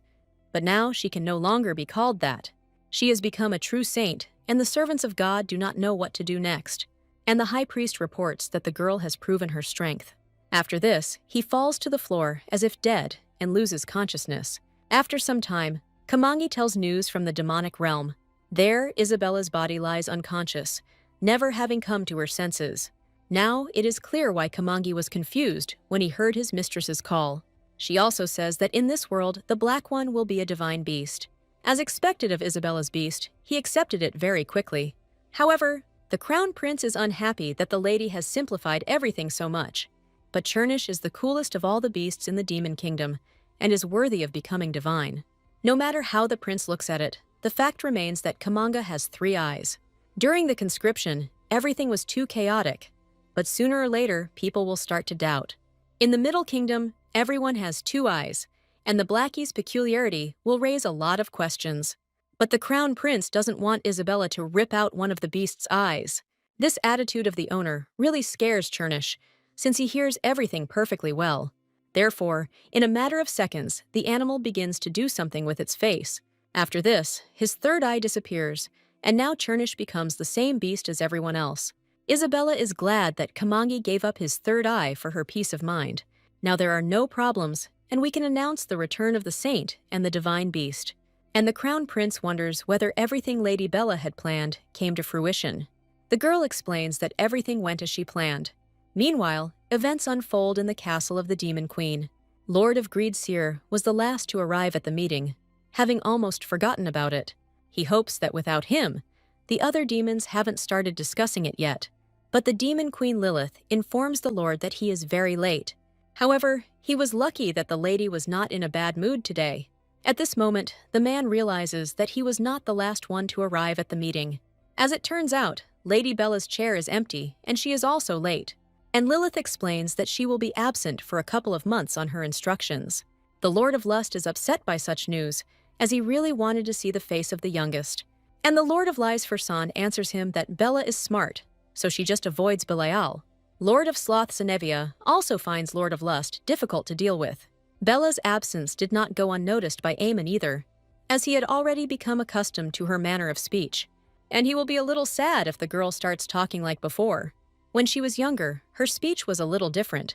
but now she can no longer be called that. She has become a true saint, and the servants of God do not know what to do next. And the high priest reports that the girl has proven her strength. After this, he falls to the floor as if dead and loses consciousness. After some time, Kamangi tells news from the demonic realm. There, Isabella's body lies unconscious, never having come to her senses. Now, it is clear why Kamangi was confused when he heard his mistress's call. She also says that in this world, the Black One will be a divine beast. As expected of Isabella's beast, he accepted it very quickly. However, the Crown Prince is unhappy that the lady has simplified everything so much. But Chernish is the coolest of all the beasts in the Demon Kingdom and is worthy of becoming divine. No matter how the prince looks at it, the fact remains that Kamanga has 3 eyes. During the conscription, everything was too chaotic, but sooner or later, people will start to doubt. In the Middle Kingdom, everyone has 2 eyes, and the Blackie's peculiarity will raise a lot of questions. But the Crown Prince doesn't want Isabella to rip out one of the beast's eyes. This attitude of the owner really scares Chernish, since he hears everything perfectly well. Therefore, in a matter of seconds, the animal begins to do something with its face. After this, his 3rd eye disappears, and now Chernish becomes the same beast as everyone else. Isabella is glad that Kamangi gave up his 3rd eye for her peace of mind. Now there are no problems, and we can announce the return of the saint and the divine beast. And the Crown Prince wonders whether everything Lady Bella had planned came to fruition. The girl explains that everything went as she planned. Meanwhile, events unfold in the castle of the Demon Queen. Lord of Greed Seer was the last to arrive at the meeting, having almost forgotten about it. He hopes that without him, the other demons haven't started discussing it yet. But the Demon Queen Lilith informs the Lord that he is very late. However, he was lucky that the lady was not in a bad mood today. At this moment, the man realizes that he was not the last one to arrive at the meeting. As it turns out, Lady Bella's chair is empty, and she is also late. And Lilith explains that she will be absent for a couple of months on her instructions. The Lord of Lust is upset by such news, as he really wanted to see the face of the youngest. And the Lord of Lies Fursan answers him that Bella is smart, so she just avoids Belial. Lord of Sloth Zenevia also finds Lord of Lust difficult to deal with. Bella's absence did not go unnoticed by Aemon either, as he had already become accustomed to her manner of speech. And he will be a little sad if the girl starts talking like before. When she was younger, her speech was a little different.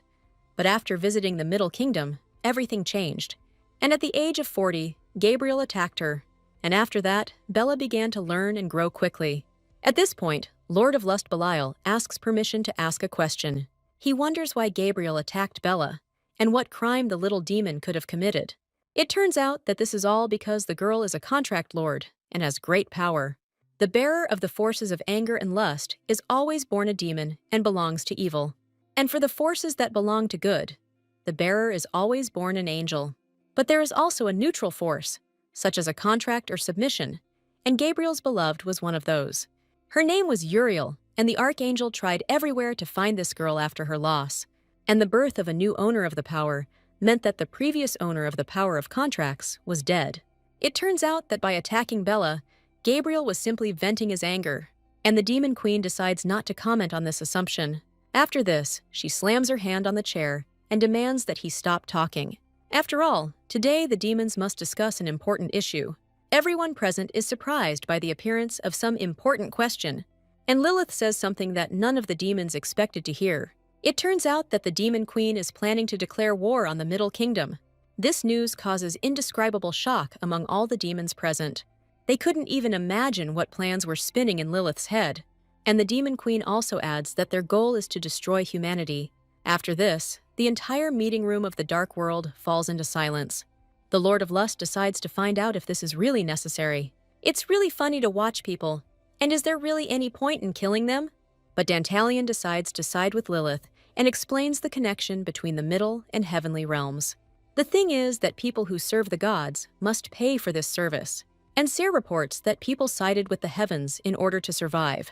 But after visiting the Middle Kingdom, everything changed. And at the age of 40, Gabriel attacked her. And after that, Bella began to learn and grow quickly. At this point, Lord of Lust Belial asks permission to ask a question. He wonders why Gabriel attacked Bella, and what crime the little demon could have committed. It turns out that this is all because the girl is a contract lord and has great power. The bearer of the forces of anger and lust is always born a demon and belongs to evil. And for the forces that belong to good, the bearer is always born an angel. But there is also a neutral force, such as a contract or submission, and Gabriel's beloved was one of those. Her name was Uriel, and the archangel tried everywhere to find this girl after her loss. And the birth of a new owner of the power meant that the previous owner of the power of contracts was dead. It turns out that by attacking Bella, Gabriel was simply venting his anger, and the Demon Queen decides not to comment on this assumption. After this, she slams her hand on the chair and demands that he stop talking. After all, today the demons must discuss an important issue. Everyone present is surprised by the appearance of some important question, and Lilith says something that none of the demons expected to hear. It turns out that the Demon Queen is planning to declare war on the Middle Kingdom. This news causes indescribable shock among all the demons present. They couldn't even imagine what plans were spinning in Lilith's head. And the Demon Queen also adds that their goal is to destroy humanity. After this, the entire meeting room of the Dark World falls into silence. The Lord of Lust decides to find out if this is really necessary. It's really funny to watch people, and is there really any point in killing them? But Dantalion decides to side with Lilith and explains the connection between the middle and heavenly realms. The thing is that people who serve the gods must pay for this service, And Seer reports that people sided with the heavens in order to survive,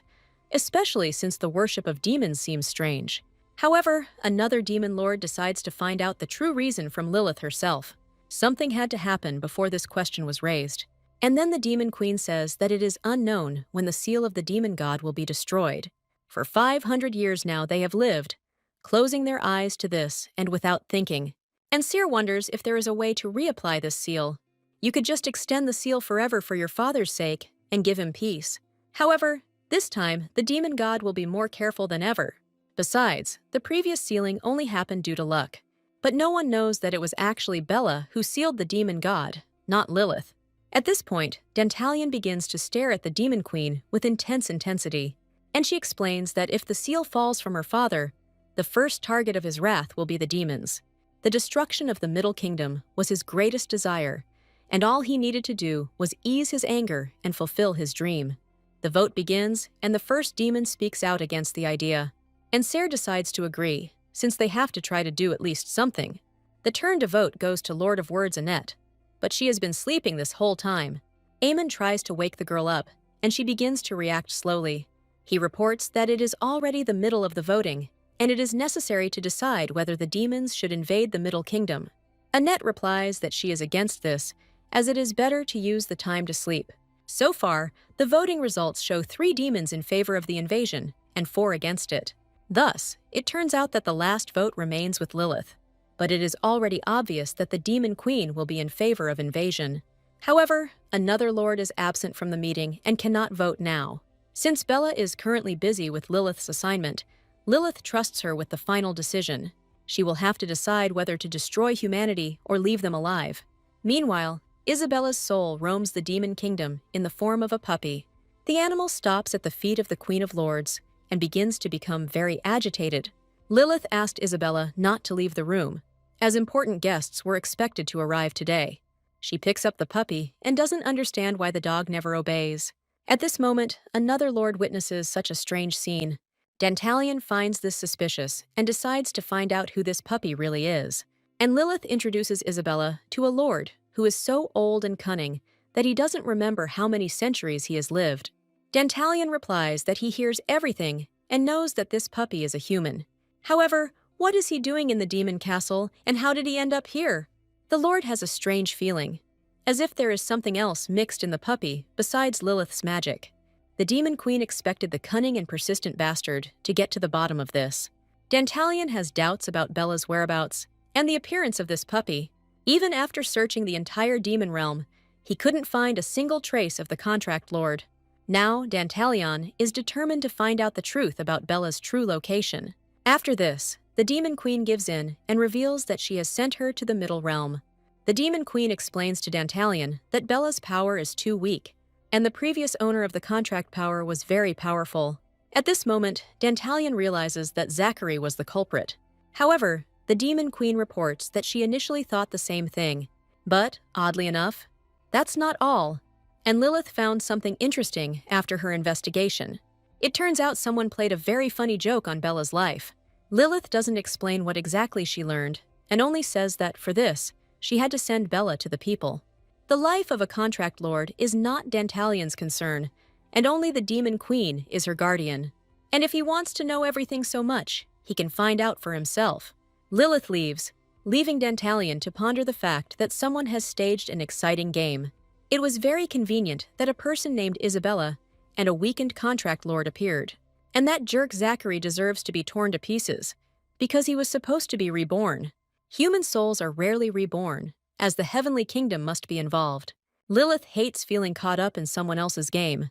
especially since the worship of demons seems strange. However, another demon lord decides to find out the true reason from Lilith herself. Something had to happen before this question was raised. And then the demon queen says that it is unknown when the seal of the demon god will be destroyed. For 500 years now they have lived, closing their eyes to this and without thinking. And Seer wonders if there is a way to reapply this seal. You could just extend the seal forever for your father's sake and give him peace. However, this time the demon god will be more careful than ever. Besides, the previous sealing only happened due to luck. But no one knows that it was actually Bella who sealed the demon god, not Lilith. At this point, Dantalion begins to stare at the demon queen with intense intensity, and she explains that if the seal falls from her father, the first target of his wrath will be the demons. The destruction of the Middle Kingdom was his greatest desire, and all he needed to do was ease his anger and fulfill his dream. The vote begins, and the first demon speaks out against the idea. And Seer decides to agree, since they have to try to do at least something. The turn to vote goes to Lord of Words Annette, but she has been sleeping this whole time. Aemon tries to wake the girl up, and she begins to react slowly. He reports that it is already the middle of the voting, and it is necessary to decide whether the demons should invade the Middle Kingdom. Annette replies that she is against this, as it is better to use the time to sleep. So far, the voting results show 3 demons in favor of the invasion and 4 against it. Thus, it turns out that the last vote remains with Lilith, but it is already obvious that the Demon Queen will be in favor of invasion. However, another lord is absent from the meeting and cannot vote now. Since Bella is currently busy with Lilith's assignment, Lilith trusts her with the final decision. She will have to decide whether to destroy humanity or leave them alive. Meanwhile, Isabella's soul roams the Demon Kingdom in the form of a puppy. The animal stops at the feet of the Queen of Lords and begins to become very agitated. Lilith asked Isabella not to leave the room, as important guests were expected to arrive today. She picks up the puppy and doesn't understand why the dog never obeys. At this moment, another lord witnesses such a strange scene. Dantalion finds this suspicious and decides to find out who this puppy really is. And Lilith introduces Isabella to a lord who is so old and cunning that he doesn't remember how many centuries he has lived. Dantalion replies that he hears everything and knows that this puppy is a human. However, what is he doing in the demon castle, and how did he end up here? The lord has a strange feeling, as if there is something else mixed in the puppy besides Lilith's magic. The demon queen expected the cunning and persistent bastard to get to the bottom of this. Dantalion has doubts about Bella's whereabouts and the appearance of this puppy. Even after searching the entire demon realm, he couldn't find a single trace of the contract lord. Now, Dantalion is determined to find out the truth about Bella's true location. After this, the Demon Queen gives in and reveals that she has sent her to the Middle Realm. The Demon Queen explains to Dantalion that Bella's power is too weak, and the previous owner of the contract power was very powerful. At this moment, Dantalion realizes that Zachary was the culprit. However, the Demon Queen reports that she initially thought the same thing. But, oddly enough, that's not all. And Lilith found something interesting after her investigation. It turns out someone played a very funny joke on Bella's life. Lilith doesn't explain what exactly she learned, and only says that, for this, she had to send Bella to the people. The life of a contract lord is not Dantalion's concern, and only the Demon Queen is her guardian. And if he wants to know everything so much, he can find out for himself. Lilith leaves, leaving Dantalion to ponder the fact that someone has staged an exciting game. It was very convenient that a person named Isabella and a weakened contract lord appeared, and that jerk Zachary deserves to be torn to pieces, because he was supposed to be reborn. Human souls are rarely reborn, as the heavenly kingdom must be involved. Lilith hates feeling caught up in someone else's game,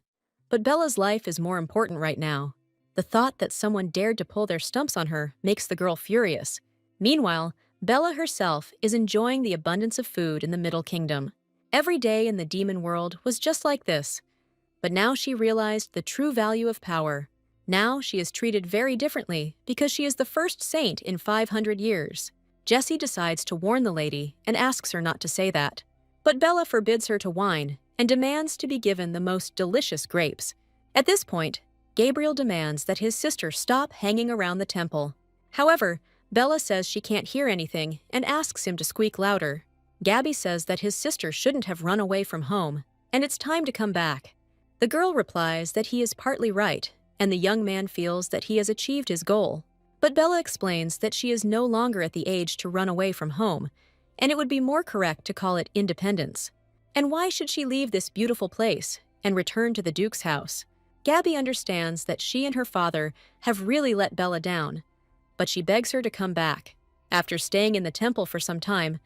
but Bella's life is more important right now. The thought that someone dared to pull their stumps on her makes the girl furious. Meanwhile, Bella herself is enjoying the abundance of food in the Middle Kingdom. Every day in the demon world was just like this, but now she realized the true value of power. Now she is treated very differently because she is the first saint in 500 years. Jessie decides to warn the lady and asks her not to say that. But Bella forbids her to whine and demands to be given the most delicious grapes. At this point, Gabriel demands that his sister stop hanging around the temple. However, Bella says she can't hear anything and asks him to squeak louder. Gabby says that his sister shouldn't have run away from home, and it's time to come back. The girl replies that he is partly right, and the young man feels that he has achieved his goal. But Bella explains that she is no longer at the age to run away from home, and it would be more correct to call it independence. And why should she leave this beautiful place and return to the Duke's house? Gabby understands that she and her father have really let Bella down, but she begs her to come back. After staying in the temple for some time,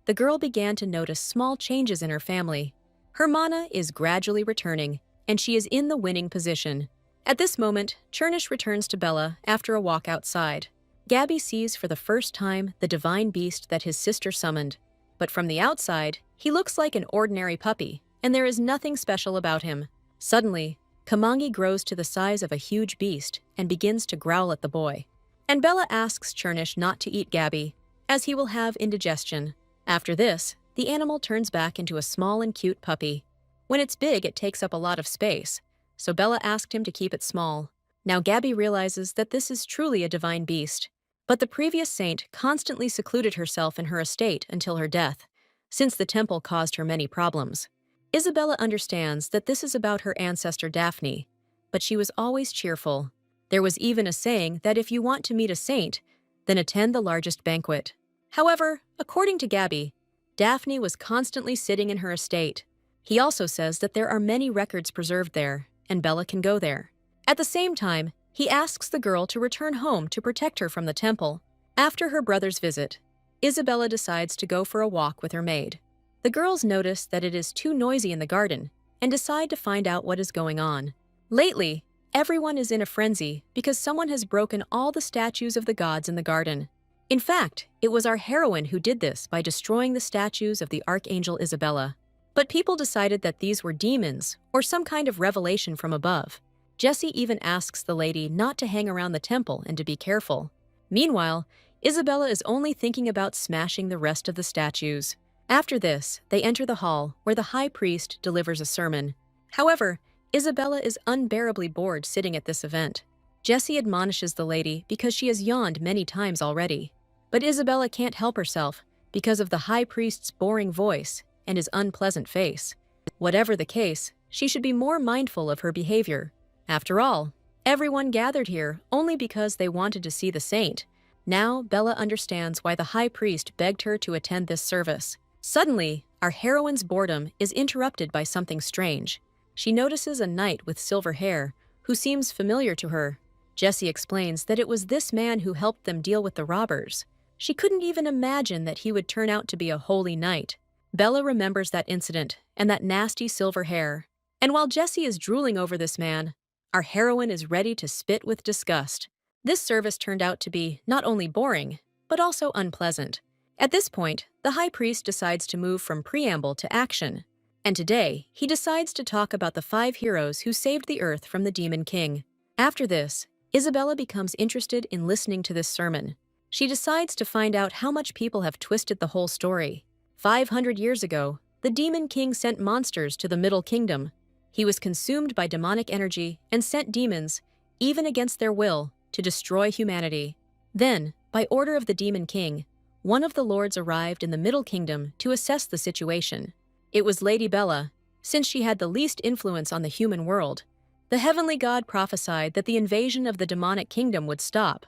the girl began to notice small changes in her family. Her mana is gradually returning, and she is in the winning position. At this moment, Chernish returns to Bella after a walk outside. Gabby sees for the first time the divine beast that his sister summoned. But from the outside, he looks like an ordinary puppy, and there is nothing special about him. Suddenly, Kamangi grows to the size of a huge beast and begins to growl at the boy. And Bella asks Chernish not to eat Gabby, as he will have indigestion. After this, the animal turns back into a small and cute puppy. When it's big, it takes up a lot of space, so Bella asked him to keep it small. Now Gabby realizes that this is truly a divine beast. But the previous saint constantly secluded herself in her estate until her death, since the temple caused her many problems. Isabella understands that this is about her ancestor Daphne, but she was always cheerful. There was even a saying that if you want to meet a saint, then attend the largest banquet. However, according to Gabby, Daphne was constantly sitting in her estate. He also says that there are many records preserved there, and Bella can go there. At the same time, he asks the girl to return home to protect her from the temple. After her brother's visit, Isabella decides to go for a walk with her maid. The girls notice that it is too noisy in the garden and decide to find out what is going on. Lately, everyone is in a frenzy because someone has broken all the statues of the gods in the garden. In fact, it was our heroine who did this by destroying the statues of the Archangel Isabella. But people decided that these were demons or some kind of revelation from above. Jessie even asks the lady not to hang around the temple and to be careful. Meanwhile, Isabella is only thinking about smashing the rest of the statues. After this, they enter the hall where the high priest delivers a sermon. However, Isabella is unbearably bored sitting at this event. Jessie admonishes the lady because she has yawned many times already. But Isabella can't help herself because of the high priest's boring voice and his unpleasant face. Whatever the case, she should be more mindful of her behavior. After all, everyone gathered here only because they wanted to see the saint. Now, Bella understands why the high priest begged her to attend this service. Suddenly, our heroine's boredom is interrupted by something strange. She notices a knight with silver hair who seems familiar to her. Jessie explains that it was this man who helped them deal with the robbers. She couldn't even imagine that he would turn out to be a holy knight. Bella remembers that incident and that nasty silver hair. And while Jessie is drooling over this man, our heroine is ready to spit with disgust. This service turned out to be not only boring, but also unpleasant. At this point, the high priest decides to move from preamble to action. And today, he decides to talk about the 5 heroes who saved the earth from the Demon King. After this, Isabella becomes interested in listening to this sermon. She decides to find out how much people have twisted the whole story. 500 years ago, the Demon King sent monsters to the Middle Kingdom. He was consumed by demonic energy and sent demons, even against their will, to destroy humanity. Then, by order of the Demon King, one of the lords arrived in the Middle Kingdom to assess the situation. It was Lady Bella, since she had the least influence on the human world. The heavenly god prophesied that the invasion of the demonic kingdom would stop,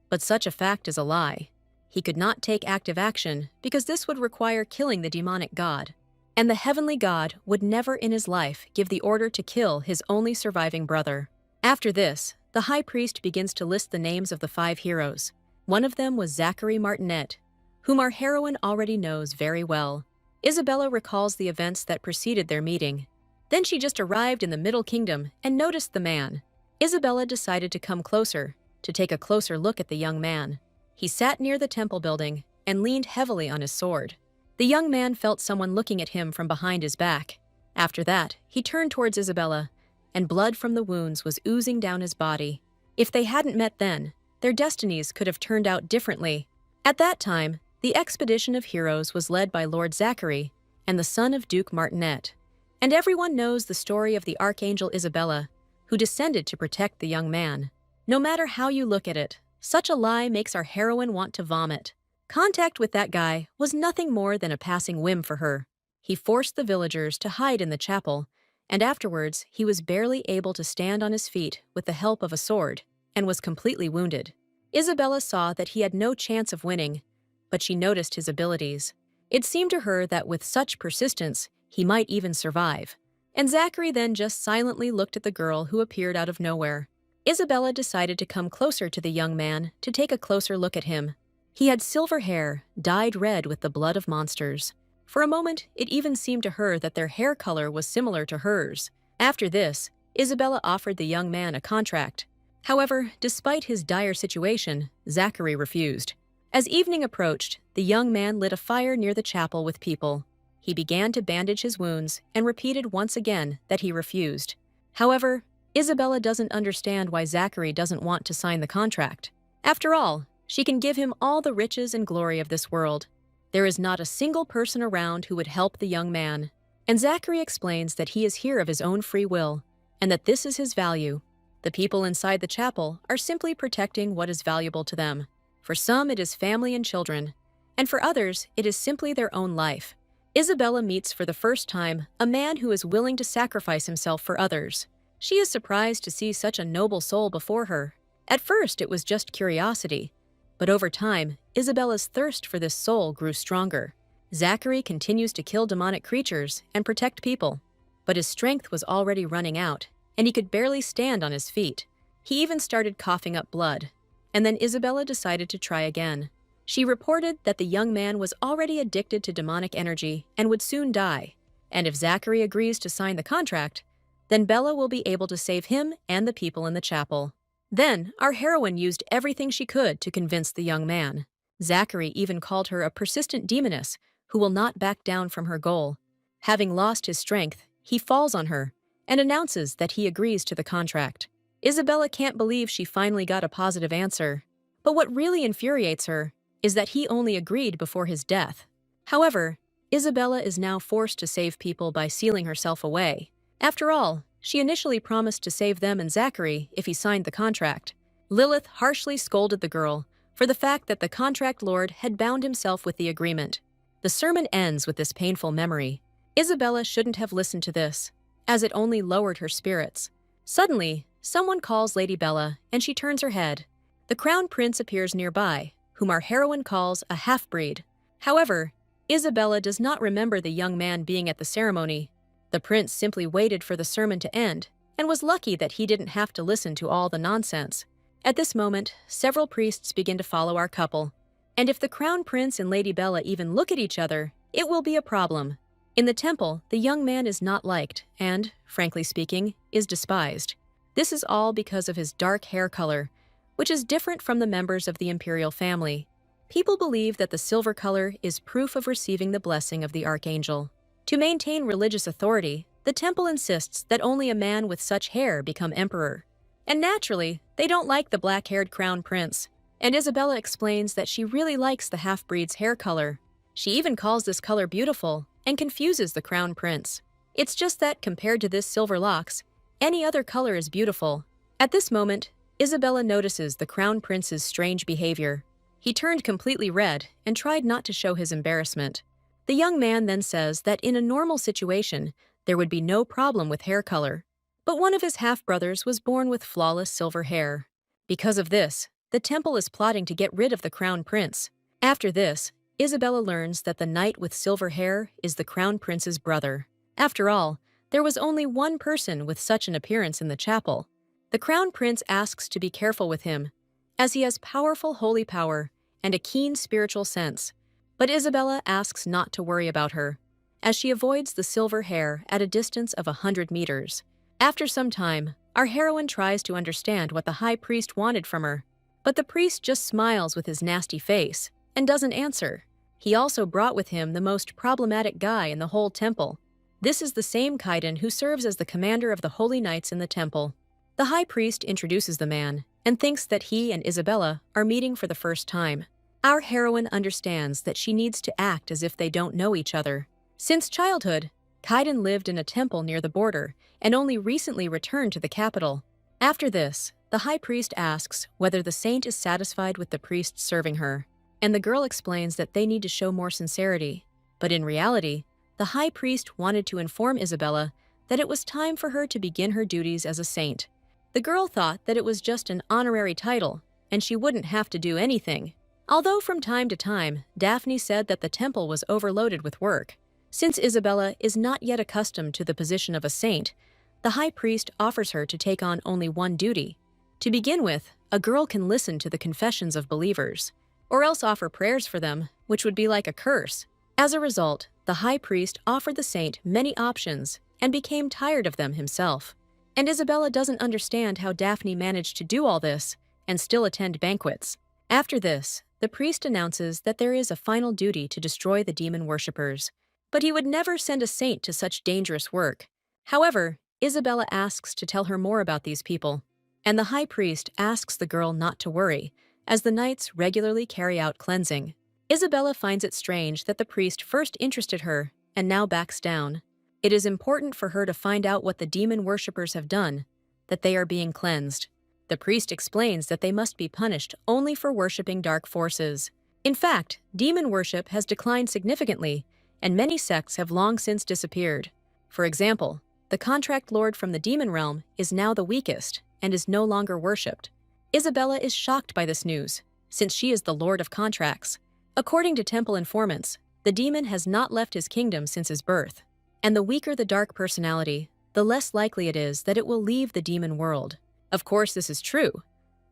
but such a fact is a lie. He could not take active action because this would require killing the demonic god. And the heavenly god would never in his life give the order to kill his only surviving brother. After this, the high priest begins to list the names of the 5 heroes. One of them was Zachary Martinet, whom our heroine already knows very well. Isabella recalls the events that preceded their meeting. Then she just arrived in the Middle Kingdom and noticed the man. Isabella decided to come closer, to take a closer look at the young man. He sat near the temple building and leaned heavily on his sword. The young man felt someone looking at him from behind his back. After that, he turned towards Isabella, and blood from the wounds was oozing down his body. If they hadn't met then, their destinies could have turned out differently. At that time, the expedition of heroes was led by Lord Zachary and the son of Duke Martinet. And everyone knows the story of the Archangel Isabella, who descended to protect the young man. No matter how you look at it, such a lie makes our heroine want to vomit. Contact with that guy was nothing more than a passing whim for her. He forced the villagers to hide in the chapel, and afterwards he was barely able to stand on his feet with the help of a sword, and was completely wounded. Isabella saw that he had no chance of winning, but she noticed his abilities. It seemed to her that with such persistence, he might even survive. And Zachary then just silently looked at the girl who appeared out of nowhere. Isabella decided to come closer to the young man to take a closer look at him. He had silver hair, dyed red with the blood of monsters. For a moment, it even seemed to her that their hair color was similar to hers. After this, Isabella offered the young man a contract. However, despite his dire situation, Zachary refused. As evening approached, the young man lit a fire near the chapel with people. He began to bandage his wounds and repeated once again that he refused. However, Isabella doesn't understand why Zachary doesn't want to sign the contract. After all, she can give him all the riches and glory of this world. There is not a single person around who would help the young man. And Zachary explains that he is here of his own free will, and that this is his value. The people inside the chapel are simply protecting what is valuable to them. For some, it is family and children, and for others, it is simply their own life. Isabella meets for the first time a man who is willing to sacrifice himself for others. She is surprised to see such a noble soul before her. At first, it was just curiosity, but over time, Isabella's thirst for this soul grew stronger. Zachary continues to kill demonic creatures and protect people, but his strength was already running out, and he could barely stand on his feet. He even started coughing up blood. And then Isabella decided to try again. She reported that the young man was already addicted to demonic energy and would soon die. And if Zachary agrees to sign the contract, then Bella will be able to save him and the people in the chapel. Then, our heroine used everything she could to convince the young man. Zachary even called her a persistent demoness who will not back down from her goal. Having lost his strength, he falls on her and announces that he agrees to the contract. Isabella can't believe she finally got a positive answer. But what really infuriates her is that he only agreed before his death. However, Isabella is now forced to save people by sealing herself away. After all, she initially promised to save them and Zachary if he signed the contract. Lilith harshly scolded the girl for the fact that the contract lord had bound himself with the agreement. The sermon ends with this painful memory. Isabella shouldn't have listened to this, as it only lowered her spirits. Suddenly, someone calls Lady Bella, and she turns her head. The crown prince appears nearby, whom our heroine calls a half-breed. However, Isabella does not remember the young man being at the ceremony. The prince simply waited for the sermon to end, and was lucky that he didn't have to listen to all the nonsense. At this moment, several priests begin to follow our couple. And if the crown prince and Lady Bella even look at each other, it will be a problem. In the temple, the young man is not liked and, frankly speaking, is despised. This is all because of his dark hair color, which is different from the members of the imperial family. People believe that the silver color is proof of receiving the blessing of the archangel. To maintain religious authority, the temple insists that only a man with such hair become emperor. And naturally, they don't like the black-haired crown prince. And Isabella explains that she really likes the half-breed's hair color. She even calls this color beautiful and confuses the crown prince. It's just that compared to this silver locks, any other color is beautiful. At this moment, Isabella notices the crown prince's strange behavior. He turned completely red and tried not to show his embarrassment. The young man then says that in a normal situation, there would be no problem with hair color. But one of his half-brothers was born with flawless silver hair. Because of this, the temple is plotting to get rid of the crown prince. After this, Isabella learns that the knight with silver hair is the crown prince's brother. After all, there was only one person with such an appearance in the chapel. The crown prince asks to be careful with him, as he has powerful holy power and a keen spiritual sense. But Isabella asks not to worry about her, as she avoids the silver hair at a distance of 100 meters. After some time, our heroine tries to understand what the high priest wanted from her, but the priest just smiles with his nasty face and doesn't answer. He also brought with him the most problematic guy in the whole temple. This is the same Kaiden who serves as the commander of the holy knights in the temple. The high priest introduces the man and thinks that he and Isabella are meeting for the first time. Our heroine understands that she needs to act as if they don't know each other. Since childhood, Kaiden lived in a temple near the border and only recently returned to the capital. After this, the high priest asks whether the saint is satisfied with the priest serving her, and the girl explains that they need to show more sincerity. But in reality, the high priest wanted to inform Isabella that it was time for her to begin her duties as a saint. The girl thought that it was just an honorary title, and she wouldn't have to do anything. Although from time to time, Daphne said that the temple was overloaded with work. Since Isabella is not yet accustomed to the position of a saint, the high priest offers her to take on only one duty. To begin with, a girl can listen to the confessions of believers, or else offer prayers for them, which would be like a curse. As a result, the high priest offered the saint many options and became tired of them himself. And Isabella doesn't understand how Daphne managed to do all this and still attend banquets. After this, the priest announces that there is a final duty to destroy the demon worshippers, but he would never send a saint to such dangerous work. However, Isabella asks to tell her more about these people, and the high priest asks the girl not to worry, as the knights regularly carry out cleansing. Isabella finds it strange that the priest first interested her and now backs down. It is important for her to find out what the demon worshippers have done, that they are being cleansed. The priest explains that they must be punished only for worshipping dark forces. In fact, demon worship has declined significantly, and many sects have long since disappeared. For example, the contract lord from the demon realm is now the weakest and is no longer worshipped. Isabella is shocked by this news, since she is the lord of contracts. According to temple informants, the demon has not left his kingdom since his birth, and the weaker the dark personality, the less likely it is that it will leave the demon world. Of course, this is true,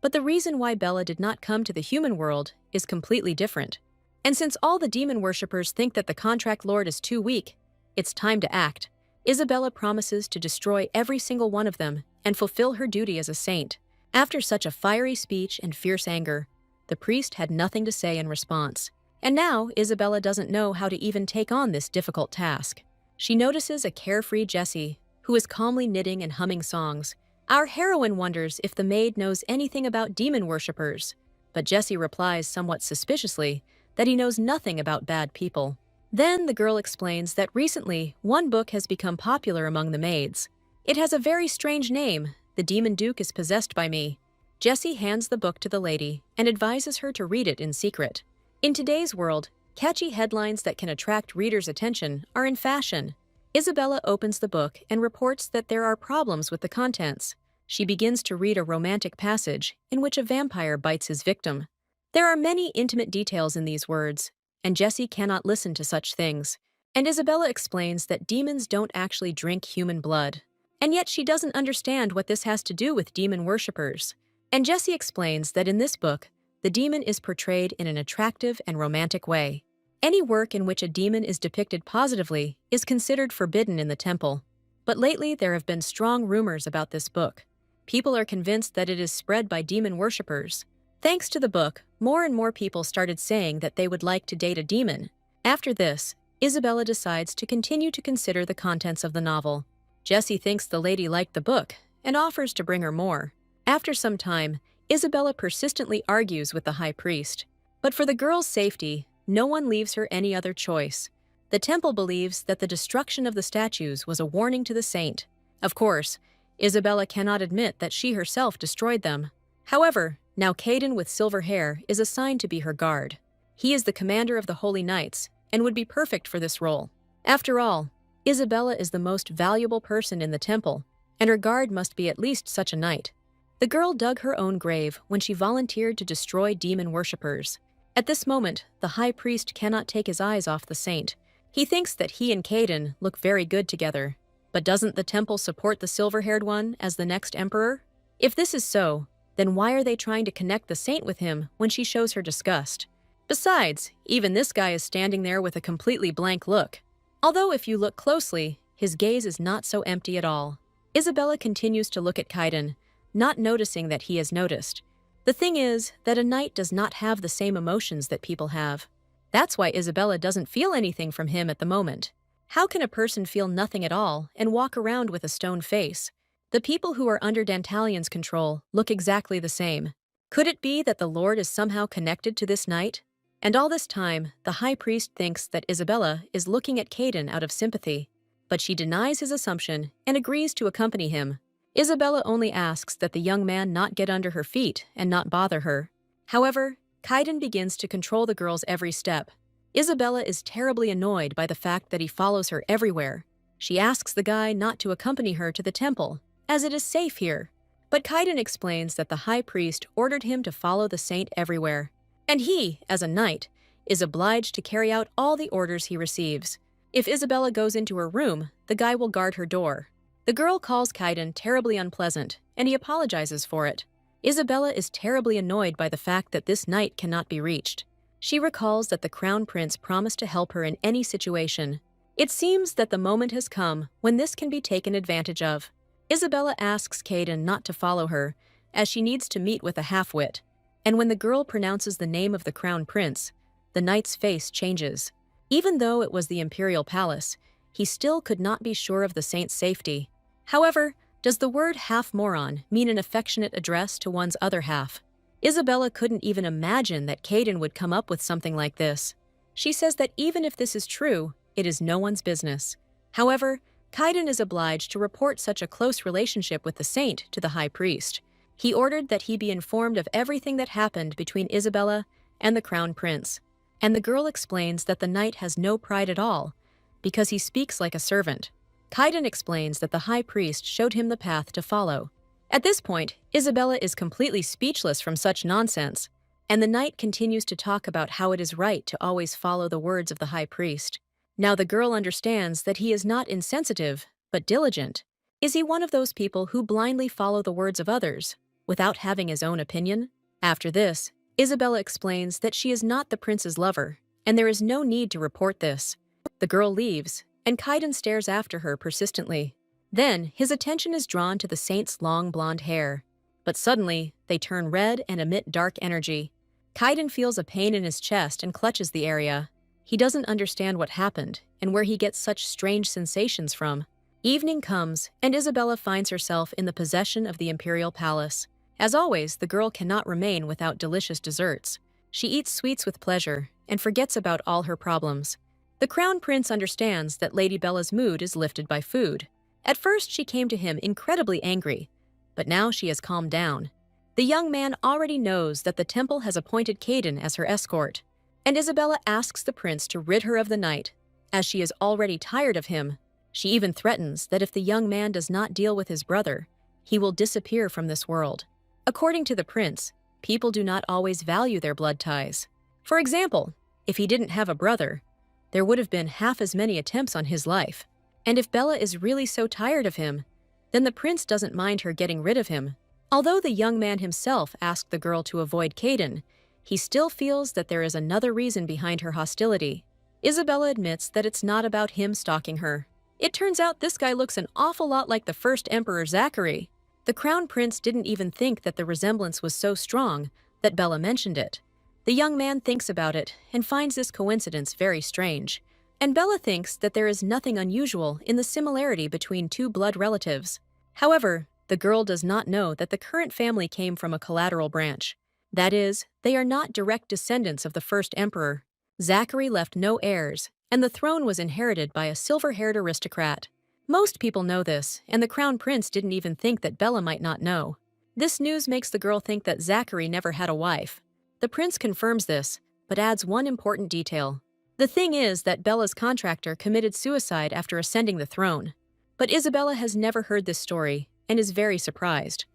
but the reason why Bella did not come to the human world is completely different. And since all the demon worshippers think that the contract lord is too weak, it's time to act. Isabella promises to destroy every single one of them and fulfill her duty as a saint. After such a fiery speech and fierce anger, the priest had nothing to say in response. And now Isabella doesn't know how to even take on this difficult task. She notices a carefree Jessie, who is calmly knitting and humming songs. Our heroine wonders if the maid knows anything about demon worshippers, but Jessie replies somewhat suspiciously that he knows nothing about bad people. Then the girl explains that recently one book has become popular among the maids. It has a very strange name, The Demon Duke is Possessed by Me. Jessie hands the book to the lady and advises her to read it in secret. In today's world, catchy headlines that can attract readers' attention are in fashion. Isabella opens the book and reports that there are problems with the contents. She begins to read a romantic passage in which a vampire bites his victim. There are many intimate details in these words, and Jessie cannot listen to such things. And Isabella explains that demons don't actually drink human blood. And yet she doesn't understand what this has to do with demon worshippers. And Jessie explains that in this book, the demon is portrayed in an attractive and romantic way. Any work in which a demon is depicted positively is considered forbidden in the temple. But lately there have been strong rumors about this book. People are convinced that it is spread by demon worshippers. Thanks to the book, more and more people started saying that they would like to date a demon. After this, Isabella decides to continue to consider the contents of the novel. Jessie thinks the lady liked the book and offers to bring her more. After some time, Isabella persistently argues with the high priest. But for the girl's safety, no one leaves her any other choice. The temple believes that the destruction of the statues was a warning to the saint. Of course, Isabella cannot admit that she herself destroyed them. However, now Caden with silver hair is assigned to be her guard. He is the commander of the Holy Knights and would be perfect for this role. After all, Isabella is the most valuable person in the temple, and her guard must be at least such a knight. The girl dug her own grave when she volunteered to destroy demon worshippers. At this moment, the high priest cannot take his eyes off the saint. He thinks that he and Caden look very good together. But doesn't the temple support the silver-haired one as the next emperor? If this is so, then why are they trying to connect the saint with him when she shows her disgust? Besides, even this guy is standing there with a completely blank look. Although if you look closely, his gaze is not so empty at all. Isabella continues to look at Caden, not noticing that he has noticed. The thing is that a knight does not have the same emotions that people have. That's why Isabella doesn't feel anything from him at the moment. How can a person feel nothing at all and walk around with a stone face? The people who are under Dantalion's control look exactly the same. Could it be that the Lord is somehow connected to this knight? And all this time, the high priest thinks that Isabella is looking at Caden out of sympathy, but she denies his assumption and agrees to accompany him. Isabella only asks that the young man not get under her feet and not bother her. However, Caden begins to control the girl's every step. Isabella is terribly annoyed by the fact that he follows her everywhere. She asks the guy not to accompany her to the temple, as it is safe here. But Kaiden explains that the high priest ordered him to follow the saint everywhere, and he, as a knight, is obliged to carry out all the orders he receives. If Isabella goes into her room, the guy will guard her door. The girl calls Kaiden terribly unpleasant, and he apologizes for it. Isabella is terribly annoyed by the fact that this knight cannot be reached. She recalls that the crown prince promised to help her in any situation. It seems that the moment has come when this can be taken advantage of. Isabella asks Kaiden not to follow her, as she needs to meet with a half-wit. And when the girl pronounces the name of the crown prince, the knight's face changes. Even though it was the imperial palace, he still could not be sure of the saint's safety. However, does the word half-moron mean an affectionate address to one's other half? Isabella couldn't even imagine that Kaiden would come up with something like this. She says that even if this is true, it is no one's business. However, Kaiden is obliged to report such a close relationship with the saint to the high priest. He ordered that he be informed of everything that happened between Isabella and the crown prince. And the girl explains that the knight has no pride at all, because he speaks like a servant. Kaiden explains that the high priest showed him the path to follow. At this point, Isabella is completely speechless from such nonsense, and the knight continues to talk about how it is right to always follow the words of the high priest. Now the girl understands that he is not insensitive, but diligent. Is he one of those people who blindly follow the words of others, without having his own opinion? After this, Isabella explains that she is not the prince's lover, and there is no need to report this. The girl leaves, and Kaiden stares after her persistently. Then, his attention is drawn to the saint's long blonde hair. But suddenly, they turn red and emit dark energy. Kaiden feels a pain in his chest and clutches the area. He doesn't understand what happened and where he gets such strange sensations from. Evening comes, and Isabella finds herself in the possession of the imperial palace. As always, the girl cannot remain without delicious desserts. She eats sweets with pleasure and forgets about all her problems. The crown prince understands that Lady Bella's mood is lifted by food. At first, she came to him incredibly angry, but now she has calmed down. The young man already knows that the temple has appointed Kaiden as her escort, and Isabella asks the prince to rid her of the knight, as she is already tired of him. She even threatens that if the young man does not deal with his brother, he will disappear from this world. According to the prince, people do not always value their blood ties. For example, if he didn't have a brother, there would have been half as many attempts on his life. And if Bella is really so tired of him, then the prince doesn't mind her getting rid of him. Although the young man himself asked the girl to avoid Kaiden, he still feels that there is another reason behind her hostility. Isabella admits that it's not about him stalking her. It turns out this guy looks an awful lot like the first Emperor Zachary. The crown prince didn't even think that the resemblance was so strong that Bella mentioned it. The young man thinks about it and finds this coincidence very strange. And Bella thinks that there is nothing unusual in the similarity between two blood relatives. However, the girl does not know that the current family came from a collateral branch. That is, they are not direct descendants of the first emperor. Zachary left no heirs, and the throne was inherited by a silver-haired aristocrat. Most people know this, and the crown prince didn't even think that Bella might not know. This news makes the girl think that Zachary never had a wife. The prince confirms this, but adds one important detail. The thing is that Bella's contractor committed suicide after ascending the throne. But Isabella has never heard this story and is very surprised.